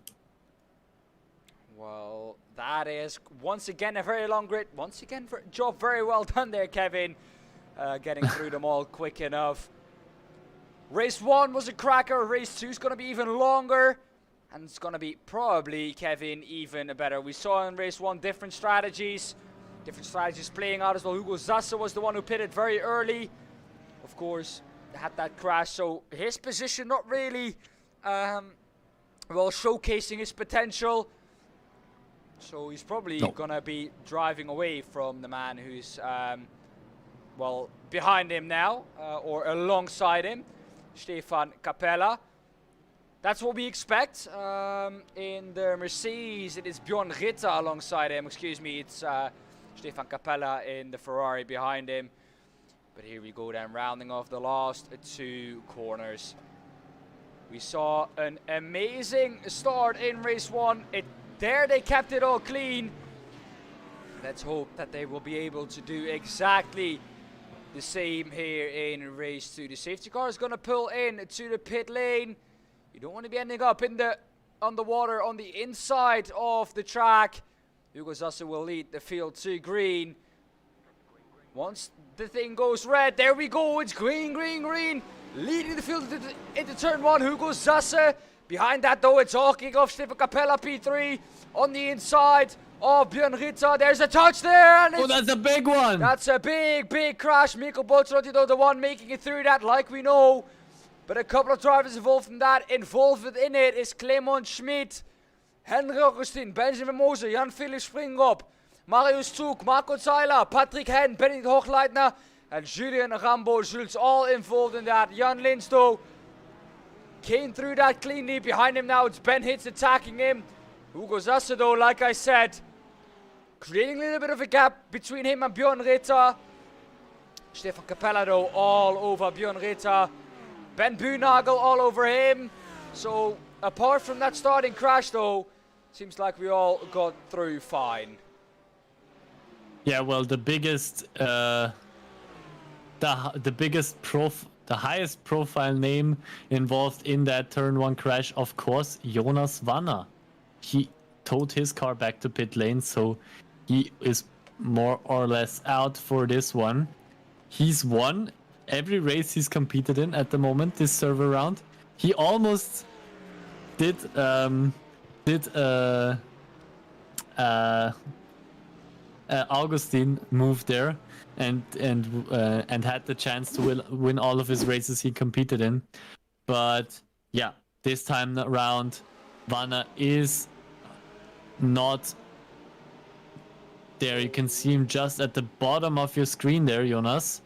Well, that is once again a very long grid. Once again, job very well done there, Kevin. Getting through them all quick enough. Race 1 was a cracker. Race 2 is going to be even longer. And it's going to be probably, Kevin, even better. We saw in race 1 different strategies. Different strategies playing out as well. Hugo Sasse was the one who pitted very early. Of course, had that crash, so his position not really well showcasing his potential. So he's probably gonna be driving away from the man who's well behind him now, or alongside him, Stefan Capella. That's what we expect. In the Mercedes, it is Björn Ritter alongside him. Excuse me, it's Stefan Capella in the Ferrari behind him. But here we go then, rounding off the last 2 corners. We saw an amazing start in race 1. There they kept it all clean. Let's hope that they will be able to do exactly the same here in race 2. The safety car is going to pull in to the pit lane. You don't want to be ending up on the water on the inside of the track. Hugo Zasse will lead the field to green. Once the thing goes red, there we go, it's green, green, green. Leading the field into turn 1, Hugo Zasse. Behind that though, it's all kick off Stefan Capella P3 on the inside of Björn Ritter. There's a touch there, and Oh, that's a big one! that's a big, big crash. Mikko Botsrotti though, the one making it through that, like we know. But a couple of drivers involved in that. Involved within it is Clement Schmid, Henry Augustin, Benjamin Moser, Jan-Philipp Springrop, Marius Zug, Marco Zeiler, Patrick Henn, Benedikt Hochleitner, and Julian Rambo-Schulz, all involved in that. Jan Lins though came through that cleanly. Behind him now, it's Ben Hitz attacking him. Hugo Zasse though, like I said, creating a little bit of a gap between him and Björn Ritter. Stefan Capella though, all over Björn Ritter. Ben Buhnagel all over him. So apart from that starting crash though, seems like we all got through fine. Yeah, well, the highest profile name involved in that turn 1 crash, of course, Jonas Wanner. He towed his car back to pit lane, so he is more or less out for this one. He's won every race he's competed in at the moment this server round. He almost did Augustin move there and had the chance to win all of his races he competed in. But yeah, this time around, Wanner is not there. You can see him just at the bottom of your screen there, Jonas.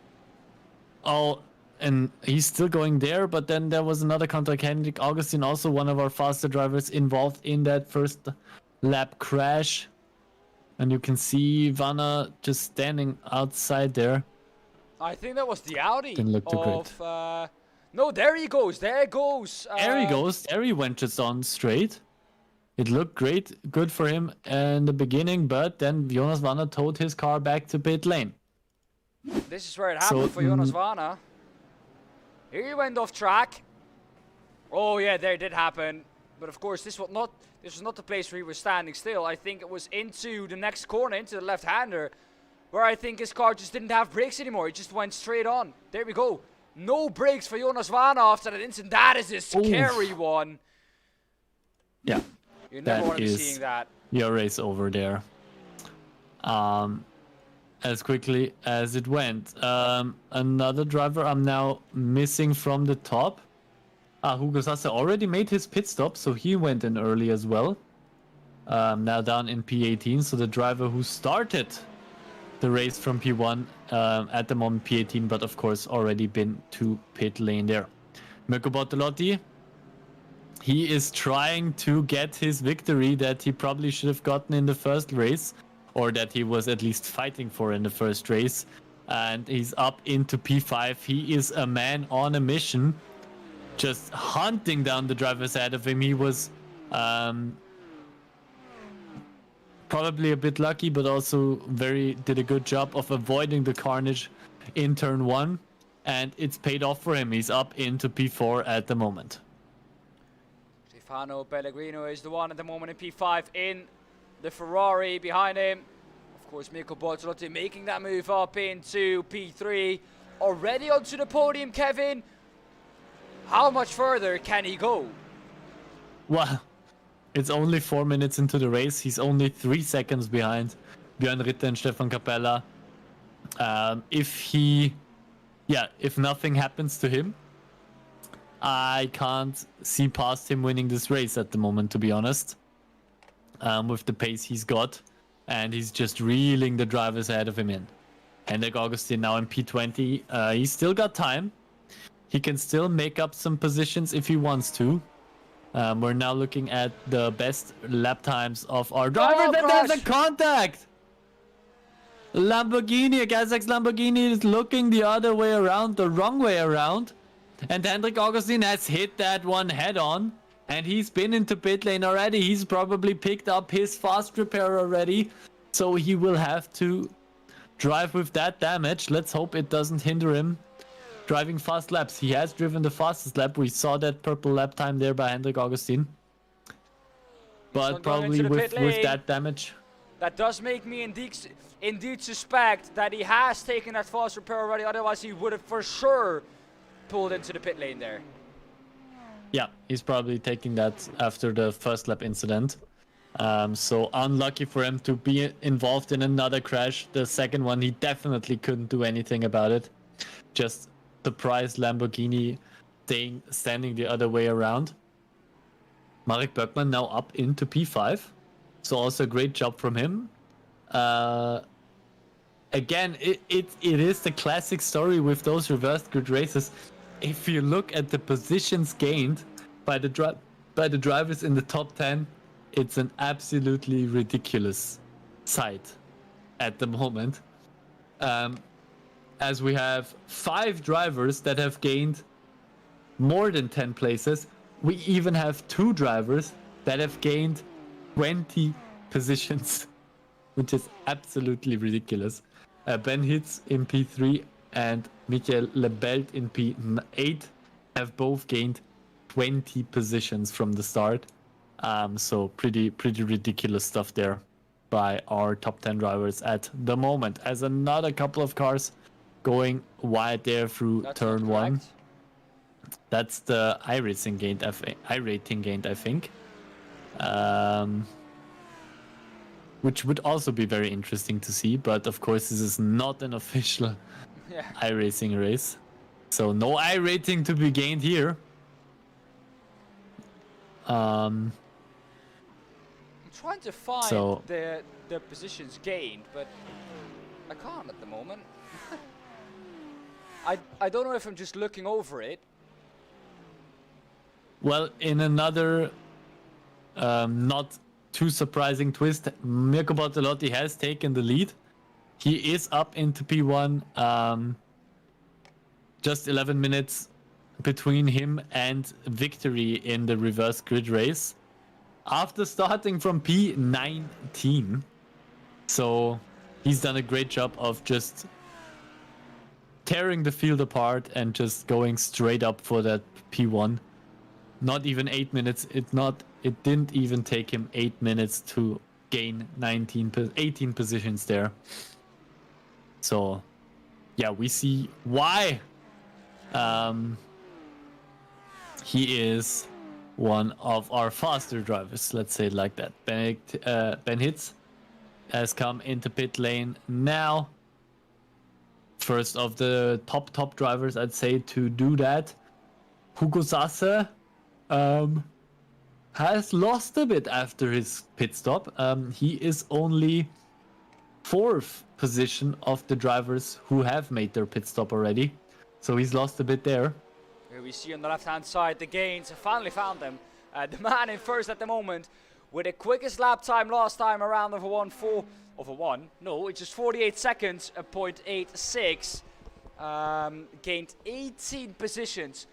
Oh, and he's still going there, but then there was another contact. Henrik Augustin, also one of our faster drivers, involved in that first lap crash. And you can see Wanner just standing outside there. I think that was the Audi Didn't look too of... no, there he goes. There he goes. There he goes. There he went just on straight. It looked great, good for him in the beginning, but then Jonas Wanner towed his car back to pit lane. This is where it happened for Jonas Wanner. Here he went off track. Oh yeah, there it did happen. But of course, this was not the place where he was standing still. I think it was into the next corner, into the left-hander, where I think his car just didn't have brakes anymore. It just went straight on. There we go. No brakes for Jonas Wanner after that incident. That is a scary one. Yeah. You never That want to be is seeing that. your race over there. As quickly as it went. Another driver I'm now missing from the top. Hugo Zasse already made his pit stop, so he went in early as well. Now down in P18, so the driver who started the race from P1, at the moment P18, but of course already been to pit lane there. Mirko Bortolotti, he is trying to get his victory that he probably should have gotten in the first race, or that he was at least fighting for in the first race. And he's up into P5. He is a man on a mission, just hunting down the drivers ahead of him. He was probably a bit lucky, but also did a good job of avoiding the carnage in turn 1. And it's paid off for him. He's up into P4 at the moment. Stefano Pellegrino is the one at the moment in P5 in the Ferrari behind him. Of course, Mirko Bortolotti making that move up into P3. Already onto the podium, Kevin. How much further can he go? Well, it's only 4 minutes into the race. He's only 3 seconds behind Björn Ritter and Stefan Capella. If nothing happens to him, I can't see past him winning this race at the moment, to be honest. With the pace he's got, and he's just reeling the drivers ahead of him in. Henrik Augustin now in P20. He's still got time. He can still make up some positions if he wants to. We're now looking at the best lap times of our drivers, and there's a contact! Lamborghini, a Kazakh Lamborghini is looking the other way around, the wrong way around. And Hendrik Augustin has hit that one head on. And he's been into pit lane already. He's probably picked up his fast repair already. So he will have to drive with that damage. Let's hope it doesn't hinder him driving fast laps. He has driven the fastest lap. We saw that purple lap time there by Hendrik Augustin. But probably with that damage. That does make me indeed suspect that he has taken that fast repair already. Otherwise, he would have for sure pulled into the pit lane there. Yeah, he's probably taking that after the first lap incident. So unlucky for him to be involved in another crash. The second one, he definitely couldn't do anything about it. Just surprised Lamborghini standing the other way around. Marek Bergman now up into P5. So also a great job from him. Again, it is the classic story with those reverse grid races. If you look at the positions gained by the drivers in the top 10, it's an absolutely ridiculous sight at the moment. As we have 5 drivers that have gained more than 10 places. We even have 2 drivers that have gained 20 positions, which is absolutely ridiculous. Ben Hitz in P3 and Michael Lebelt in P8 have both gained 20 positions from the start. So pretty ridiculous stuff there by our top 10 drivers at the moment. As another couple of cars going wide there through turn 1. That's the iRating gained, I think. Which would also be very interesting to see, but of course this is not an official iRacing race. So no iRating to be gained here. I'm trying to find the positions gained, but I can't at the moment. I don't know if I'm just looking over it. Well, in another not too surprising twist, Mirko Bortolotti has taken the lead. He is up into P1. Just 11 minutes between him and victory in the reverse grid race. After starting from P19. So he's done a great job of just tearing the field apart and just going straight up for that P1. Not even 8 minutes. It didn't even take him 8 minutes to gain 18 positions there. So, yeah, we see why he is one of our faster drivers. Let's say it like that. Ben Hitz has come into pit lane now. First of the top drivers, I'd say, to do that. Hugo Sasse has lost a bit after his pit stop. He is only 4th position of the drivers who have made their pit stop already. So he's lost a bit there. Here we see on the left-hand side the gains. I finally found them. The man in first at the moment with the quickest lap time last time around of a 1.4. No, it's just 48 seconds, a 0.86. Gained 18 positions.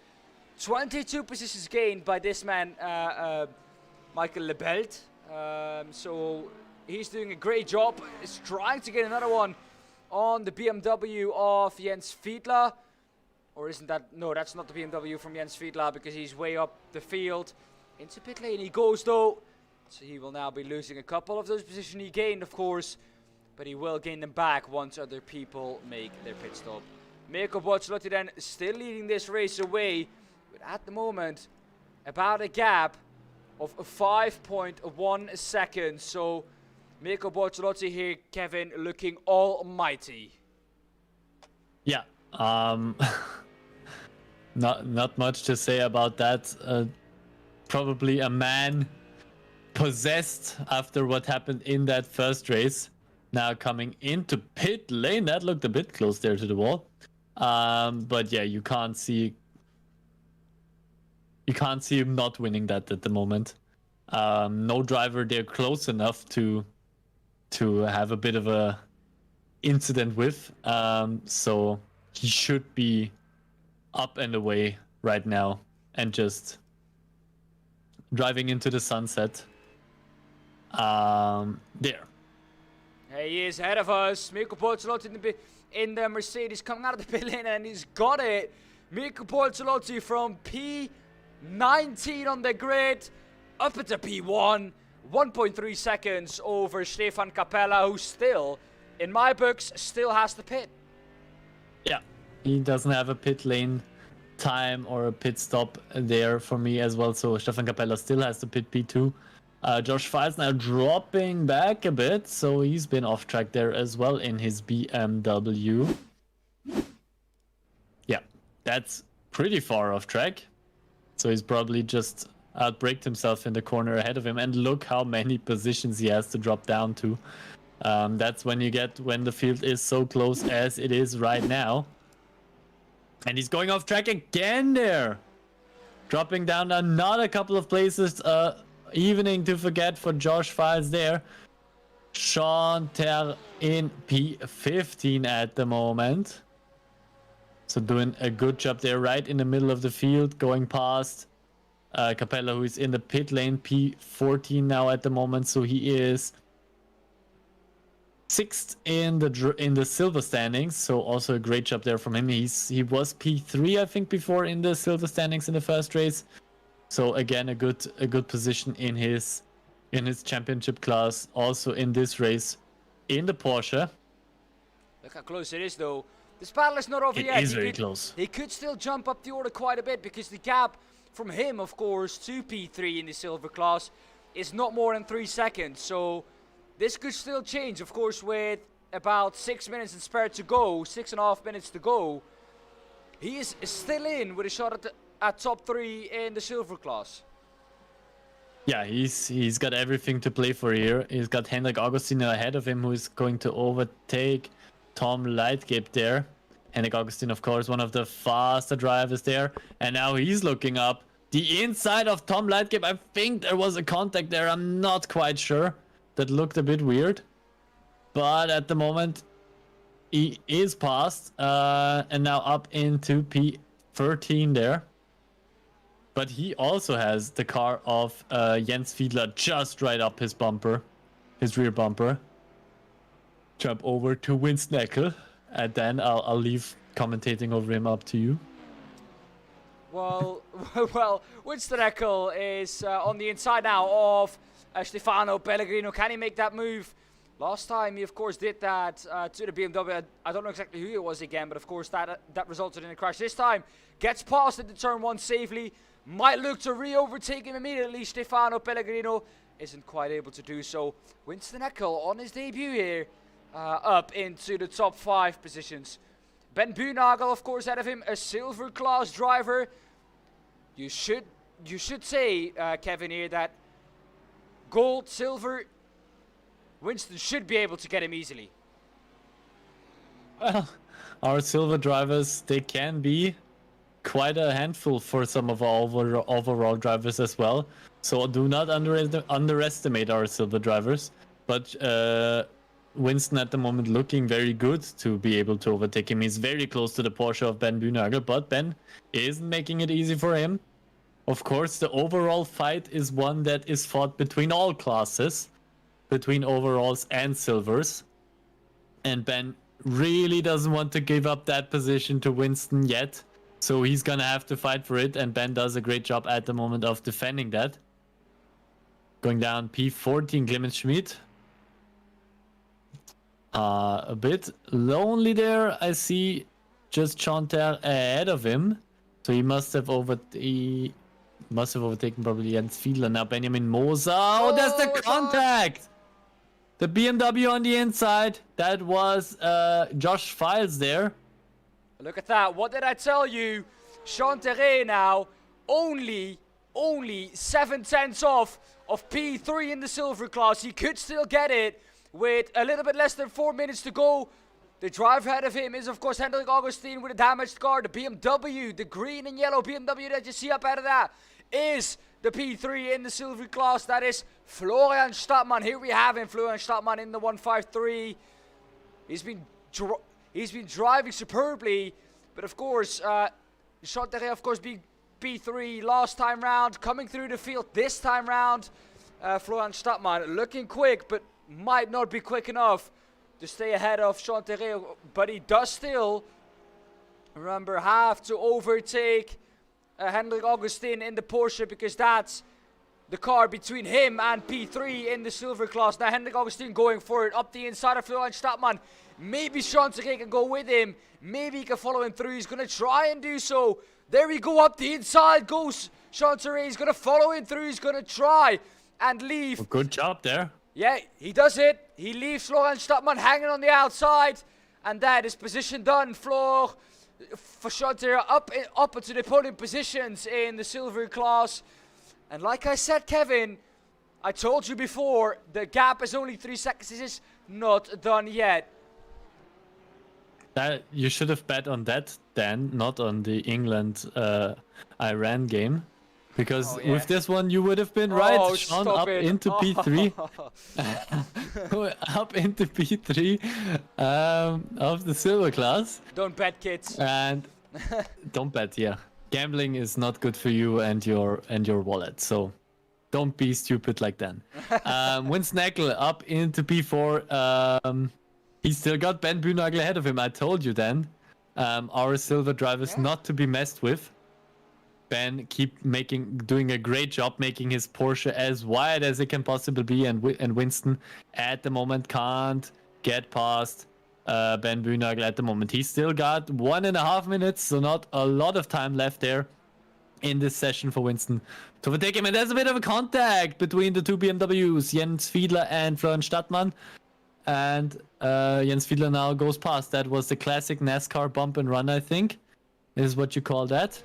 22 positions gained by this man, Michael Lebelt. So he's doing a great job. He's trying to get another one on the BMW of Jens Fiedler. Or isn't that? No, that's not the BMW from Jens Fiedler because he's way up the field. Into pit lane he goes though. So he will now be losing a couple of those positions he gained, of course. But he will gain them back once other people make their pit stop. Mirko Bortolotti then still leading this race away. But at the moment, about a gap of 5.1 seconds. So Mirko Bortolotti here, Kevin, looking almighty. Yeah. Not much to say about that. Probably a man possessed after what happened in that first race. Now coming into pit lane. That looked a bit close there to the wall. But yeah, you can't see him not winning that at the moment. No driver there close enough to have a bit of a incident with. So he should be up and away right now and just driving into the sunset. There. He is ahead of us. Mirko Bortolotti in the Mercedes coming out of the pit lane, and he's got it. Mirko Bortolotti from P19 on the grid up into P1. 1.3 seconds over Stefan Capella, who still, in my books, still has the pit. Yeah, he doesn't have a pit lane time or a pit stop there for me as well. So Stefan Capella still has the pit P2. Josh Files now dropping back a bit, so he's been off track there as well in his BMW. Yeah, that's pretty far off track. So he's probably just outbraked himself in the corner ahead of him. And look how many positions he has to drop down to. That's when you get when the field is so close as it is right now. And he's going off track again there. Dropping down another couple of places. Evening to forget for Josh Files there. Chanter in P15 at the moment. So doing a good job there right in the middle of the field. Going past Capella, who is in the pit lane. P14 now at the moment. So he is 6th in the silver standings. So also a great job there from him. He was P3 I think before in the silver standings in the first race. So again, a good position in his championship class, also in this race, in the Porsche. Look how close it is, though. This battle is not over yet. It is very close. He could still jump up the order quite a bit, because the gap from him, of course, to P3 in the silver class is not more than 3 seconds. So this could still change, of course, with about 6 minutes and spare to go, 6.5 minutes to go. He is still in with a shot at top 3 in the silver class. Yeah, he's got everything to play for here. He's got Hendrik Augustino ahead of him, who is going to overtake Tom Lightgate there. Hendrik Augustino, of course, one of the faster drivers there. And now he's looking up the inside of Tom Lightgate. I think there was a contact there. I'm not quite sure. That looked a bit weird. But at the moment, he is past. And now up into P13 there. But he also has the car of Jens Fiedler just right up his bumper, his rear bumper. Jump over to Winston Eckel, and then I'll leave commentating over him up to you. Well, Winston Eckel is on the inside now of Stefano Pellegrino. Can he make that move? Last time he, of course, did that to the BMW. I don't know exactly who it was again, but of course that resulted in a crash. This time, gets past into turn 1 safely. Might look to re-overtake him immediately. Stefano Pellegrino isn't quite able to do so. Winston Eckel on his debut here, up into the top 5 positions. Ben Buhnagel, of course, ahead of him, a silver class driver. You should say, Kevin, here that gold, silver, Winston should be able to get him easily. Well, our silver drivers, they can be quite a handful for some of our overall drivers as well. So do not underestimate our silver drivers. But Winston at the moment looking very good to be able to overtake him. He's very close to the Porsche of Ben Buhnagel, but Ben isn't making it easy for him. Of course, the overall fight is one that is fought between all classes, between overalls and silvers. And Ben really doesn't want to give up that position to Winston yet. So he's gonna have to fight for it, and Ben does a great job at the moment of defending that. Going down P14, Clemens Schmid. A bit lonely there. I see just Chanter ahead of him. So he must have overtaken probably Jens Fiedler. Now Benjamin Moser. Oh, there's the contact! The BMW on the inside. That was Josh Files there. Look at that. What did I tell you? Chanter now only 7/10 off of P3 in the silver class. He could still get it with a little bit less than 4 minutes to go. The driver ahead of him is, of course, Hendrik Augustine with a damaged car. The BMW, the green and yellow BMW that you see up out of that, is the P3 in the silver class. That is Florian Stadtmann. Here we have him, Florian Stadtmann in the 153. He's been driving superbly, but of course, Chanter, of course, being P3 last time round, coming through the field this time round. Florian Stadtmann looking quick, but might not be quick enough to stay ahead of Sean Terreo, but he does still, remember, have to overtake Hendrik Augustin in the Porsche, because that's the car between him and P3 in the silver class. Now Hendrik Augustin going for it up the inside of Florian Stadtmann. Maybe Sean Terreo can go with him. Maybe he can follow him through. He's going to try and do so. There we go, up the inside goes Sean Terreo. He's going to follow him through. He's going to try and leave. Well, good job there. Yeah, he does it. He leaves Florian Stadtmann hanging on the outside. And that is position done. For Sean Terreo up into the podium positions in the silver class. And like I said, Kevin, I told you before, the gap is only 3 seconds. This is not done yet. That you should have bet on that, Dan, not on the England-Iran game. Because with this one, you would have been right. Sean up into P3. Up into P3 of the silver class. Don't bet, kids. And don't bet, yeah. Gambling is not good for you and your wallet. So don't be stupid like that. Winston Eckel up into P4. He's still got Ben Bühnagel ahead of him. I told you then. Our silver drivers not to be messed with. Ben doing a great job making his Porsche as wide as it can possibly be, and Winston at the moment can't get past Ben Bühnagel at the moment. He's still got 1.5 minutes, so not a lot of time left there in this session for Winston to overtake him. And there's a bit of a contact between the two BMWs, Jens Fiedler and Florian Stadtmann. And Jens Fiedler now goes past. That was the classic NASCAR bump and run, I think, is what you call that.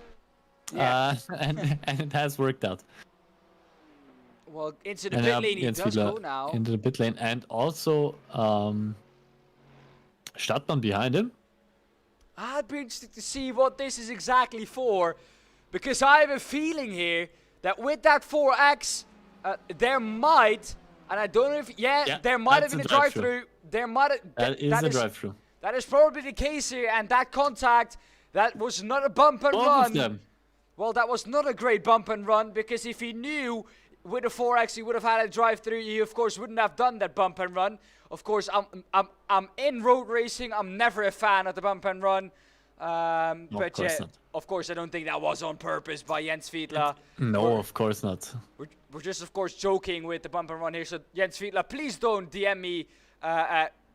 Yeah. And it has worked out. Well, into the pit lane he does go now. Into the pit lane, and also Stadtmann behind him. I'd be interested to see what this is exactly for, because I have a feeling here that with that 4X, there might, and I don't know if, there might have been a drive-through. There might have. That is a drive-through. That is probably the case here, and that contact, that was not a bump and run. Of them. Well, that was not a great bump and run, because if he knew with a 4X he would have had a drive-through, he of course wouldn't have done that bump and run. Of course, I'm in road racing. I'm never a fan of the bump and run. But yeah, of course, I don't think that was on purpose by Jens Fiedler. No, of course not. We're just, of course, joking with the bump and run here. So, Jens Fiedler, please don't DM me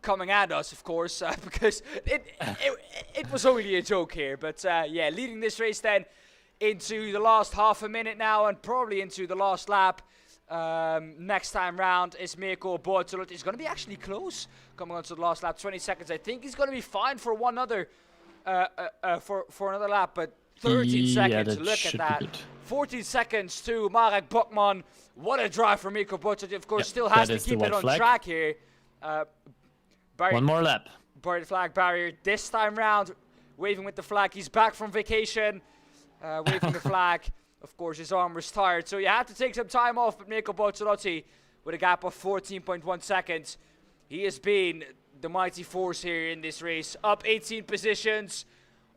coming at us, of course, because it was only a joke here. But yeah, leading this race then into the last half a minute now, and probably into the last lap. Next time round is Mirko Bortolut. It's going to be actually close coming on to the last lap. 20 seconds. I think he's going to be fine for one other for another lap, but 13 seconds. Look at that. 14 seconds to Marek Bokman. What a drive from Mirko Bortolut. Of course, still has to keep it on track here. One more lap. Barry the flag barrier this time round, waving with the flag. He's back from vacation, waving the flag. Of course, his arm was tired, so you had to take some time off. But Mirko Bortolut, with a gap of 14.1 seconds, he has been the mighty force here in this race. Up 18 positions.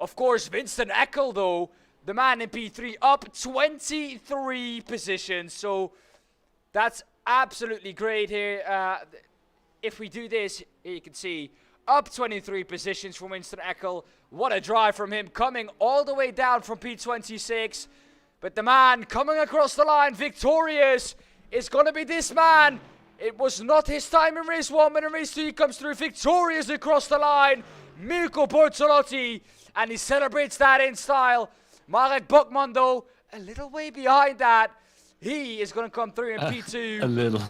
Of course, Winston Eckel, though, the man in P3, up 23 positions. So that's absolutely great here. If we do this, here you can see up 23 positions from Winston Eckel. What a drive from him, coming all the way down from P26. But the man coming across the line victorious is going to be this man. It was not his time in race 1, but in race 2 he comes through victorious across the line. Mirko Bortolut, and he celebrates that in style. Marek Bokman, though, a little way behind that. He is going to come through in P2. A little.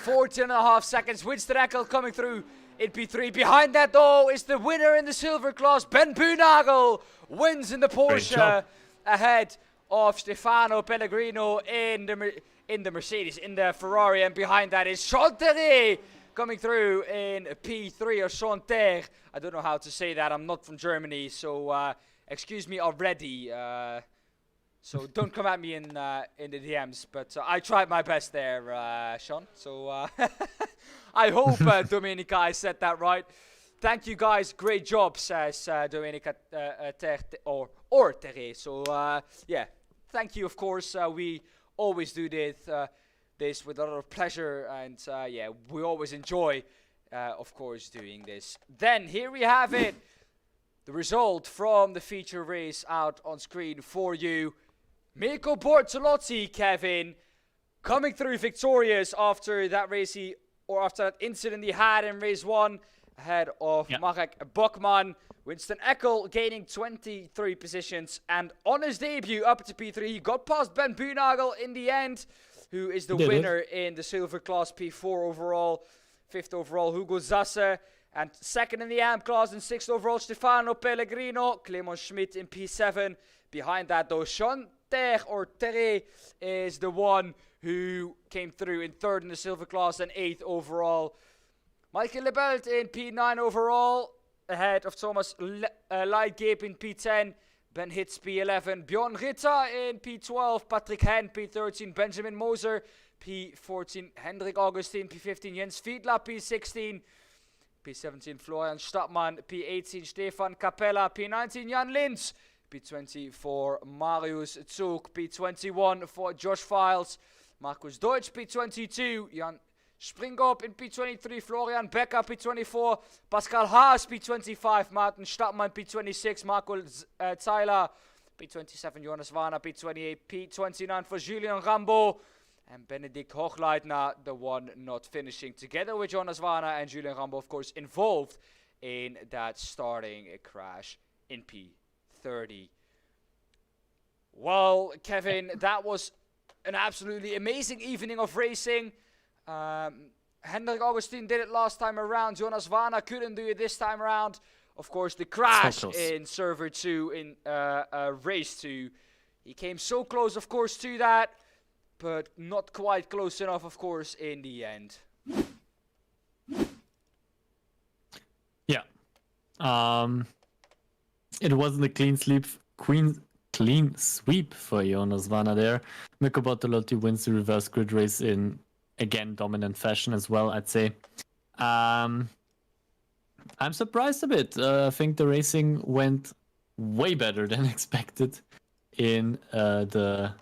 14.5 seconds. Winston Eckel coming through in P3. Behind that, though, is the winner in the silver class. Ben Bühnagel wins in the Porsche ahead of Stefano Pellegrino in the Mercedes, in the Ferrari. And behind that is Sean Terreo coming through in P3, or Sean Terre. I don't know how to say that. I'm not from Germany, so excuse me already. So don't come at me in the DMs, but I tried my best there, Sean. So I hope, Dominica, I said that right. thank you guys. Great job, says Domenica Tere. So yeah, thank you. Of course, we always do this with a lot of pleasure, and yeah, we always enjoy, of course, doing this. Then here we have it. The result from the feature race out on screen for you. Mirko Bortolotti, Kevin, coming through victorious after that race after that incident he had in race 1 ahead of Marek Bokman. Winston Eckel gaining 23 positions, and on his debut up to P3 he got past Ben Buhnagel in the end, who is the winner in the silver class, P4 overall, 5th overall Hugo Zasse, and 2nd in the AMP class and 6th overall Stefano Pellegrino. Clement Schmidt in P7. Behind that though, Sean Terre is the one who came through in 3rd in the silver class and 8th overall. Michael Lebelt in P9 overall, ahead of Thomas Leitgeb in P10. Ben Hitz P11, Bjorn Ritter in P12, Patrick Hen P13, Benjamin Moser P14, Hendrik Augustin P15, Jens Fiedler P16, P17 Florian Stadtmann, P18 Stefan Capella, P19 Jan Linz, P24 Marius Zug, P21 for Josh Files, Markus Deutsch P22, Jan Springop in P23, Florian Becker P24, Pascal Haas P25, Martin Stadtmann P26, Marco Zeiler P27, Jonas Warner P28, P29 for Julien Rambo, and Benedikt Hochleitner, the one not finishing, together with Jonas Warner and Julien Rambo, of course, involved in that starting crash in P30. Well, Kevin, that was an absolutely amazing evening of racing. Hendrik Augustin did it last time around. Jonas Warner couldn't do it this time around. Of course, the crash in server 2 in race 2. He came so close, of course, to that, but not quite close enough, of course, in the end. Yeah. It wasn't a clean sweep for Jonas Warner there. Mirko Bortolotti wins the reverse grid race in, again, dominant fashion as well, I'd say. I'm surprised a bit. I think the racing went way better than expected in the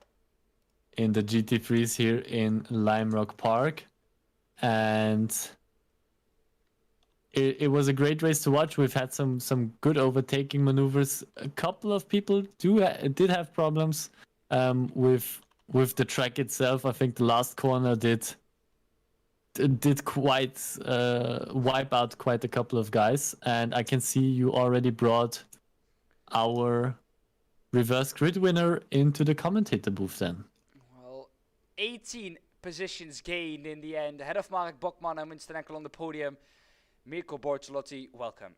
GT3s here in Lime Rock Park, and it was a great race to watch. We've had some good overtaking maneuvers. A couple of people did have problems with the track itself. I think the last corner did quite wipe out quite a couple of guys, and I can see you already brought our reverse grid winner into the commentator booth then. Well, 18 positions gained in the end, ahead of Marek Bokman and Winston Eckel on the podium. Mirko Bortolotti, welcome.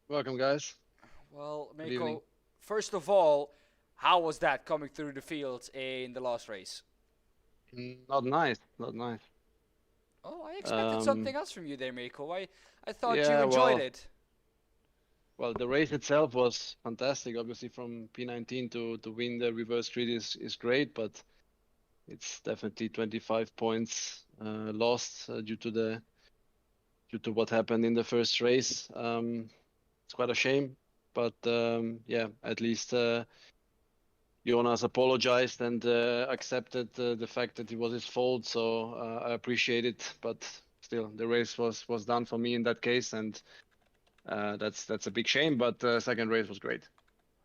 Welcome, guys. Well, Mirko, first of all, how was that coming through the field in the last race? Not nice, not nice. Oh, I expected something else from you there, Mirko. I thought you Yeah, enjoyed it. Well, the race itself was fantastic. Obviously, from P19 to win the reverse grid is great, but it's definitely 25 points lost due to what happened in the first race. It's quite a shame, but yeah, at least Jonas apologized and accepted the fact that it was his fault. So I appreciate it, but still, the race was done for me in that case, and that's a big shame. But the second race was great.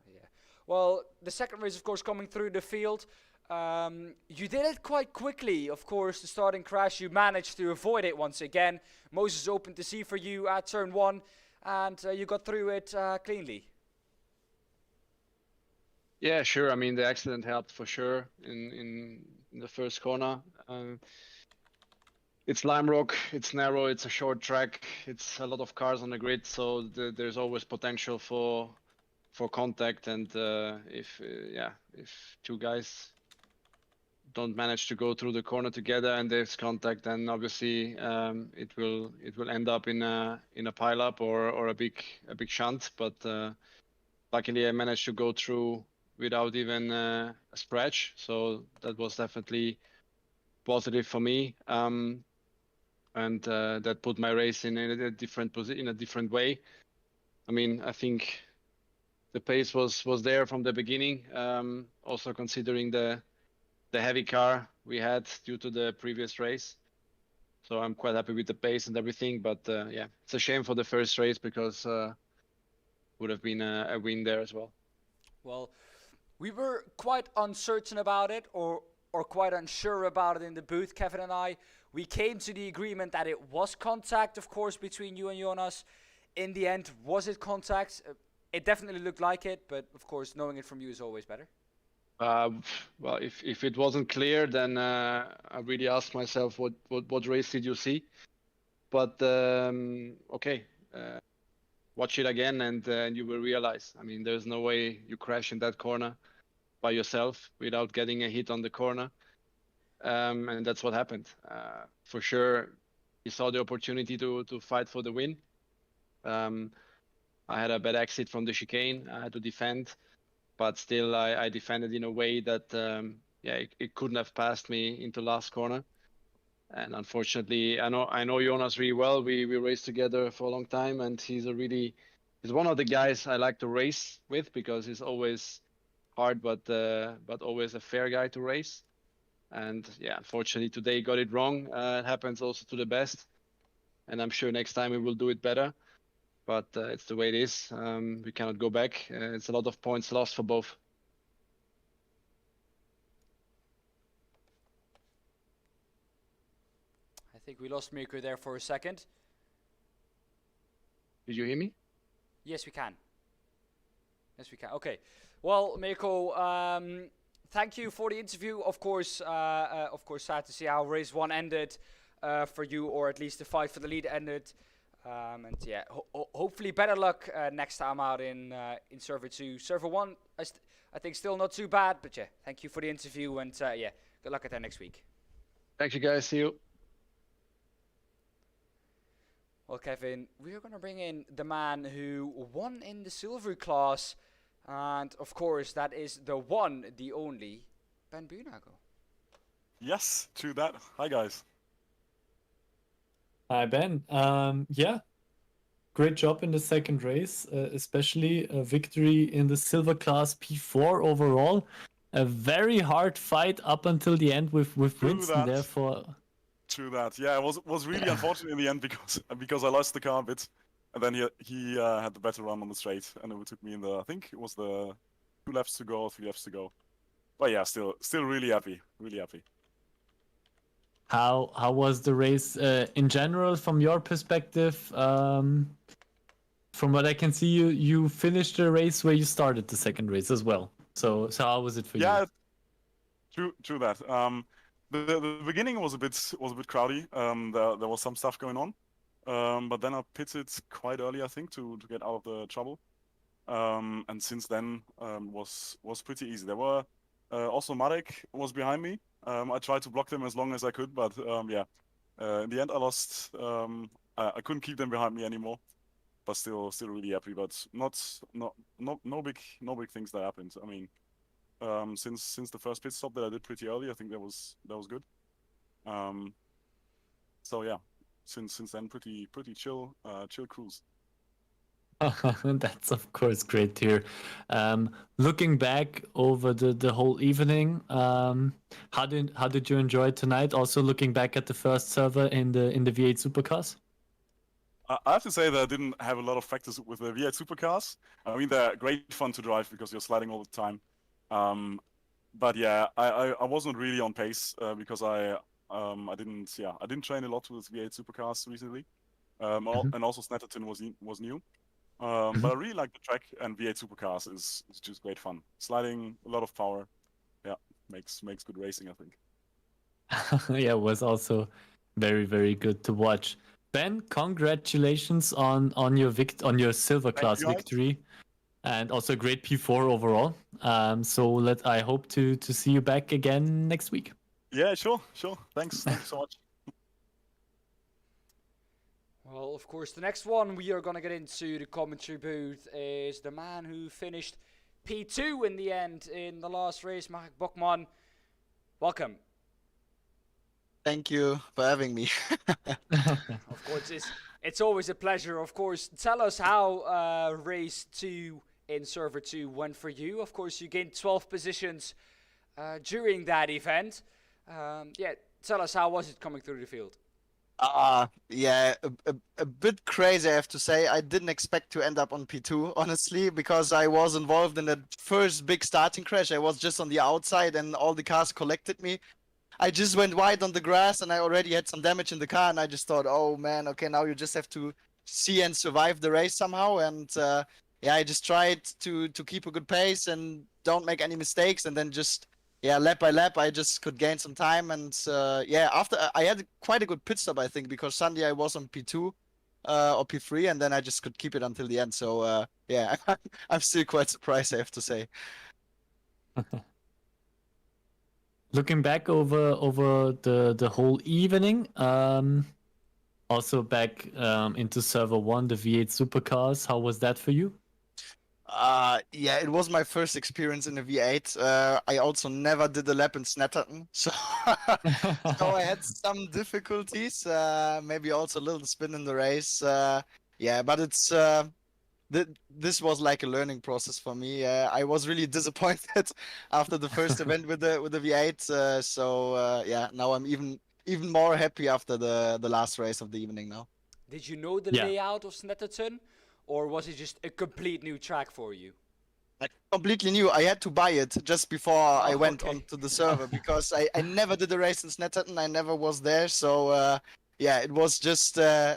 Yeah. Well, the second race, of course, coming through the field. You did it quite quickly, of course. The starting crash, you managed to avoid it once again. Moses opened the sea for you at turn 1, and you got through it cleanly. Yeah, sure. I mean, the accident helped for sure in the first corner. It's Lime Rock, it's narrow, it's a short track, it's a lot of cars on the grid, so there's always potential for contact. And if two guys don't manage to go through the corner together and there's contact, then obviously it will end up in a pileup or a big shunt. But luckily I managed to go through without even a scratch, so that was definitely positive for me. and that put my race in a different in a different way. I mean, I think the pace was there from the beginning. Also considering the heavy car we had due to the previous race. So I'm quite happy with the pace and everything. But yeah, it's a shame for the first race because would have been a win there as well. Well, we were quite uncertain about it, or quite unsure about it in the booth, Kevin and I. We came to the agreement that it was contact, of course, between you and Jonas. In the end, was it contact? It definitely looked like it, but of course, knowing it from you is always better. Well, if it wasn't clear, then I really asked myself, what race did you see? But okay, watch it again, and you will realize. I mean, there's no way you crash in that corner by yourself without getting a hit on the corner, and that's what happened. For sure, he saw the opportunity to fight for the win. I had a bad exit from the chicane. I had to defend, but still I defended in a way that yeah, it couldn't have passed me into last corner. And unfortunately, I know Jonas really well. We raced together for a long time, and he's one of the guys I like to race with because he's always hard, but always a fair guy to race. And yeah, unfortunately today got it wrong. It happens also to the best, and I'm sure next time we will do it better. But it's the way it is. We cannot go back. It's a lot of points lost for both. I think we lost Mirko there for a second. Did you hear me? Yes, we can. Yes, we can. Okay. Well, Mirko, thank you for the interview. Of course, sad to see how race 1 ended for you, or at least the fight for the lead ended. And yeah, hopefully better luck next time out in server 2. Server 1, I think still not too bad, but yeah, thank you for the interview, and yeah, good luck at that next week. Thank you, guys. See you. Well, Kevin, we are going to bring in the man who won in the silver class, and of course, that is the one, the only, Ben Bunago. Yes, true that. Hi, guys. Hi, Ben. Yeah, great job in the second race, especially a victory in the silver class P4 overall. A very hard fight up until the end with Winston that. there for. True that. Yeah, it was really unfortunate in the end because I lost the car a bit, and then he had the better run on the straight, and it took me in the, I think it was the 2 laps to go, 3 laps to go. But yeah, still really happy, really happy. How was the race in general from your perspective? From what I can see, you finished the race where you started the second race as well. So how was it for you? Yeah, true that. The beginning was a bit crowdy. There was some stuff going on, but then I pitted quite early, I think, to get out of the trouble. And since then was pretty easy. There were also Marek was behind me. I tried to block them as long as I could, but yeah, in the end I lost. I couldn't keep them behind me anymore, but still really happy. But no big things that happened. I mean, since the first pit stop that I did pretty early, I think that was good. So yeah, since then pretty chill cruise. That's of course great to hear. Looking back over the whole evening, how did you enjoy tonight? Also looking back at the first server in the V8 Supercars. I have to say that I didn't have a lot of practice with the V8 Supercars. I mean, they're great fun to drive because you're sliding all the time. But yeah, I wasn't really on pace because I didn't train a lot with V8 Supercars recently. And also Snetterton was new. But I really like the track, and V8 Supercars is just great fun. Sliding, a lot of power. Yeah, makes good racing, I think. Yeah, it was also very, very good to watch. Ben, congratulations on your silver class victory, and also great P4 overall. So I hope to see you back again next week. Yeah, sure. Thanks so much. Well, of course, the next one we are going to get into the commentary booth is the man who finished P2 in the end in the last race, Marek Bokman. Welcome. Thank you for having me. Of course, it's always a pleasure. Of course, tell us how race 2 in server 2 went for you. Of course, you gained 12 positions during that event. Yeah, tell us, how was it coming through the field? Yeah, a bit crazy, I have to say. I didn't expect to end up on P2, honestly, because I was involved in the first big starting crash. I was just on the outside and all the cars collected me. I just went wide on the grass and I already had some damage in the car, and I just thought, oh man, okay, now you just have to see and survive the race somehow. And yeah, I just tried to keep a good pace and don't make any mistakes, and then just yeah, lap by lap, I just could gain some time. And yeah, after I had quite a good pit stop, I think, because Sunday I was on P2 or P3, and then I just could keep it until the end. So yeah, I'm still quite surprised, I have to say. Looking back over the whole evening, also back into server 1, the V8 supercars, how was that for you? Yeah, it was my first experience in a V8. I also never did a lap in Snetterton, so so I had some difficulties. Maybe also a little spin in the race. Yeah, but it's this was like a learning process for me. I was really disappointed after the first event with the V8. So yeah, now I'm even more happy after the last race of the evening now. Did you know the Yeah. layout of Snetterton, or was it just a complete new track for you? Like, completely new. I had to buy it just before I went okay. onto the server because I never did a race in Snetterton. I never was there. So yeah, it was just yeah,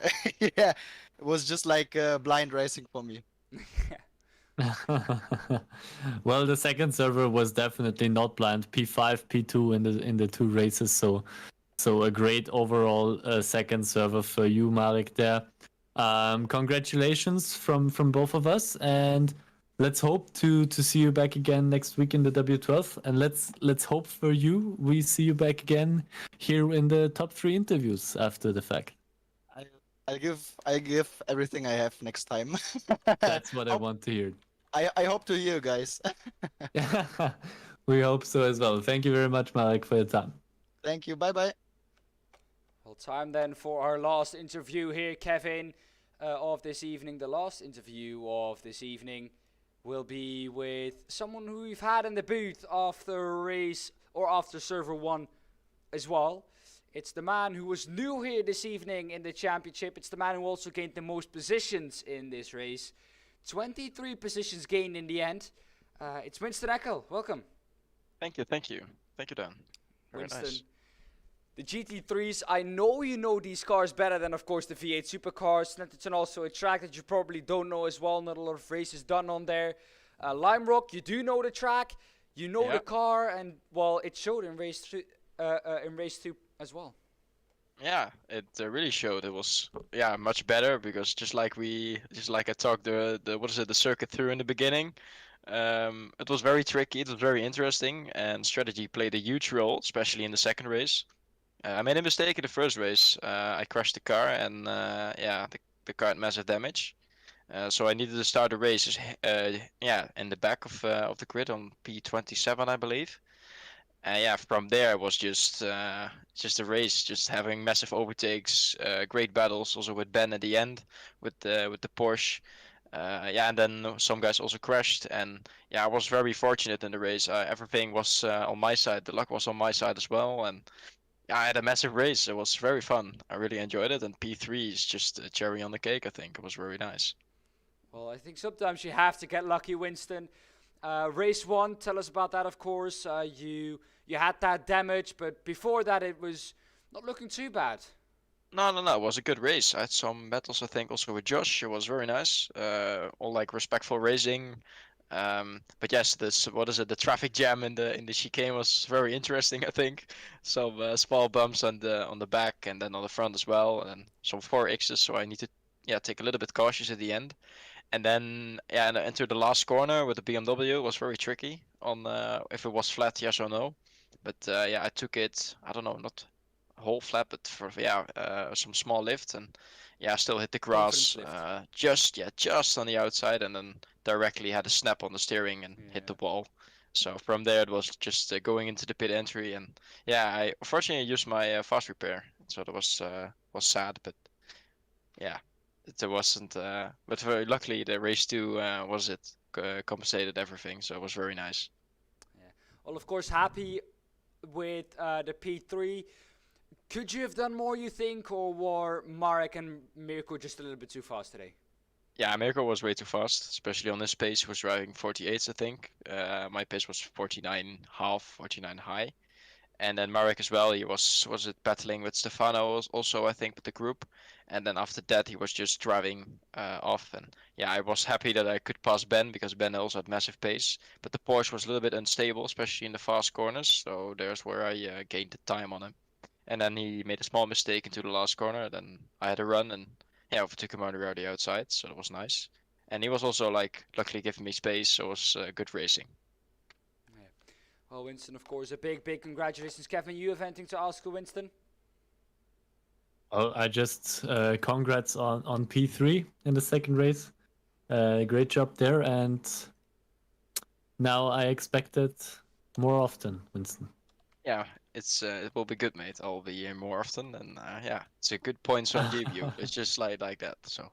it was just like blind racing for me. Well, the second server was definitely not blind. P5, P2 in the two races, so a great overall second server for you, Marek. There, congratulations from both of us, and let's hope to see you back again next week in the W12, and let's hope for you we see you back again here in the top 3 interviews after the fact. I give everything I have next time. That's what I want to hear. I hope to hear you guys. We hope so as well. Thank you very much, Marek, for your time. Thank you. Bye bye. Well, time then for our last interview here, Kevin, of this evening. The last interview of this evening will be with someone who we've had in the booth after race or after server 1 as well. It's the man who was new here this evening in the championship. It's the man who also gained the most positions in this race. 23 positions gained in the end. It's Winston Eckel. Welcome. Thank you, Dan. Very Winston, nice. the GT3s, I know you know these cars better than, of course, the V8 supercars. It's also a track that you probably don't know as well. Not a lot of races done on there. Lime Rock, you do know the track. You know the car, and, well, it showed in race 2 as well. Yeah, it really showed. It was much better because just like I talked the circuit through in the beginning. It was very tricky. It was very interesting, and strategy played a huge role, especially in the second race. I made a mistake in the first race. I crashed the car, and the car had massive damage. So I needed to start the race, in the back of the grid on P27, I believe. From there it was just a race, just having massive overtakes, great battles, also with Ben at the end with the Porsche. And then some guys also crashed, and I was very fortunate in the race. Everything was on my side. The luck was on my side as well, and I had a massive race. It was very fun. I really enjoyed it, and P3 is just a cherry on the cake. I think it was very nice. Well, I think sometimes you have to get lucky, Winston. Race 1, tell us about that, of course. You had that damage, but before that it was not looking too bad. No. It was a good race. I had some battles, I think, also with Josh. It was very nice. All like respectful racing. But yes, the traffic jam in the chicane was very interesting. I think some small bumps on the back and then on the front as well, and some 4Xs. So I need to take a little bit cautious at the end. And then and enter the last corner with the BMW. It was very tricky on if it was flat, yes or no. But I took it. I don't know, not a whole flat, but for some small lift, and I still hit the grass. Just on the outside, and then directly had a snap on the steering and hit the wall. So from there it was just going into the pit entry, and yeah, I unfortunately used my fast repair, so that was sad, but yeah, it wasn't. But very luckily the race 2 compensated everything, so it was very nice. Well, of course, happy with the P3. Could you have done more, you think, or were Marek and Mirko just a little bit too fast today? Yeah, Mirko was way too fast, especially on this pace. He was driving 48s, I think. My pace was 49 half, 49 high. And then Marek as well, he was it battling with Stefano also, I think, with the group. And then after that, he was just driving off. And yeah, I was happy that I could pass Ben because Ben also had massive pace. But the Porsche was a little bit unstable, especially in the fast corners. So there's where I gained the time on him. And then he made a small mistake into the last corner. Then I had a run and yeah, overtook him on the outside. So that was nice. And he was also like luckily giving me space, so it was good racing. Well, Winston, of course, a big congratulations. Kevin, you have anything to ask Winston? Oh, I just congrats on P3 in the second race. Great job there, and now I expect it more often, Winston. Yeah, it will be good, mate. I'll be here more often, and yeah, it's a good points I'll give you. It's just like that. So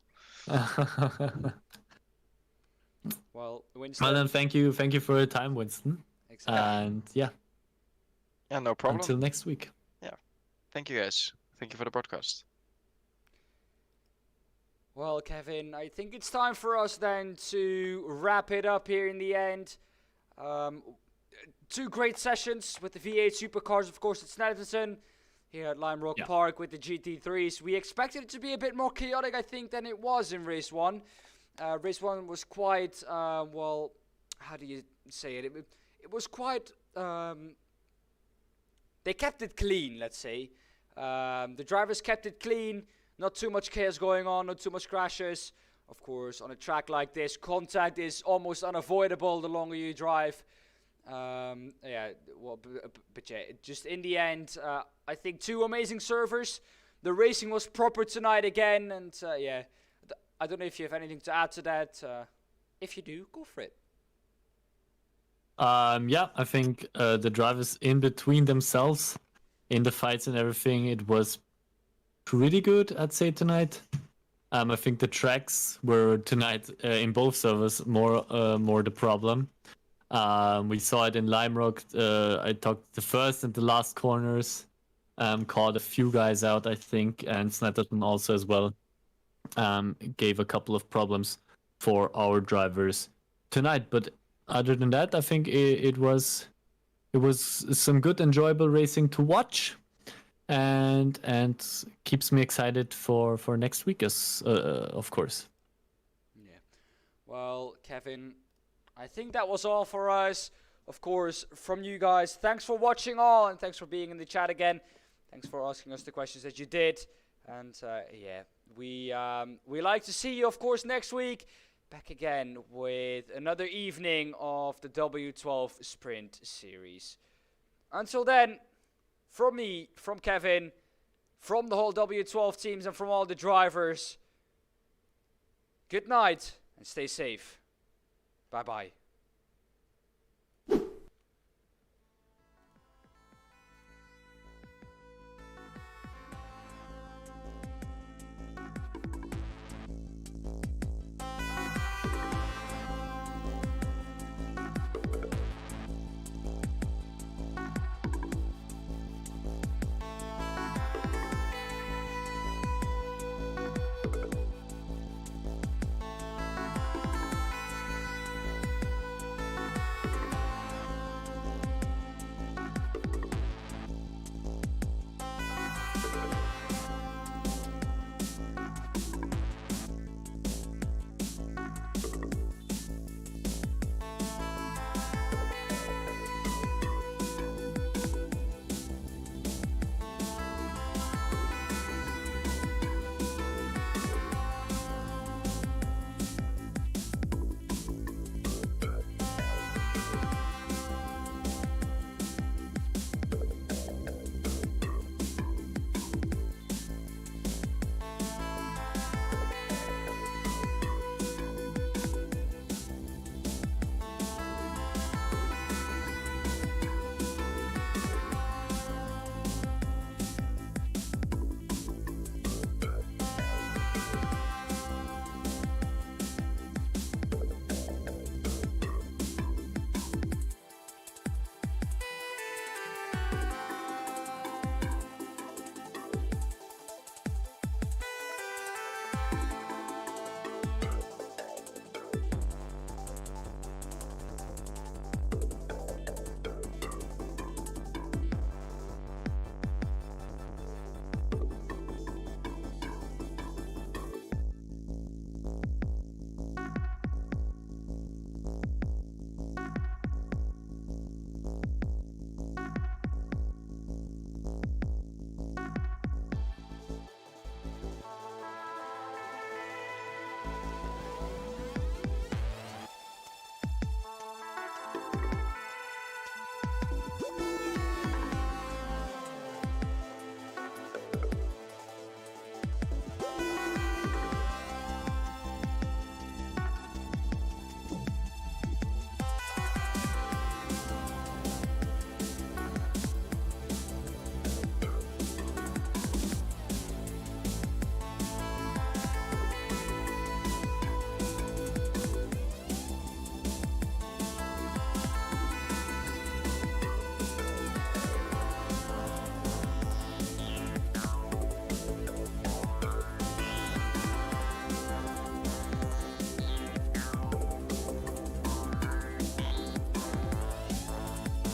Well, Winston. Well, then thank you for your time, Winston. Exactly. And yeah, no problem. until next week. Thank you guys. Thank you for the broadcast. Well, Kevin, I think it's time for us then to wrap it up here in the end. 2 great sessions with the V8 supercars, of course, at Snetterton, here at Lime Rock Park with the GT3s. We expected it to be a bit more chaotic, I think, than it was in race 1. Race 1 was quite, well, how do you say it? It was quite, they kept it clean, let's say. The drivers kept it clean, not too much chaos going on, not too much crashes. Of course, on a track like this, contact is almost unavoidable the longer you drive. Yeah, well, but yeah, just in the end, I think 2 amazing servers. The racing was proper tonight again, and yeah, I don't know if you have anything to add to that. If you do, go for it. Yeah, I think the drivers in between themselves in the fights and everything, it was pretty good, I'd say, tonight. I think the tracks were tonight in both servers more the problem. We saw it in Lime Rock. I talked the first and the last corners, caught a few guys out, I think, and Snetterton also as well. Gave a couple of problems for our drivers tonight, but other than that, I think it was some good, enjoyable racing to watch, and keeps me excited for next week, as of course. Yeah. Well, Kevin, I think that was all for us. Of course, from you guys, thanks for watching all, and thanks for being in the chat again. Thanks for asking us the questions that you did, and yeah, we like to see you, of course, next week. Back again with another evening of the W12 Sprint Series. Until then, from me, from Kevin, from the whole W12 teams and from all the drivers, good night and stay safe. Bye-bye.